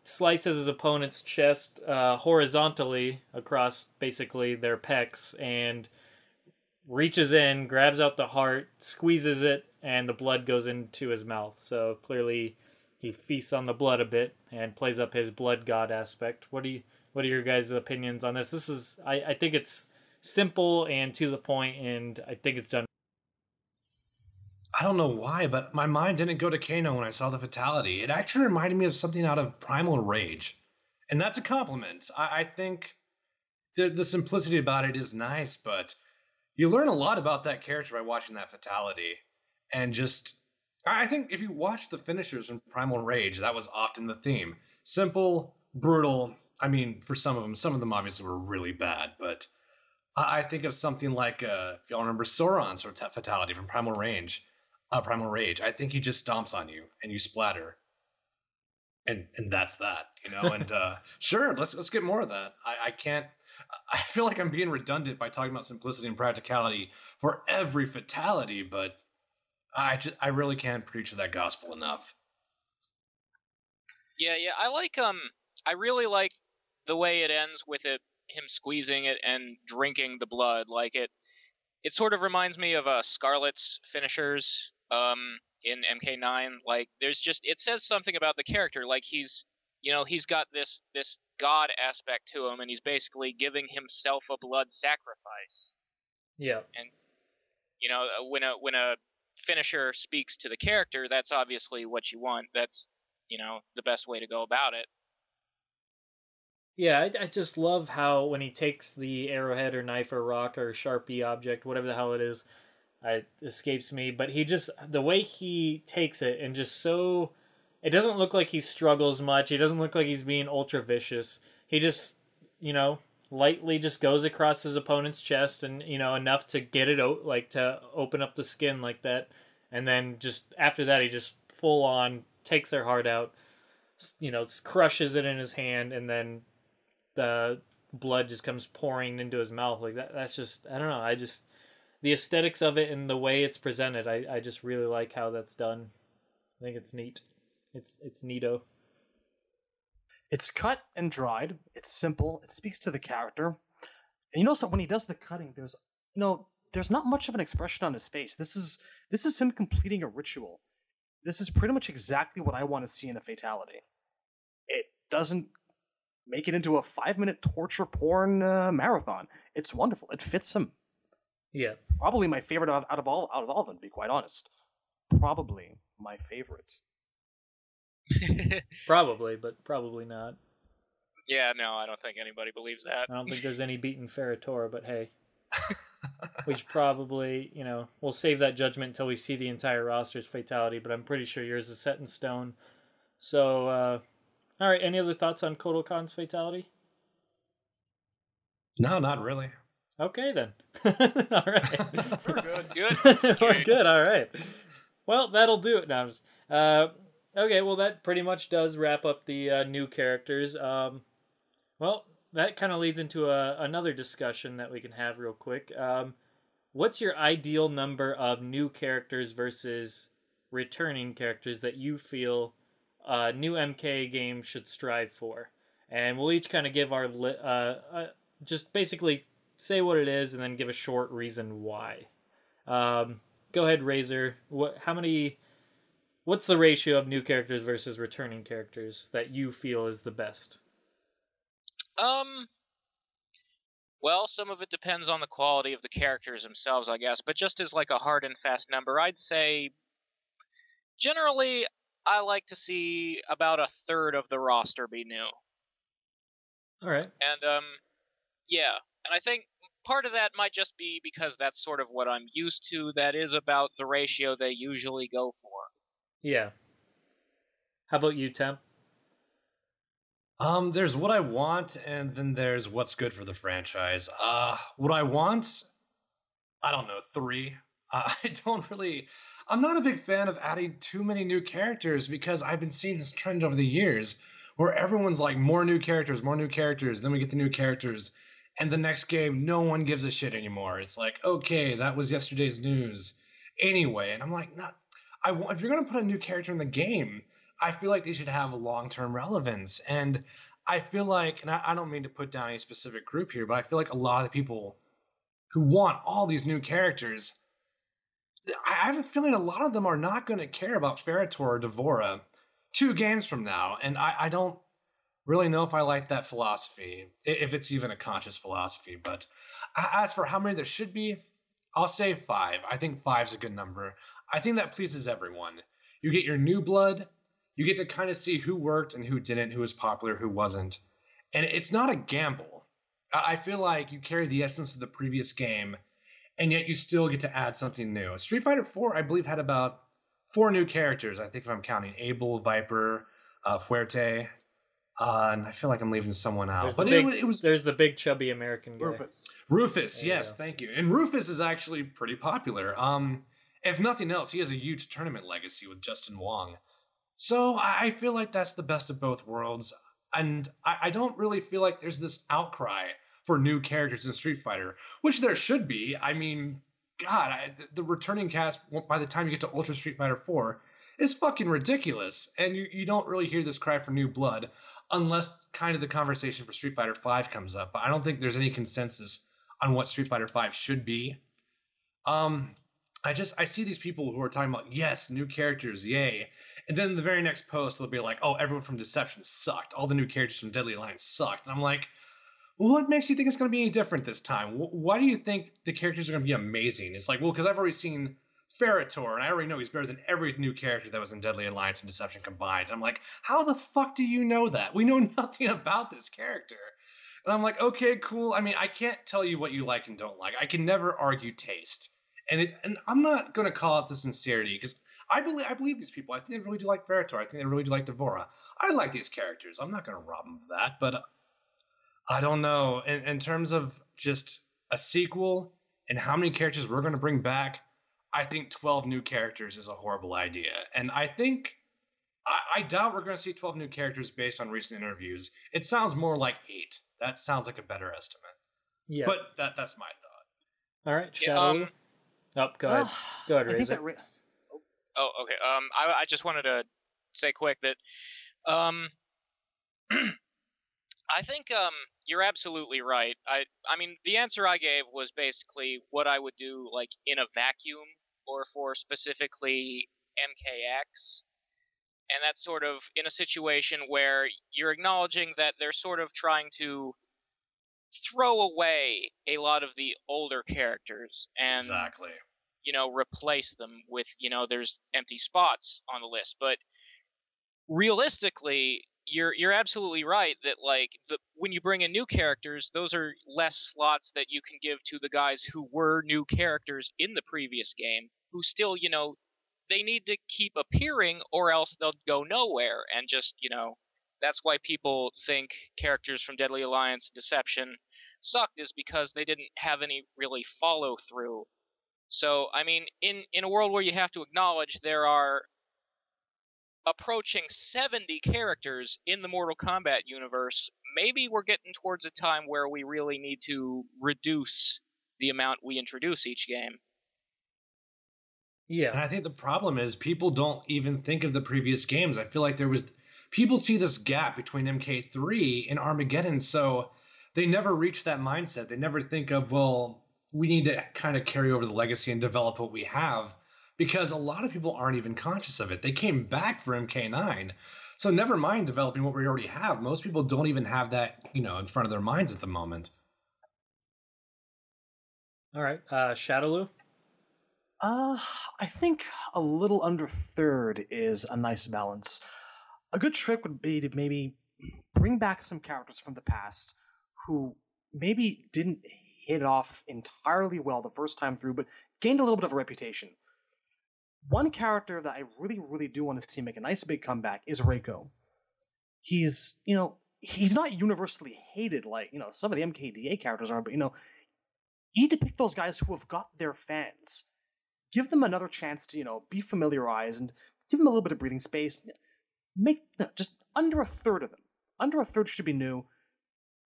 slices his opponent's chest horizontally across basically their pecs and reaches in, grabs out the heart, squeezes it, and the blood goes into his mouth. So clearly he feasts on the blood a bit and plays up his blood god aspect. What are your guys' opinions on this? This is I think it's simple and to the point, and I think it's done. I don't know why, but my mind didn't go to Kano when I saw the fatality. It actually reminded me of something out of Primal Rage. And that's a compliment. I think the simplicity about it is nice, but you learn a lot about that character by watching that fatality. And just, I think if you watch the finishers in Primal Rage, that was often the theme. Simple, brutal. I mean, for some of them obviously were really bad, but I think of something like, if y'all remember Sauron's fatality from Primal Rage. I think he just stomps on you and you splatter, and that's that, you know. And sure, let's get more of that. I can't. I feel like I'm being redundant by talking about simplicity and practicality for every fatality, but I really can't preach that gospel enough. Yeah, I really like the way it ends with him squeezing it and drinking the blood. Like it sort of reminds me of Scarlet's finishers in MK9. Like it says something about the character. Like he's got this god aspect to him, and he's basically giving himself a blood sacrifice. Yeah. And when a finisher speaks to the character, that's obviously what you want. That's the best way to go about it. Yeah, I just love how when he takes the arrowhead or knife or rock or sharpie object, whatever the hell it is, it escapes me, but the way he takes it and it doesn't look like he struggles much. He doesn't look like he's being ultra vicious. He just, lightly just goes across his opponent's chest and, enough to get it out, like to open up the skin like that. And then just after that, he just full on takes their heart out, crushes it in his hand, and then the blood just comes pouring into his mouth like that. That's just, I don't know. The aesthetics of it and the way it's presented, I just really like how that's done. I think it's neat. It's neato. It's cut and dried. It's simple. It speaks to the character. And so when he does the cutting, there's not much of an expression on his face. This is him completing a ritual. This is pretty much exactly what I want to see in a fatality. It doesn't make it into a 5-minute torture porn marathon. It's wonderful. It fits him. Yeah. Probably my favorite out of all of them, to be quite honest. Probably my favorite. Probably, but probably not. Yeah, no, I don't think anybody believes that. I don't think there's any beating Ferra Torr, but hey. We should probably, we'll save that judgment until we see the entire roster's fatality, but I'm pretty sure yours is set in stone. So, all right, any other thoughts on Kotal Kahn's fatality? No, not really. Okay, then. All right. We're good. Good. We're good, all right. Well, that'll do it now. Okay, well, that pretty much does wrap up the new characters. Well, that kind of leads into another discussion that we can have real quick. What's your ideal number of new characters versus returning characters that you feel a new MK game should strive for? And we'll each kind of give our just basically say what it is and then give a short reason why. Go ahead, Razor. What's the ratio of new characters versus returning characters that you feel is the best? Well, some of it depends on the quality of the characters themselves, I guess, but just as like a hard and fast number, I'd say generally I like to see about a third of the roster be new. All right. And yeah, and I think part of that might just be because that's sort of what I'm used to. That is about the ratio they usually go for. Yeah. How about you, Temp? There's what I want, and then there's what's good for the franchise. What I want, I don't know, 3. I'm not a big fan of adding too many new characters because I've been seeing this trend over the years where everyone's like, more new characters, then we get the new characters, and the next game, no one gives a shit anymore. It's like, okay, that was yesterday's news. Anyway, and I'm like, if you're going to put a new character in the game, I feel like they should have a long-term relevance. And I feel like, and I don't mean to put down any specific group here, but I feel like a lot of the people who want all these new characters, I have a feeling a lot of them are not going to care about Ferra Torr or D'Vorah 2 games from now. And I don't really know if I like that philosophy, if it's even a conscious philosophy. But as for how many there should be, I'll say 5. I think 5's a good number. I think that pleases everyone. You get your new blood. You get to kind of see who worked and who didn't, who was popular, who wasn't. And it's not a gamble. I feel like you carry the essence of the previous game, and yet you still get to add something new. Street Fighter 4, I believe, had about 4 new characters, I think if I'm counting. Abel, Viper, Fuerte. And I feel like I'm leaving someone out. There's But it was there's the big chubby American guy. Rufus, There yes, thank you. And Rufus is actually pretty popular. If nothing else, he has a huge tournament legacy with Justin Wong. So I feel like that's the best of both worlds. And I don't really feel like there's this outcry for new characters in Street Fighter, which there should be. I mean, God, the returning cast, by the time you get to Ultra Street Fighter 4, is fucking ridiculous. And you don't really hear this cry for new blood unless kind of the conversation for Street Fighter 5 comes up. But I don't think there's any consensus on what Street Fighter 5 should be. I see these people who are talking about, yes, new characters, yay. And then the very next post, they'll be like, oh, everyone from Deception sucked. All the new characters from Deadly Alliance sucked. And I'm like, well, what makes you think it's going to be any different this time? Why do you think the characters are going to be amazing? It's like, well, because I've already seen Ferra Torr, and I already know he's better than every new character that was in Deadly Alliance and Deception combined. And I'm like, how the fuck do you know that? We know nothing about this character. And I'm like, okay, cool. I mean, I can't tell you what you like and don't like. I can never argue taste. And I'm not going to call out the sincerity, because I believe these people. I think they really do like Ferra Torr. I think they really do like Devora. I like these characters. I'm not going to rob them of that, but I don't know. In terms of just a sequel and how many characters we're going to bring back, I think 12 new characters is a horrible idea. And I doubt we're going to see 12 new characters based on recent interviews. It sounds more like 8. That sounds like a better estimate. Yeah. But that's my thought. All right, Shadow. Go ahead. Go ahead, Razor. Oh, okay. I just wanted to say quick that I think you're absolutely right. I mean, the answer I gave was basically what I would do, like, in a vacuum, or for specifically MKX. And that's sort of in a situation where you're acknowledging that they're sort of trying to throw away a lot of the older characters and exactly, replace them with, there's empty spots on the list. But realistically, you're absolutely right that, like, when you bring in new characters, those are less slots that you can give to the guys who were new characters in the previous game, who still, they need to keep appearing or else they'll go nowhere. And just, that's why people think characters from Deadly Alliance and Deception sucked, is because they didn't have any really follow through. So, I mean, in a world where you have to acknowledge there are approaching 70 characters in the Mortal Kombat universe, maybe we're getting towards a time where we really need to reduce the amount we introduce each game. Yeah. And I think the problem is people don't even think of the previous games. I feel like people see this gap between MK3 and Armageddon, so they never reach that mindset. They never think of, well, we need to kind of carry over the legacy and develop what we have, because a lot of people aren't even conscious of it. They came back for MK9, so never mind developing what we already have. Most people don't even have that, in front of their minds at the moment. All right, Shadowloo? I think a little under third is a nice balance. A good trick would be to maybe bring back some characters from the past who maybe didn't hit off entirely well the first time through, but gained a little bit of a reputation. One character that I really, really do want to see make a nice big comeback is Reiko. He's not universally hated like, some of the MKDA characters are, but, you need to pick those guys who have got their fans. Give them another chance to, be familiarized and give them a little bit of breathing space. Just under a third of them. Under a third should be new.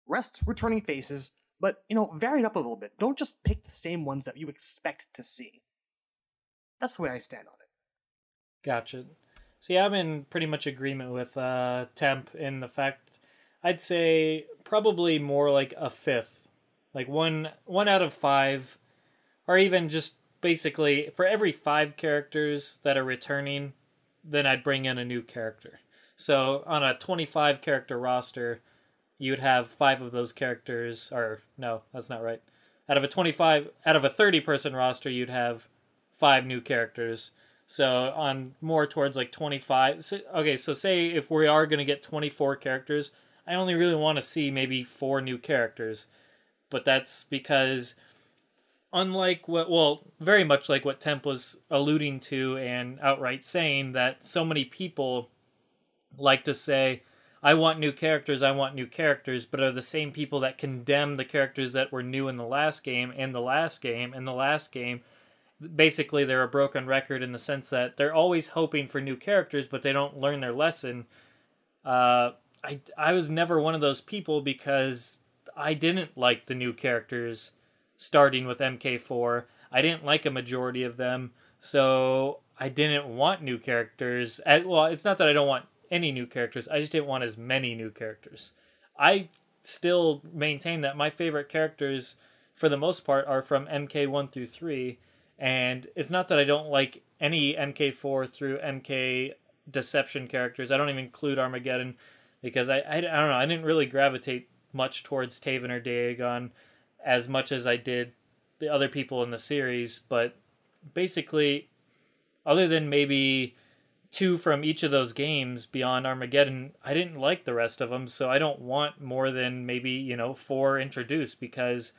Rest returning faces, but, vary it up a little bit. Don't just pick the same ones that you expect to see. That's the way I stand on it. Gotcha. See, I'm in pretty much agreement with Temp in the fact, I'd say probably more like a fifth. Like one out of 5, or even just basically for every 5 characters that are returning, then I'd bring in a new character. So on a 25 character roster, you would have 5 of those characters, or no, that's not right. Out of a 30 person roster, you'd have 5 new characters. So on more towards like 25. Okay, so say if we are going to get 24 characters, I only really want to see maybe 4 new characters. But that's because very much like what Temp was alluding to and outright saying, that so many people like to say, I want new characters, but are the same people that condemn the characters that were new in the last game, and the last game, and the last game. Basically, they're a broken record in the sense that they're always hoping for new characters, but they don't learn their lesson. I was never one of those people because I didn't like the new characters starting with MK4. I didn't like a majority of them, so I didn't want new characters. Well, it's not that I don't want any new characters, I just didn't want as many new characters. I still maintain that my favorite characters, for the most part, are from MK1 through 3, and it's not that I don't like any MK4 through MK Deception characters. I don't even include Armageddon, because I don't know, I didn't really gravitate much towards Taven or Dagon as much as I did the other people in the series, but basically, other than maybe 2 from each of those games beyond Armageddon, I didn't like the rest of them, so I don't want more than maybe, 4 introduced, because,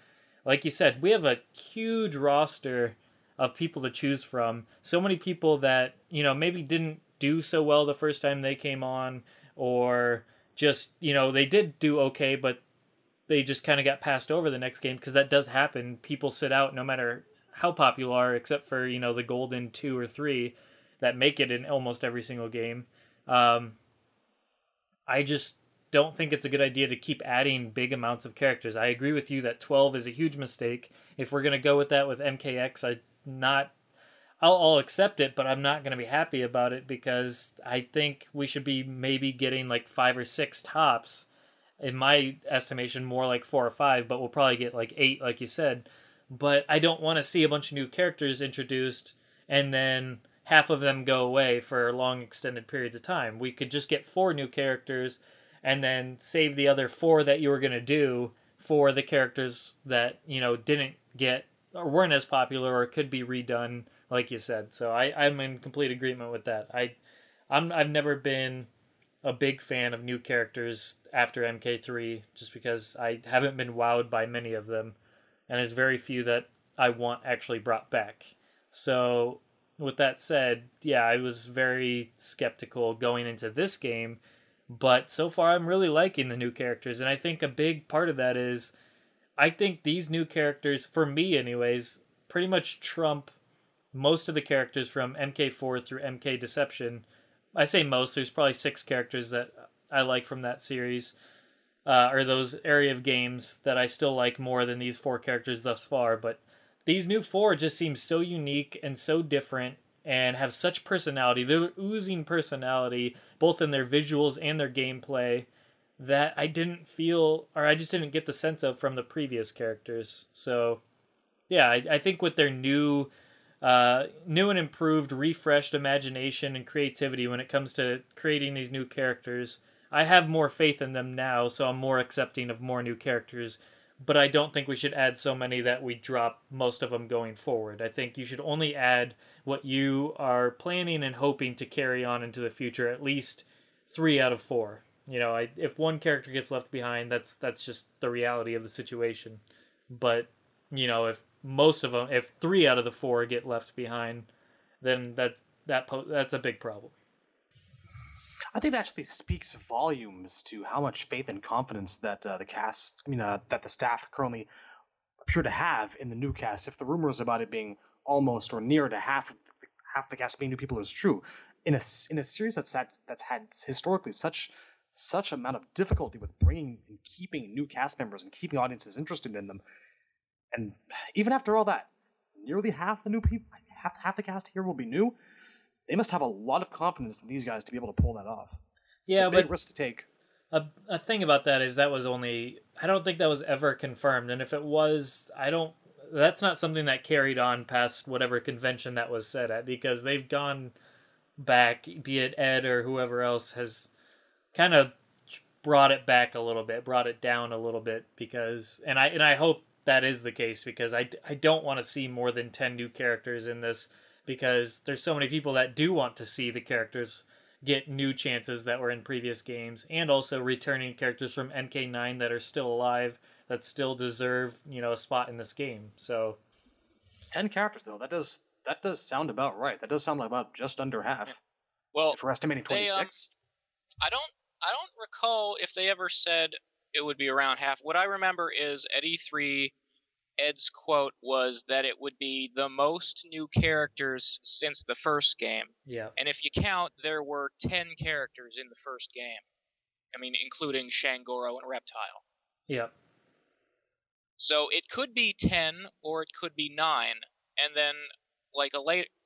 like you said, we have a huge roster of people to choose from. So many people that, maybe didn't do so well the first time they came on, or just, they did do okay, but they just kind of got passed over the next game, because that does happen. People sit out no matter how popular are, except for, the golden 2 or 3 that make it in almost every single game. I just don't think it's a good idea to keep adding big amounts of characters. I agree with you that 12 is a huge mistake. If we're going to go with that with MKX, I'll accept it, but I'm not going to be happy about it, because I think we should be maybe getting like 5 or 6 tops. In my estimation, more like 4 or 5, but we'll probably get like 8, like you said. But I don't want to see a bunch of new characters introduced and then half of them go away for long extended periods of time. We could just get 4 new characters and then save the other 4 that you were going to do for the characters that, didn't get or weren't as popular or could be redone, like you said. So I'm in complete agreement with that. I've never been a big fan of new characters after MK3, just because I haven't been wowed by many of them, and there's very few that I want actually brought back. So with that said, yeah, I was very skeptical going into this game, but so far I'm really liking the new characters, and I think a big part of that is I think these new characters, for me anyways, pretty much trump most of the characters from MK4 through MK Deception. I say most, there's probably 6 characters that I like from that series, or those area of games that I still like more than these 4 characters thus far, but these new 4 just seem so unique and so different and have such personality. They're oozing personality, both in their visuals and their gameplay, that I didn't feel, or I just didn't get the sense of from the previous characters. So, yeah, I think with their new and improved, refreshed imagination and creativity when it comes to creating these new characters, I have more faith in them now, so I'm more accepting of more new characters, but I don't think we should add so many that we drop most of them going forward. I think you should only add what you are planning and hoping to carry on into the future, at least 3 out of 4. If one character gets left behind, that's just the reality of the situation. But, if 3 out of the 4 get left behind, then that's a big problem. I think it actually speaks volumes to how much faith and confidence that that the staff currently appear to have in the new cast. If the rumors about it being almost or near to half the cast being new people is true, in a series that's had historically such amount of difficulty with bringing and keeping new cast members and keeping audiences interested in them, and even after all that, nearly half the new people, half the cast here will be new. They must have a lot of confidence in these guys to be able to pull that off. Yeah, it's a big risk to take. A thing about that is that was only, I don't think that was ever confirmed, and if it was, that's not something that carried on past whatever convention that was said at, because they've gone back, be it Ed or whoever else has kind of brought it back a little bit, brought it down a little bit, because, and I hope that is the case, because I don't want to see more than 10 new characters in this, because there's so many people that do want to see the characters get new chances that were in previous games, and also returning characters from MK9 that are still alive, that still deserve, a spot in this game. So 10 characters though, that does sound about right. That does sound like about just under half. Well, if we're estimating 26. I don't recall if they ever said it would be around half. What I remember is at E3, Ed's quote was that it would be the most new characters since the first game. Yeah. And if you count, there were 10 characters in the first game. I mean, including Shangoro and Reptile. Yeah. So it could be 10 or it could be 9. And then, like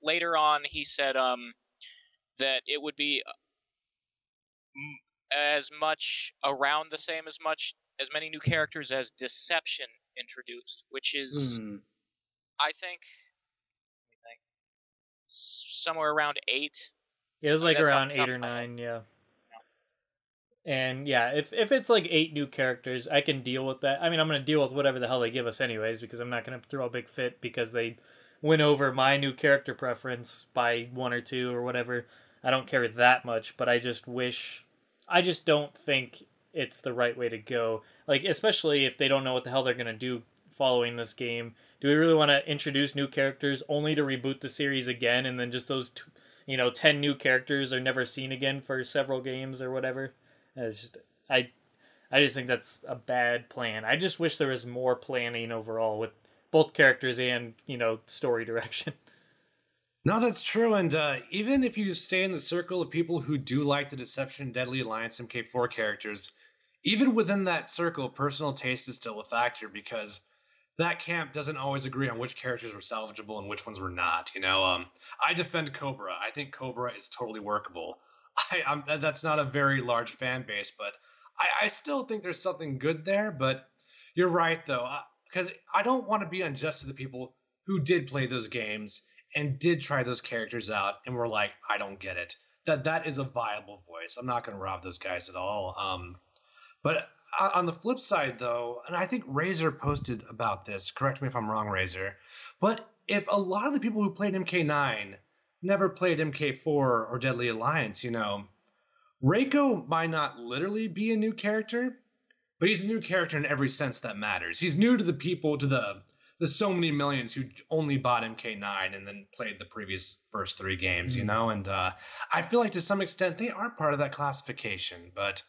later on, he said that it would be as much around the same as many new characters as Deception introduced, which is I think somewhere around 8. It was like around 8 or 9, yeah. And yeah, if it's like 8 new characters, I can deal with that. I mean, I'm going to deal with whatever the hell they give us anyways, because I'm not going to throw a big fit because they went over my new character preference by 1 or 2 or whatever. I don't care that much, but I just don't think it's the right way to go. Like, especially if they don't know what the hell they're going to do following this game. Do we really want to introduce new characters only to reboot the series again, and then just those 10 new characters are never seen again for several games or whatever? I just think that's a bad plan. I just wish there was more planning overall with both characters and, story direction. No, that's true. And even if you stay in the circle of people who do like the Deception, Deadly Alliance, MK4 characters, even within that circle, personal taste is still a factor, because that camp doesn't always agree on which characters were salvageable and which ones were not. I defend Cobra. I think Cobra is totally workable. That's not a very large fan base, but I still think there's something good there. But you're right, though, because I don't want to be unjust to the people who did play those games and did try those characters out and were like, I don't get it. That is a viable voice. I'm not going to rob those guys at all. But on the flip side, though, and I think Razor posted about this, correct me if I'm wrong, Razor, but if a lot of the people who played MK9 never played MK4 or Deadly Alliance, Reiko might not literally be a new character, but he's a new character in every sense that matters. He's new to the people, to the so many millions who only bought MK9 and then played the previous first 3 games, and I feel like to some extent they are part of that classification, but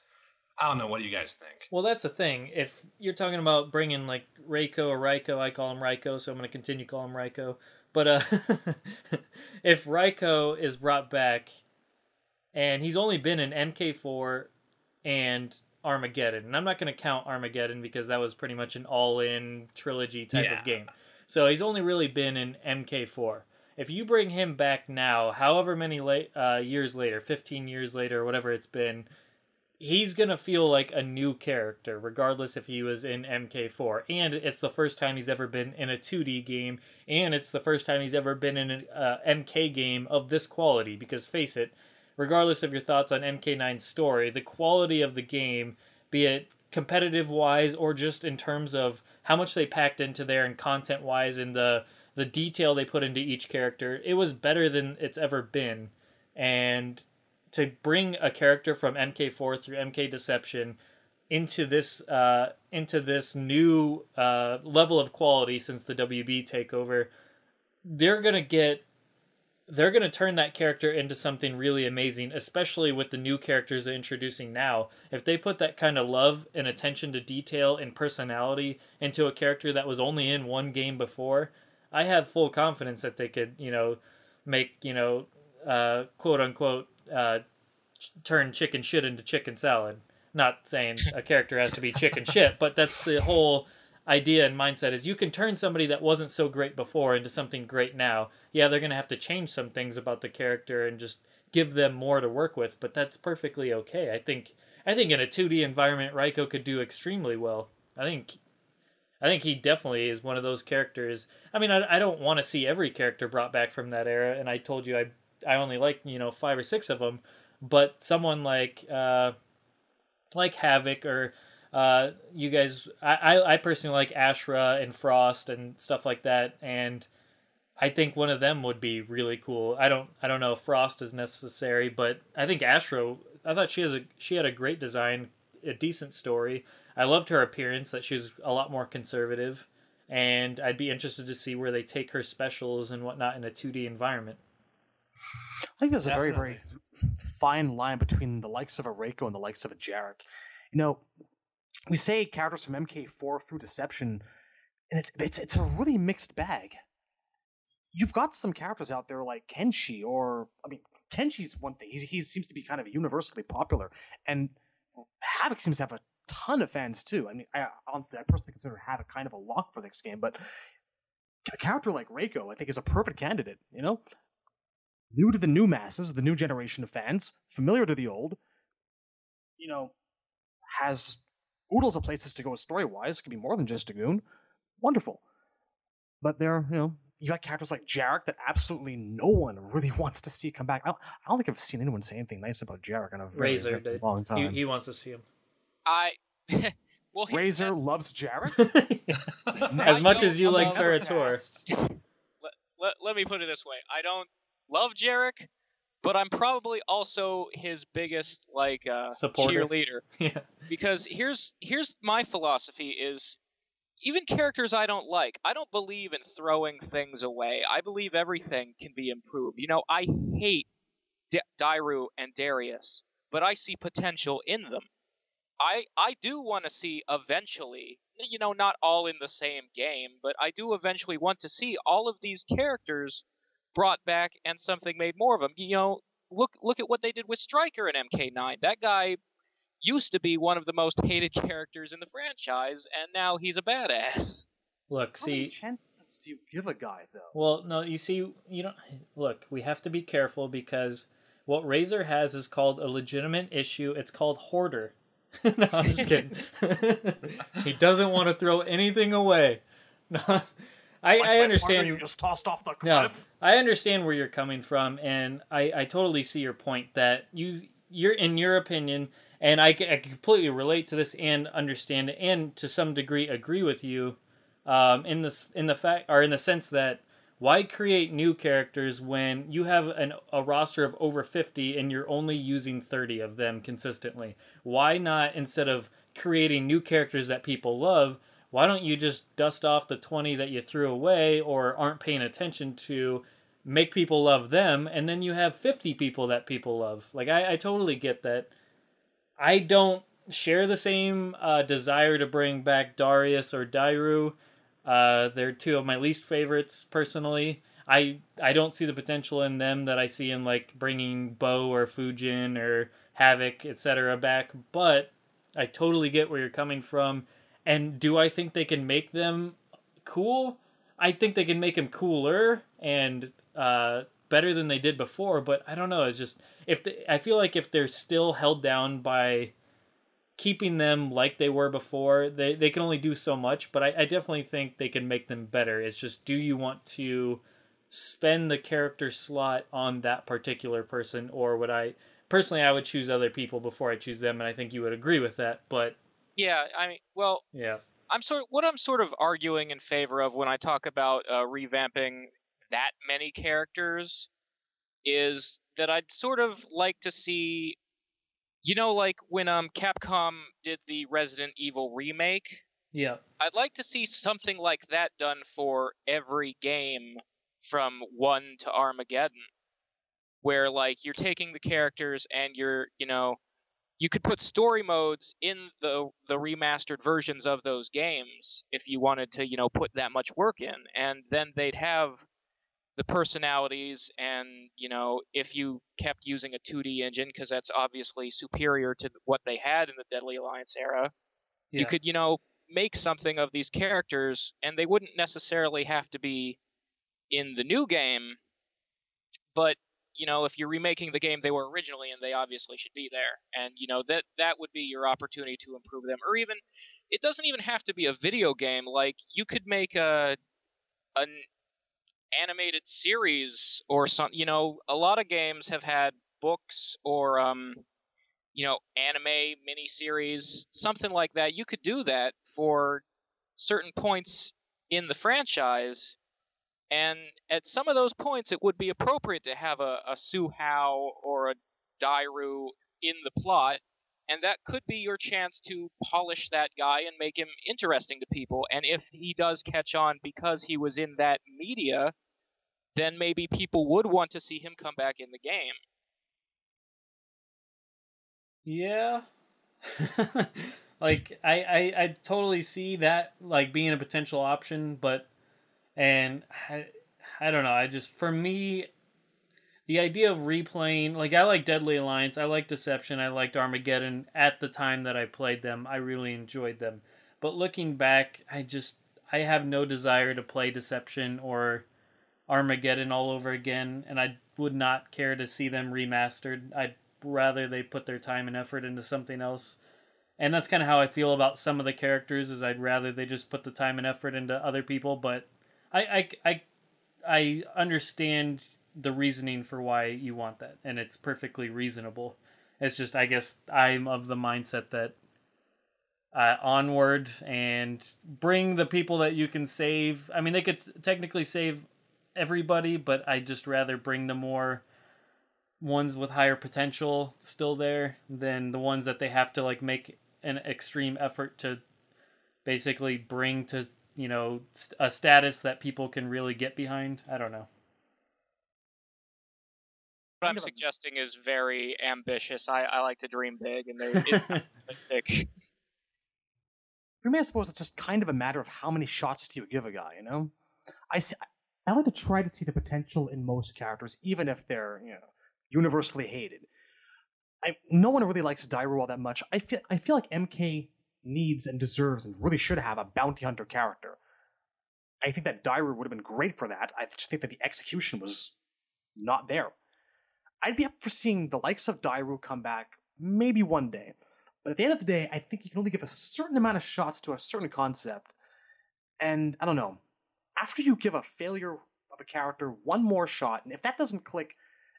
I don't know. What do you guys think? Well, that's the thing. If you're talking about bringing like Reiko or Raiko, I call him Raiko, so I'm going to continue to call him Raiko. But if Raiko is brought back, and he's only been in MK4 and Armageddon, and I'm not going to count Armageddon because that was pretty much an all-in trilogy type of game. So he's only really been in MK4. If you bring him back now, however many years later, 15 years later, or whatever it's been, he's going to feel like a new character, regardless if he was in MK4. And it's the first time he's ever been in a 2D game, and it's the first time he's ever been in an MK game of this quality, because face it, regardless of your thoughts on MK9's story, the quality of the game, be it competitive-wise or just in terms of how much they packed into there and content-wise and the detail they put into each character, it was better than it's ever been. And to bring a character from MK4 through MK Deception into this new level of quality since the WB takeover, they're gonna turn that character into something really amazing, especially with the new characters they're introducing now. If they put that kind of love and attention to detail and personality into a character that was only in one game before, I have full confidence that they could, make, quote unquote, turn chicken shit into chicken salad. Not saying a character has to be chicken shit, but that's the whole idea and mindset, is you can turn somebody that wasn't so great before into something great now. Yeah, they're going to have to change some things about the character and just give them more to work with, but that's perfectly okay. I think in a 2D environment, Raiko could do extremely well. I think he definitely is one of those characters. I mean, I don't want to see every character brought back from that era, and I told you I only like 5 or 6 of them, but someone like Havoc or you guys, I personally like Ashra and Frost and stuff like that, and I think one of them would be really cool. I don't know if Frost is necessary, but I think Ashra, I thought she had a great design, a decent story. I loved her appearance, that she was a lot more conservative, and I'd be interested to see where they take her specials and whatnot in a 2D environment. I think that's a very, very fine line between the likes of a Reiko and the likes of a Jarek. You know, we say characters from MK4 through Deception, and it's a really mixed bag. You've got some characters out there like Kenshi, or I mean, Kenshi's one thing. He seems to be kind of universally popular, and Havoc seems to have a ton of fans too. I mean, I personally consider Havoc kind of a lock for this game, but a character like Reiko, I think, is a perfect candidate. You know, new to the new masses, the new generation of fans, familiar to the old. You know, has oodles of places to go story-wise. Could be more than just a goon. Wonderful. But there, you got characters like Jarek that absolutely no one really wants to see come back. I don't think I've seen anyone say anything nice about Jarek in a very, very long time. He wants to see him. Razor loves Jarek? As much as you like Ferra Torr. Let me put it this way. I don't love Jarek, but I'm probably also his biggest supporter, cheerleader. Yeah. Because here's my philosophy is, even characters I don't like, I don't believe in throwing things away. I believe everything can be improved. I hate Dairu and Darius, but I see potential in them. I do want to see eventually, not all in the same game, but I do eventually want to see all of these characters brought back and something made more of them. Look at what they did with Stryker in MK9. That guy used to be one of the most hated characters in the franchise, and now he's a badass. Look, How many chances do you give a guy, though? Well, no, you see, look, we have to be careful, because what Razor has is called a legitimate issue. It's called Hoarder. No, I'm just kidding. He doesn't want to throw anything away. No, I understand. You just tossed off the cliff. No, I understand where you're coming from, and I totally see your point that you're in your opinion, and I completely relate to this and understand it, and to some degree agree with you, in the sense that, why create new characters when you have a roster of over 50 and you're only using 30 of them consistently? Why not, instead of creating new characters that people love, why don't you just dust off the 20 that you threw away or aren't paying attention to, make people love them, and then you have 50 people that people love? Like, I totally get that. I don't share the same desire to bring back Darius or Dairu. They're two of my least favorites, personally. I don't see the potential in them that I see in, like, bringing Bo or Fujin or Havoc, etc. back, but I totally get where you're coming from. And do I think they can make them cool? I think they can make them cooler and better than they did before, but I don't know. It's just, I feel like if they're still held down by keeping them like they were before, they can only do so much, but I definitely think they can make them better. It's just, do you want to spend the character slot on that particular person, or would I would choose other people before I choose them, and I think you would agree with that, but... Yeah, I mean, well... Yeah. I'm sort of arguing in favor of when I talk about revamping that many characters is that I'd sort of like to see... like when Capcom did the Resident Evil remake? Yeah. I'd like to see something like that done for every game from 1 to Armageddon. Where, like, you're taking the characters and you're, you could put story modes in the remastered versions of those games if you wanted to, put that much work in. And then they'd have the personalities, and if you kept using a 2D engine, because that's obviously superior to what they had in the Deadly Alliance era, you could make something of these characters, and they wouldn't necessarily have to be in the new game, but if you're remaking the game they were originally in, they obviously should be there, and that would be your opportunity to improve them. Or even, it doesn't even have to be a video game. Like, you could make an animated series or something. A lot of games have had books or anime miniseries, something like that. You could do that for certain points in the franchise, and at some of those points it would be appropriate to have a Suhao or a Dairu in the plot, and that could be your chance to polish that guy and make him interesting to people. And if he does catch on because he was in that media, then maybe people would want to see him come back in the game. Yeah. Like I totally see that like being a potential option, but and I don't know. I just for me the idea of replaying, like I like Deadly Alliance, I like Deception, I liked Armageddon at the time that I played them. I really enjoyed them. But looking back, I have no desire to play Deception or Armageddon all over again, and I would not care to see them remastered. I'd rather they put their time and effort into something else. And that's kind of how I feel about some of the characters. Is I'd rather they just put the time and effort into other people. But I understand the reasoning for why you want that, and it's perfectly reasonable. It's just I guess I'm of the mindset that onward and bring the people that you can save. I mean, they could technically save everybody, but I just rather bring the more ones with higher potential still there than the ones that they have to like make an extreme effort to basically bring to, you know, a status that people can really get behind. I don't know. What I'm suggesting is very ambitious. I like to dream big, and it's not realistic. For me, I suppose it's just kind of a matter of how many shots do you give a guy, you know? I like to try to see the potential in most characters, even if they're, you know, universally hated. No one really likes Dairou all that much. I feel like MK needs and deserves and really should have a bounty hunter character. I think that Dairou would have been great for that. I just think that the execution was not there. I'd be up for seeing the likes of Dairou come back maybe one day. But at the end of the day, I think you can only give a certain amount of shots to a certain concept. And, I don't know, after you give a failure of a character one more shot, and if that doesn't click,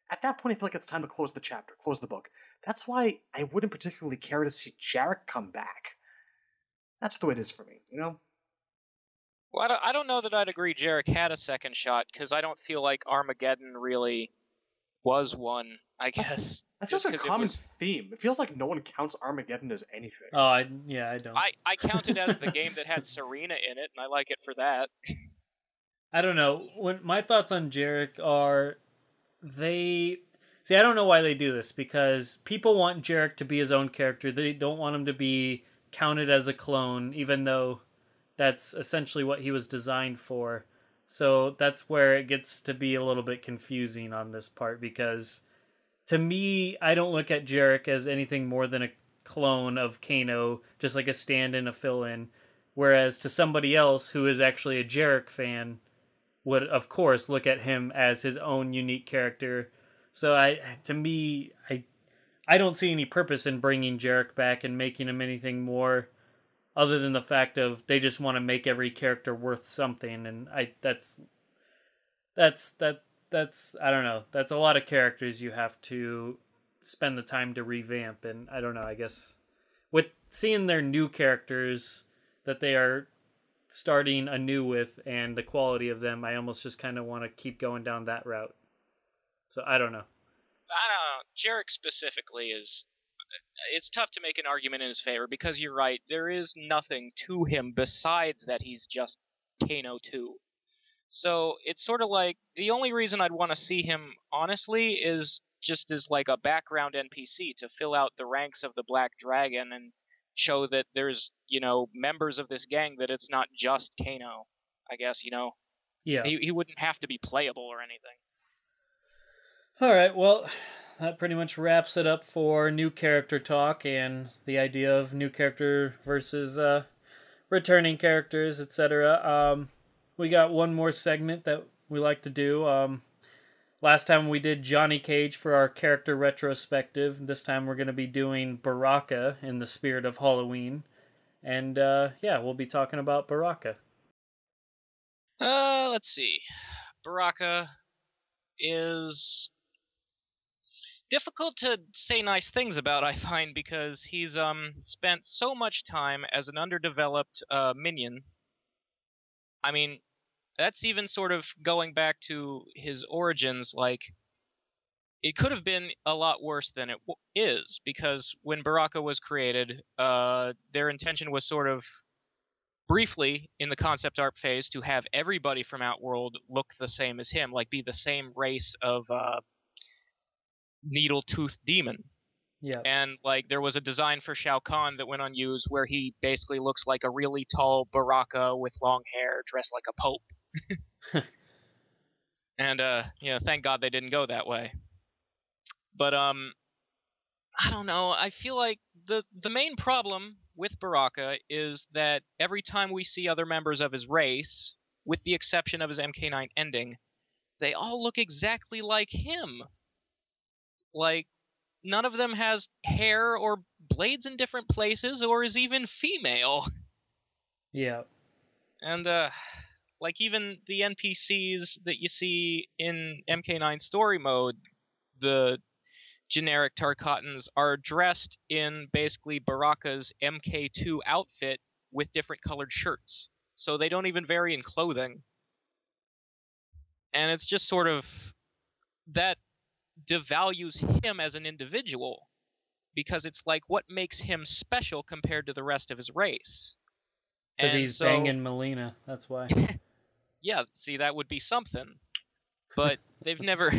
at that point I feel like it's time to close the chapter, close the book. That's why I wouldn't particularly care to see Jarek come back. That's the way it is for me, you know? Well, I don't know that I'd agree Jarek had a second shot, because I don't feel like Armageddon really was one, I guess. That's just a common theme. It feels like no one counts Armageddon as anything. Oh, I don't. I count it as the game that had Serena in it, and I like it for that. I don't know. When my thoughts on Jarek are, I don't know why they do this, because people want Jarek to be his own character. They don't want him to be counted as a clone, even though that's essentially what he was designed for. So that's where it gets to be a little bit confusing on this part, because to me, I don't look at Jarek as anything more than a clone of Kano, just like a stand-in, a fill-in. Whereas to somebody else who is actually a Jarek fan would, of course, look at him as his own unique character. So I don't see any purpose in bringing Jarek back and making him anything more other than the fact of they just want to make every character worth something, and that's I don't know. That's a lot of characters you have to spend the time to revamp, and I don't know, I guess with seeing their new characters that they are starting anew with and the quality of them, I almost just kind of want to keep going down that route. So I don't know. Jarek specifically it's tough to make an argument in his favor, because you're right, there is nothing to him besides that he's just Kano 2. So it's sort of like, the only reason I'd want to see him, honestly, is just as like a background NPC to fill out the ranks of the Black Dragon and show that there's, you know, members of this gang, that it's not just Kano, I guess, you know? Yeah. He wouldn't have to be playable or anything. Alright, well, that pretty much wraps it up for new character talk and the idea of new character versus returning characters, etc. We got one more segment that we like to do. Last time we did Johnny Cage for our character retrospective. This time we're going to be doing Baraka in the spirit of Halloween. And we'll be talking about Baraka. Let's see. Baraka is difficult to say nice things about, I find, because he's spent so much time as an underdeveloped minion. I mean, that's even sort of going back to his origins. Like, it could have been a lot worse than it is, because when Baraka was created, their intention was sort of briefly in the concept art phase to have everybody from Outworld look the same as him, like be the same race of needle-toothed demon. Yeah. And like there was a design for Shao Kahn that went unused where he basically looks like a really tall Baraka with long hair dressed like a pope. And thank God they didn't go that way. But I don't know. I feel like the main problem with Baraka is that every time we see other members of his race, with the exception of his MK9 ending, they all look exactly like him. Like, none of them has hair or blades in different places or is even female. Yeah. And like even the NPCs that you see in MK9 story mode, the generic Tarkatans are dressed in basically Baraka's MK2 outfit with different colored shirts. So they don't even vary in clothing. And it's just sort of that devalues him as an individual, because it's like what makes him special compared to the rest of his race. Because he's banging Melina, that's why. Yeah, see, that would be something. But they've never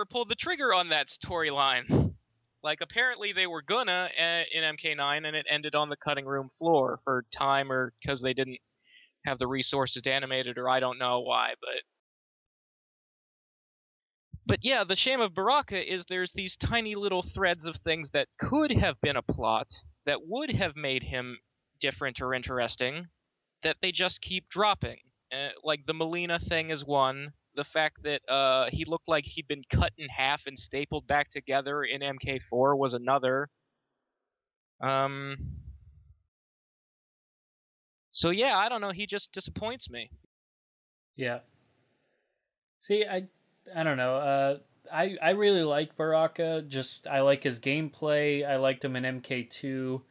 pulled the trigger on that storyline. Like, apparently they were gonna in MK9, and it ended on the cutting room floor for time, or because they didn't have the resources to animate it, or I don't know why, But yeah, the shame of Baraka is there's these tiny little threads of things that could have been a plot, that would have made him different or interesting, that they just keep dropping. Like the Melina thing is one. The fact that he looked like he'd been cut in half and stapled back together in MK4 was another. So yeah, I don't know. He just disappoints me. Yeah. See, I don't know. I really like Baraka. Just I like his gameplay. I liked him in MK2.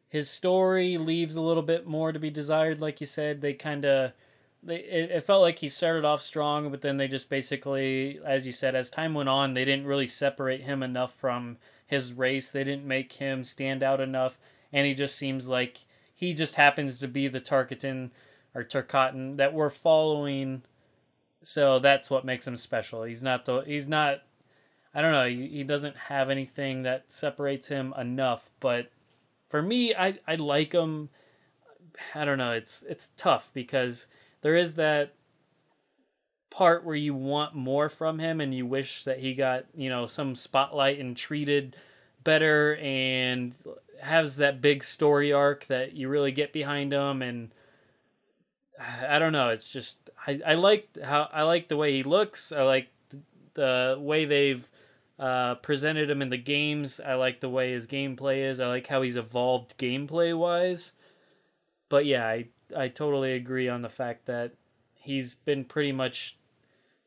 His story leaves a little bit more to be desired, like you said. It felt like he started off strong, but then they just basically, as you said, as time went on, they didn't really separate him enough from his race. They didn't make him stand out enough, and he just seems like he just happens to be the Tarkatan or Tarkatan that we're following. So that's what makes him special. He's not I don't know, he doesn't have anything that separates him enough, but for me, I like him. I don't know, it's tough because there is that part where you want more from him and you wish that he got, some spotlight and treated better and has that big story arc that you really get behind him. And I don't know, it's just I like the way he looks. I like the way they've presented him in the games. I like the way his gameplay is. I like how he's evolved gameplay wise. But yeah, I totally agree on the fact that he's been pretty much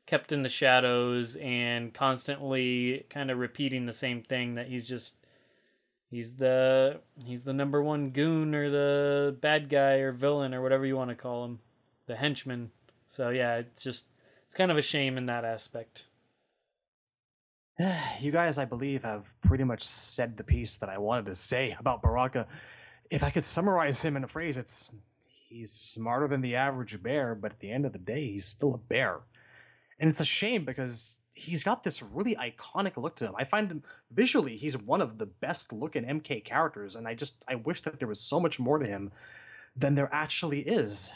kept in the shadows and constantly kind of repeating the same thing, that he's the number one goon or the bad guy or villain or whatever you want to call him, the henchman. So yeah, it's kind of a shame in that aspect. You guys, I believe, have pretty much said the piece that I wanted to say about Baraka. If I could summarize him in a phrase, he's smarter than the average bear, but at the end of the day, he's still a bear. And it's a shame because he's got this really iconic look to him. I find him visually, he's one of the best looking MK characters, and I wish that there was so much more to him than there actually is.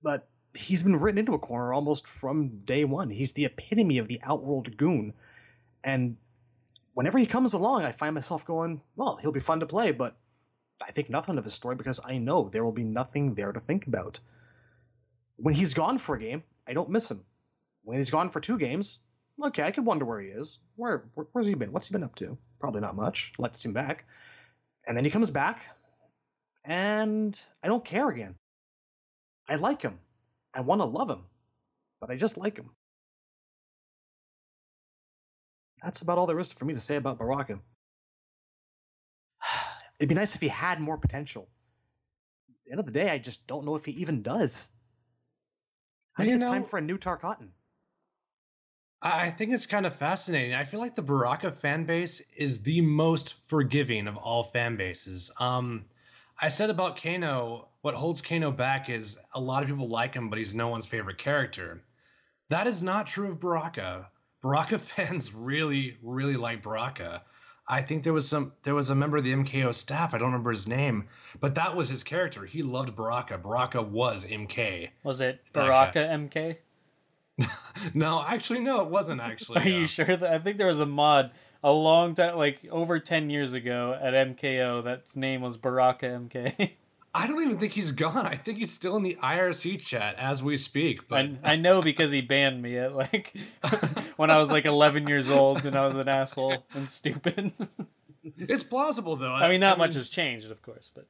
But he's been written into a corner almost from day one. He's the epitome of the outworld goon. And whenever he comes along, I find myself going, well, he'll be fun to play, but I think nothing of his story because I know there will be nothing there to think about. When he's gone for a game, I don't miss him. When he's gone for 2 games, okay, I could wonder where he is. Where's he been? What's he been up to? Probably not much. I'd like to see him back. And then he comes back, and I don't care again. I like him. I want to love him. But I just like him. That's about all there is for me to say about Baraka. It'd be nice if he had more potential. At the end of the day, I just don't know if he even does. I think it's time for a new Tarkatan. I think it's kind of fascinating. I feel like the Baraka fan base is the most forgiving of all fan bases. I said about Kano, what holds Kano back is a lot of people like him, but he's no one's favorite character. That is not true of Baraka. Baraka fans really, really like Baraka. I think there was a member of the MKO staff, I don't remember his name, but that was his character. He loved Baraka. Baraka was MK. Was it Baraka MK? No, actually, no, it wasn't actually. Are you sure? I think there was a mod a long time, like over 10 years ago at MKO, that's name was Baraka MK. I don't even think he's gone. I think he's still in the IRC chat as we speak. But I know because he banned me at like when I was like 11 years old and I was an asshole and stupid. It's plausible though. I mean, not much has changed, of course, but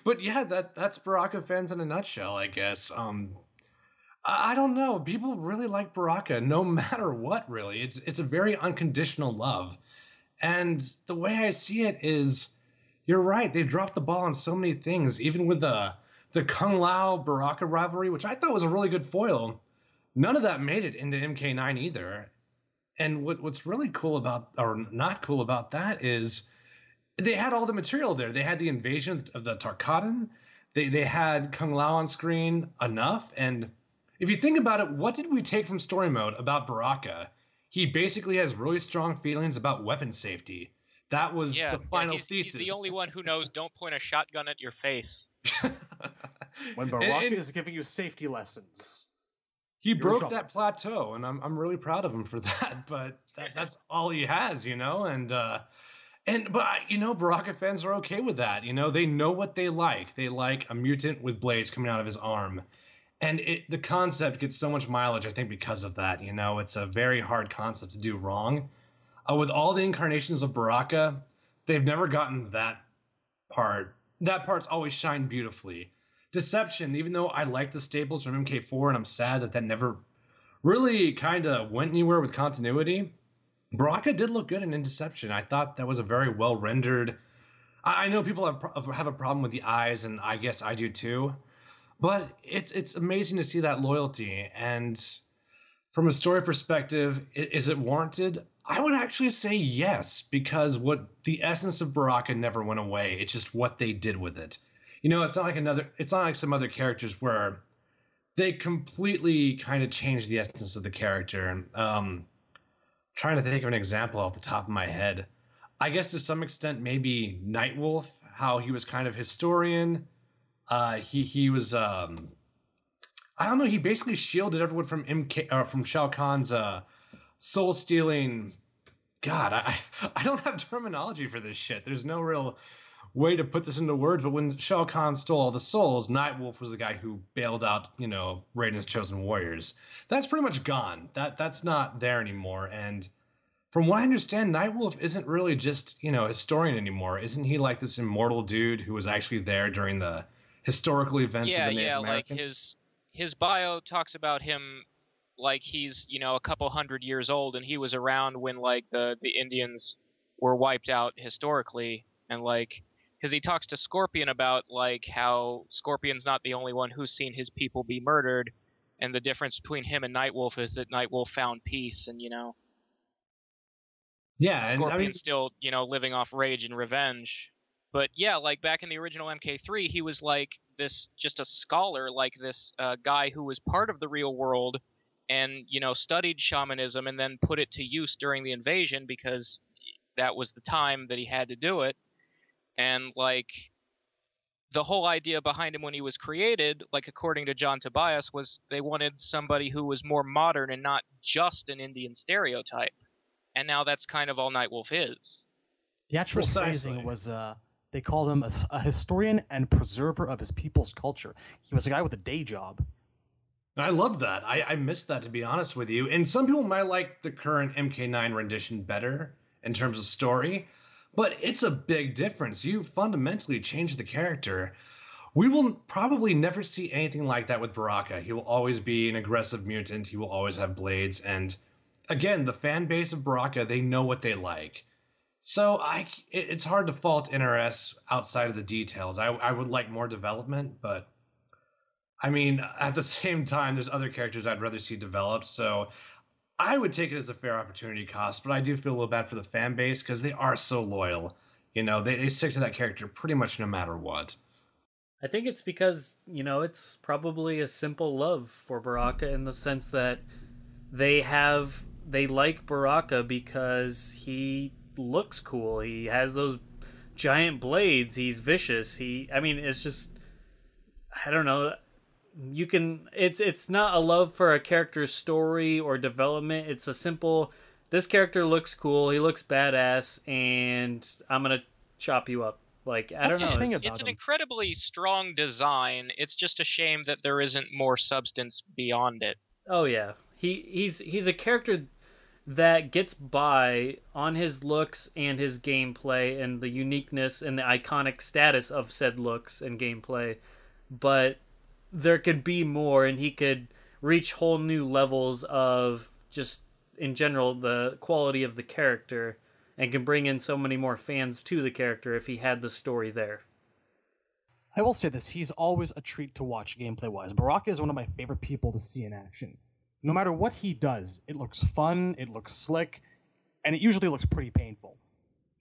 but yeah, that's Baraka fans in a nutshell, I guess. I don't know. People really like Baraka, no matter what. Really, it's a very unconditional love, and the way I see it is, you're right. They dropped the ball on so many things, even with the Kung Lao Baraka rivalry, which I thought was a really good foil. None of that made it into MK9 either. And what's really cool about, or not cool about that, is they had all the material there. They had the invasion of the Tarkatan. They had Kung Lao on screen enough, and if you think about it, what did we take from story mode about Baraka? He basically has really strong feelings about weapon safety. That was the final thesis. He's the only one who knows don't point a shotgun at your face. When Baraka is giving you safety lessons. He broke that plateau, and I'm really proud of him for that, but that's all he has, you know? But you know, Baraka fans are okay with that. You know, they know what they like. They like a mutant with blades coming out of his arm. And the concept gets so much mileage, I think, because of that. You know, it's a very hard concept to do wrong. With all the incarnations of Baraka, they've never gotten that part. That part's always shined beautifully. Deception, even though I like the staples from MK4 and I'm sad that never really kind of went anywhere with continuity, Baraka did look good in Deception. I thought that was a very well rendered. I know people have a problem with the eyes, and I guess I do too. But it's amazing to see that loyalty. And from a story perspective, is it warranted? I would actually say yes, because the essence of Baraka never went away. It's just what they did with it. You know, it's not like some other characters where they completely kind of changed the essence of the character. Trying to think of an example off the top of my head. I guess to some extent, maybe Nightwolf, how he was kind of historian. He was I don't know, he basically shielded everyone from Shao Kahn's soul stealing. God, I don't have terminology for this shit. There's no real way to put this into words, but when Shao Kahn stole all the souls, Nightwolf was the guy who bailed out, you know, Raiden's chosen warriors. That's pretty much gone. That's not there anymore. And from what I understand, Nightwolf isn't really just, you know, a historian anymore. Isn't he like this immortal dude who was actually there during the historical events of the Native Americans? Like his bio talks about him like he's, you know, a couple hundred years old, and he was around when like the Indians were wiped out historically, and like because he talks to Scorpion about like how Scorpion's not the only one who's seen his people be murdered, and the difference between him and Nightwolf is that Nightwolf found peace, and you know, Scorpion's still, you know, living off rage and revenge. But yeah, like back in the original MK3, he was like this, just a scholar, like this guy who was part of the real world and, you know, studied shamanism and then put it to use during the invasion because that was the time that he had to do it. And like the whole idea behind him when he was created, like according to John Tobias, was they wanted somebody who was more modern and not just an Indian stereotype. And now that's kind of all Nightwolf is. The actual phrasing was they called him a historian and preserver of his people's culture. He was a guy with a day job. I love that. I missed that, to be honest with you. And some people might like the current MK9 rendition better in terms of story, but it's a big difference. You fundamentally changed the character. We will probably never see anything like that with Baraka. He will always be an aggressive mutant. He will always have blades. And again, the fan base of Baraka, they know what they like. So it's hard to fault NRS outside of the details. I would like more development, but I mean, at the same time, there's other characters I'd rather see developed. So I would take it as a fair opportunity cost, but I do feel a little bad for the fan base because they are so loyal. You know, they stick to that character pretty much no matter what. I think it's because, you know, it's probably a simple love for Baraka in the sense that they like Baraka because he looks cool. He has those giant blades. He's vicious. It's just, I don't know. It's not a love for a character's story or development. It's a simple, this character looks cool. He looks badass, and I'm gonna chop you up. Like, I don't know. It's an incredibly strong design. It's just a shame that there isn't more substance beyond it. Oh yeah, he's a character that gets by on his looks and his gameplay and the uniqueness and the iconic status of said looks and gameplay, but there could be more, and he could reach whole new levels of just, in general, the quality of the character, and can bring in so many more fans to the character if he had the story there. I will say this, he's always a treat to watch gameplay-wise. Baraka is one of my favorite people to see in action. No matter what he does, it looks fun, it looks slick, and it usually looks pretty painful.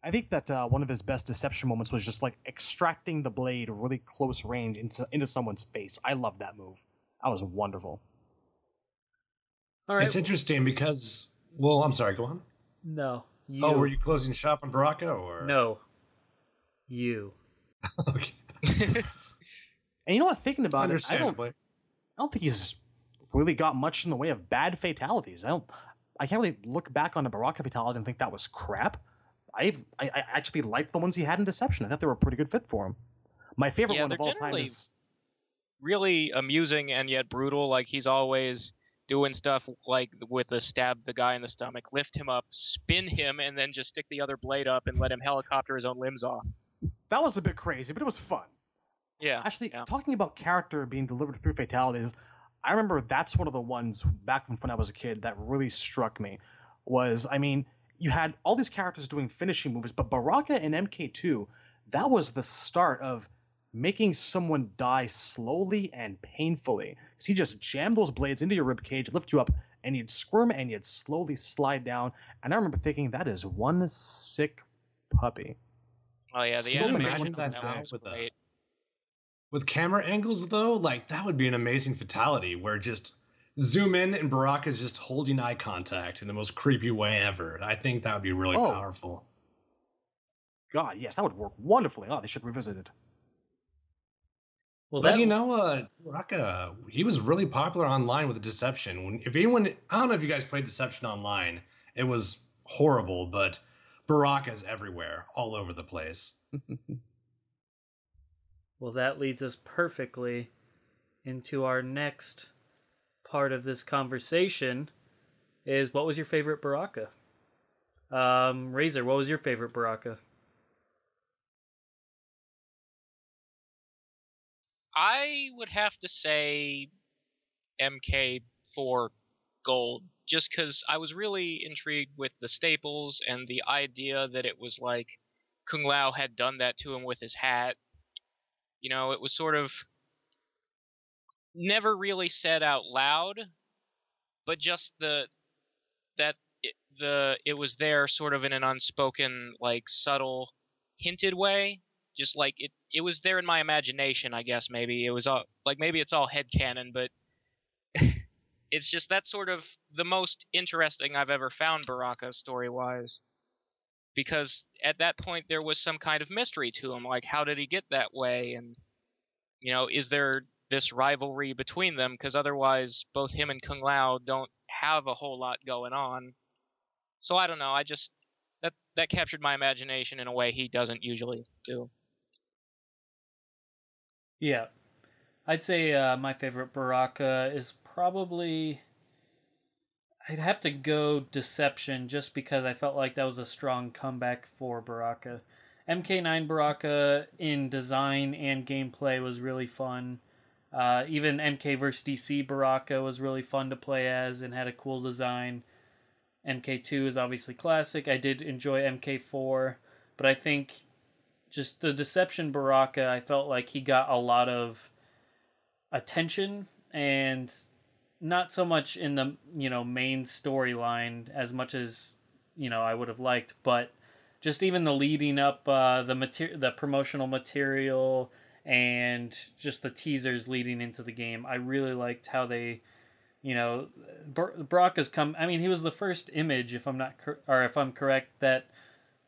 I think that one of his best deception moments was just like extracting the blade really close range into someone's face. I love that move. That was wonderful. All right. It's interesting because, well, I'm sorry, go on. No. Oh, were you closing shop on Baraka, or? No. You. Okay. And you know what, thinking about it, I don't Understandably. think he's really got much in the way of bad fatalities. I can't really look back on a Baraka fatality and think that was crap. I actually liked the ones he had in Deception. I thought they were a pretty good fit for him. My favorite one of all time is really amusing and yet brutal. Like, he's always doing stuff like with the stab the guy in the stomach, lift him up, spin him, and then just stick the other blade up and let him helicopter his own limbs off. That was a bit crazy, but it was fun. Yeah. Actually, talking about character being delivered through fatalities, I remember that's one of the ones back when I was a kid that really struck me. You had all these characters doing finishing moves, but Baraka in MK2, that was the start of making someone die slowly and painfully. Because he just jammed those blades into your ribcage, lift you up, and you'd squirm and you'd slowly slide down. And I remember thinking, that is one sick puppy. Oh yeah, the Still animation imagine that that now now is great. With camera angles, though, like, that would be an amazing fatality where just zoom in and Baraka's just holding eye contact in the most creepy way ever. I think that would be really powerful. God, yes, that would work wonderfully. Oh, they should revisit it. Well, but Baraka, he was really popular online with Deception. I don't know if you guys played Deception online. It was horrible, but Baraka's everywhere, all over the place. Well, that leads us perfectly into our next part of this conversation, is what was your favorite Baraka? Razor, what was your favorite Baraka? I would have to say MK4 Gold, just because I was really intrigued with the staples and the idea that it was like Kung Lao had done that to him with his hat. You know, it was sort of never really said out loud, but just it was there sort of in an unspoken, like, subtle, hinted way. Just like it was there in my imagination, I guess. Maybe it was all like, maybe it's all headcanon, but it's just that's sort of the most interesting I've ever found Baraka story-wise, because at that point there was some kind of mystery to him, like, how did he get that way, and, you know, is there this rivalry between them, because otherwise both him and Kung Lao don't have a whole lot going on. So I don't know, I just that captured my imagination in a way he doesn't usually do. Yeah. I'd say my favorite Baraka is probably... I'd have to go Deception, just because I felt like that was a strong comeback for Baraka. MK9 Baraka in design and gameplay was really fun. Even MK vs. DC Baraka was really fun to play as and had a cool design. MK2 is obviously classic. I did enjoy MK4, but I think just the Deception Baraka, I felt like he got a lot of attention, and not so much in the, you know, main storyline as much as, you know, I would have liked, but just even the leading up, the promotional material and just the teasers leading into the game, I really liked how they Baraka's come. I mean, he was the first image, if I'm correct, that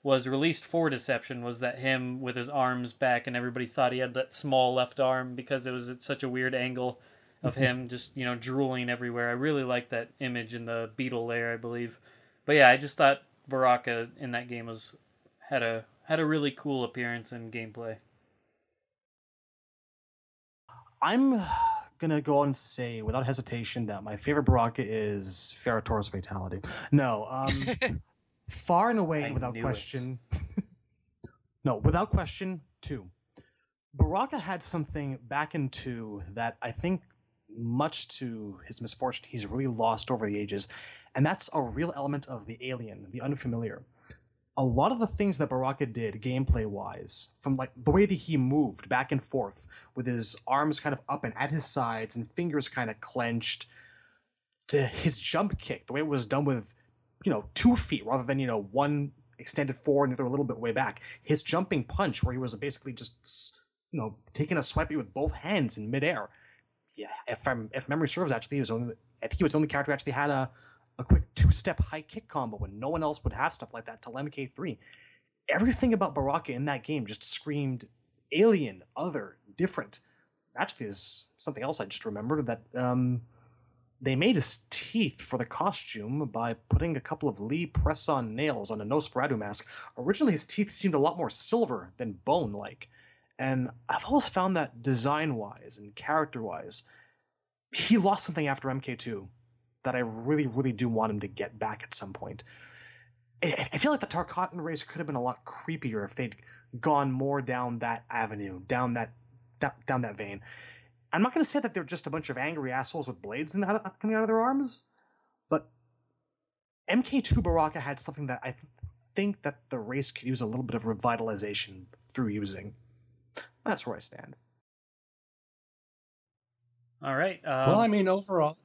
was released for Deception. Was that him with his arms back, and everybody thought he had that small left arm because it was at such a weird angle of him just drooling everywhere. I really liked that image in the beetle lair, I believe. But yeah, I just thought Baraka in that game had a really cool appearance and gameplay. I'm gonna go and say without hesitation that my favorite Baraka is Ferra Torr's fatality. No, far and away, without question. No, without question, 2. Baraka had something back in 2 that I think, much to his misfortune, he's really lost over the ages, and that's a real element of the alien, the unfamiliar. A lot of the things that Baraka did gameplay-wise, from like the way that he moved back and forth with his arms kind of up and at his sides and fingers kind of clenched, to his jump kick, the way it was done with 2 feet rather than one extended forward and the other a little bit way back. His jumping punch, where he was basically just taking a swipe at you with both hands in midair. Yeah, if memory serves, actually, I think he was the only character who actually had a quick 2-step high kick combo when no one else would have stuff like that till MK3. Everything about Baraka in that game just screamed alien, other, different. Actually, there's something else I just remembered, that they made his teeth for the costume by putting a couple of Lee press-on nails on a Nosferatu mask. Originally, his teeth seemed a lot more silver than bone-like. And I've always found that design-wise and character-wise, he lost something after MK2 that I really, really do want him to get back at some point. I feel like the Tarkatan race could have been a lot creepier if they'd gone more down that avenue, down that vein. I'm not going to say that they're just a bunch of angry assholes with blades coming out of their arms, but MK2 Baraka had something that I think that the race could use a little bit of revitalization through using. That's where I stand. All right. Well, I mean, overall,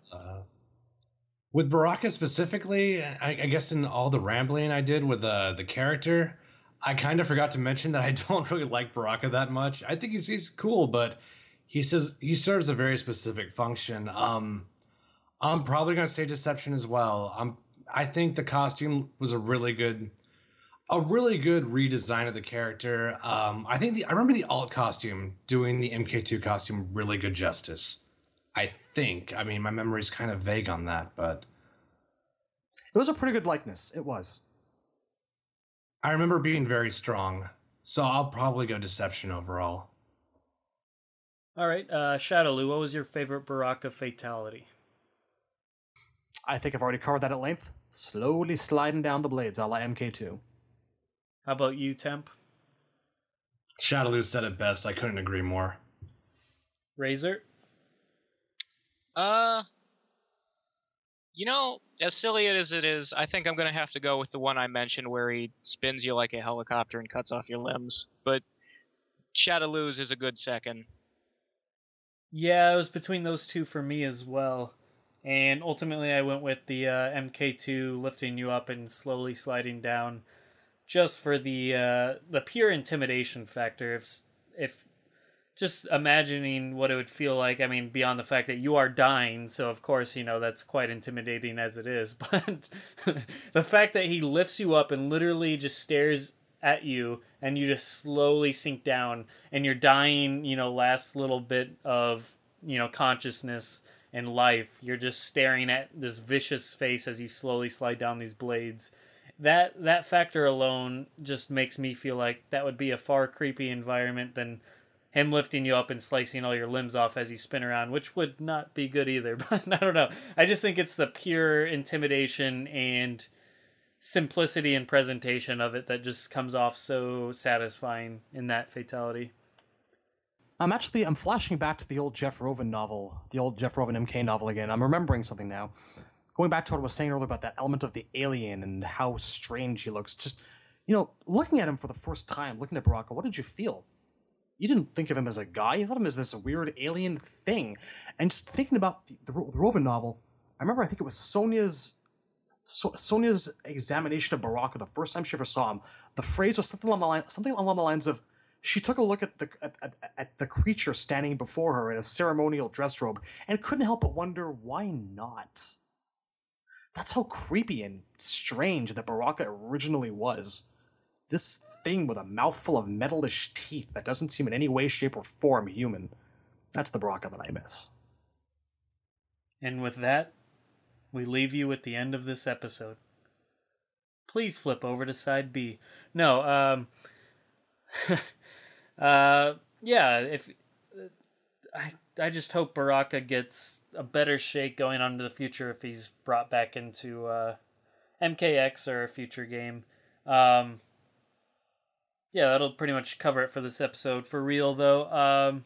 with Baraka specifically, I guess in all the rambling I did with the character, I kind of forgot to mention that I don't really like Baraka that much. I think he's cool, but he serves a very specific function. I'm probably going to say Deception as well. I think the costume was a really good redesign of the character. I remember the alt costume doing the MK2 costume really good justice. I think. I mean, my memory's kind of vague on that, but it was a pretty good likeness. It was. I remember being very strong, so I'll probably go Deception overall. All right, Shadowloo, what was your favorite Baraka fatality? I think I've already covered that at length. Slowly sliding down the blades a la MK2. How about you, Temp? Shadowloo said it best. I couldn't agree more. Razor? As silly as it is, I think I'm going to have to go with the one I mentioned where he spins you like a helicopter and cuts off your limbs. But Shadowloo's is a good second. Yeah, it was between those two for me as well. And ultimately I went with the MK2 lifting you up and slowly sliding down just for the pure intimidation factor. If just imagining what it would feel like, I mean, beyond the fact that you are dying, so of course, that's quite intimidating as it is, but the fact that he lifts you up and literally just stares at you and you just slowly sink down and your dying, last little bit of, consciousness and life, you're just staring at this vicious face as you slowly slide down these blades. That factor alone just makes me feel like that would be a far creepy environment than him lifting you up and slicing all your limbs off as you spin around, which would not be good either. But I don't know. I just think it's the pure intimidation and simplicity and presentation of it that just comes off so satisfying in that fatality. I'm flashing back to the old Jeff Roven novel, the old Jeff Roven MK novel again. I'm remembering something now. Going back to what I was saying earlier about that element of the alien and how strange he looks. Just, looking at him for the first time, looking at Baraka, what did you feel? You didn't think of him as a guy. You thought of him as this weird alien thing. And just thinking about the Roven novel, I remember I think it was Sonia's examination of Baraka the first time she ever saw him. The phrase was something along the lines of, She took a look at the creature standing before her in a ceremonial dress robe and couldn't help but wonder why not. That's how creepy and strange that Baraka originally was. This thing with a mouthful of metalish teeth that doesn't seem in any way, shape, or form human. That's the Baraka that I miss. And with that, we leave you at the end of this episode. Please flip over to side B. No, yeah, if I just hope Baraka gets a better shake going on into the future if he's brought back into MKX or a future game. Yeah, that'll pretty much cover it for this episode. For real though,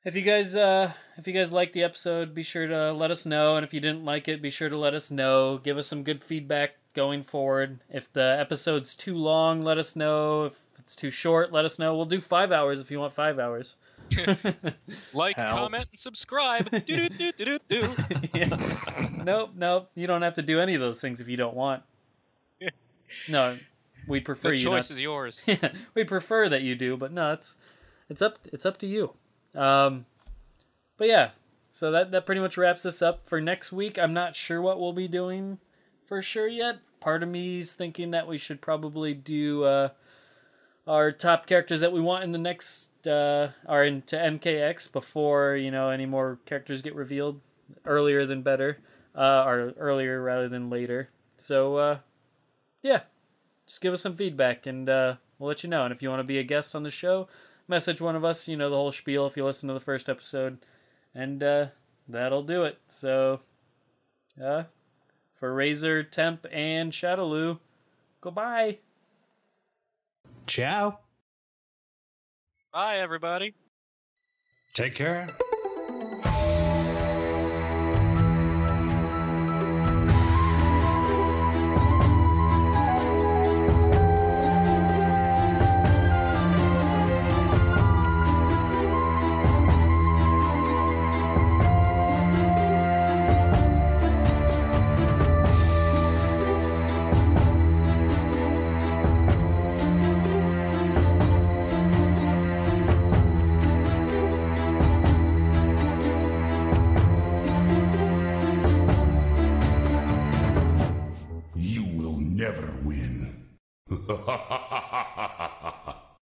if you guys liked the episode, be sure to let us know, and if you didn't like it, be sure to let us know. Give us some good feedback going forward. If the episode's too long, let us know. If it's too short, let us know. We'll do 5 hours if you want 5 hours. Like, comment, and subscribe. Do. Yeah. Nope. You don't have to do any of those things if you don't want. No, we prefer you. The choice not... is yours. Yeah, we prefer that you do, but no, it's up to you. But yeah, so that pretty much wraps us up for next week. I'm not sure what we'll be doing for sure yet. Part of me's thinking that we should probably do our top characters that we want in the next are into MKX before any more characters get revealed. Earlier than better, or earlier rather than later. So yeah, just give us some feedback and we'll let you know. And if you want to be a guest on the show, message one of us, the whole spiel if you listen to the first episode. And that'll do it. So, for Razor, Temp, and Shadowloo, goodbye. Ciao. Bye, everybody. Take care. You will never win.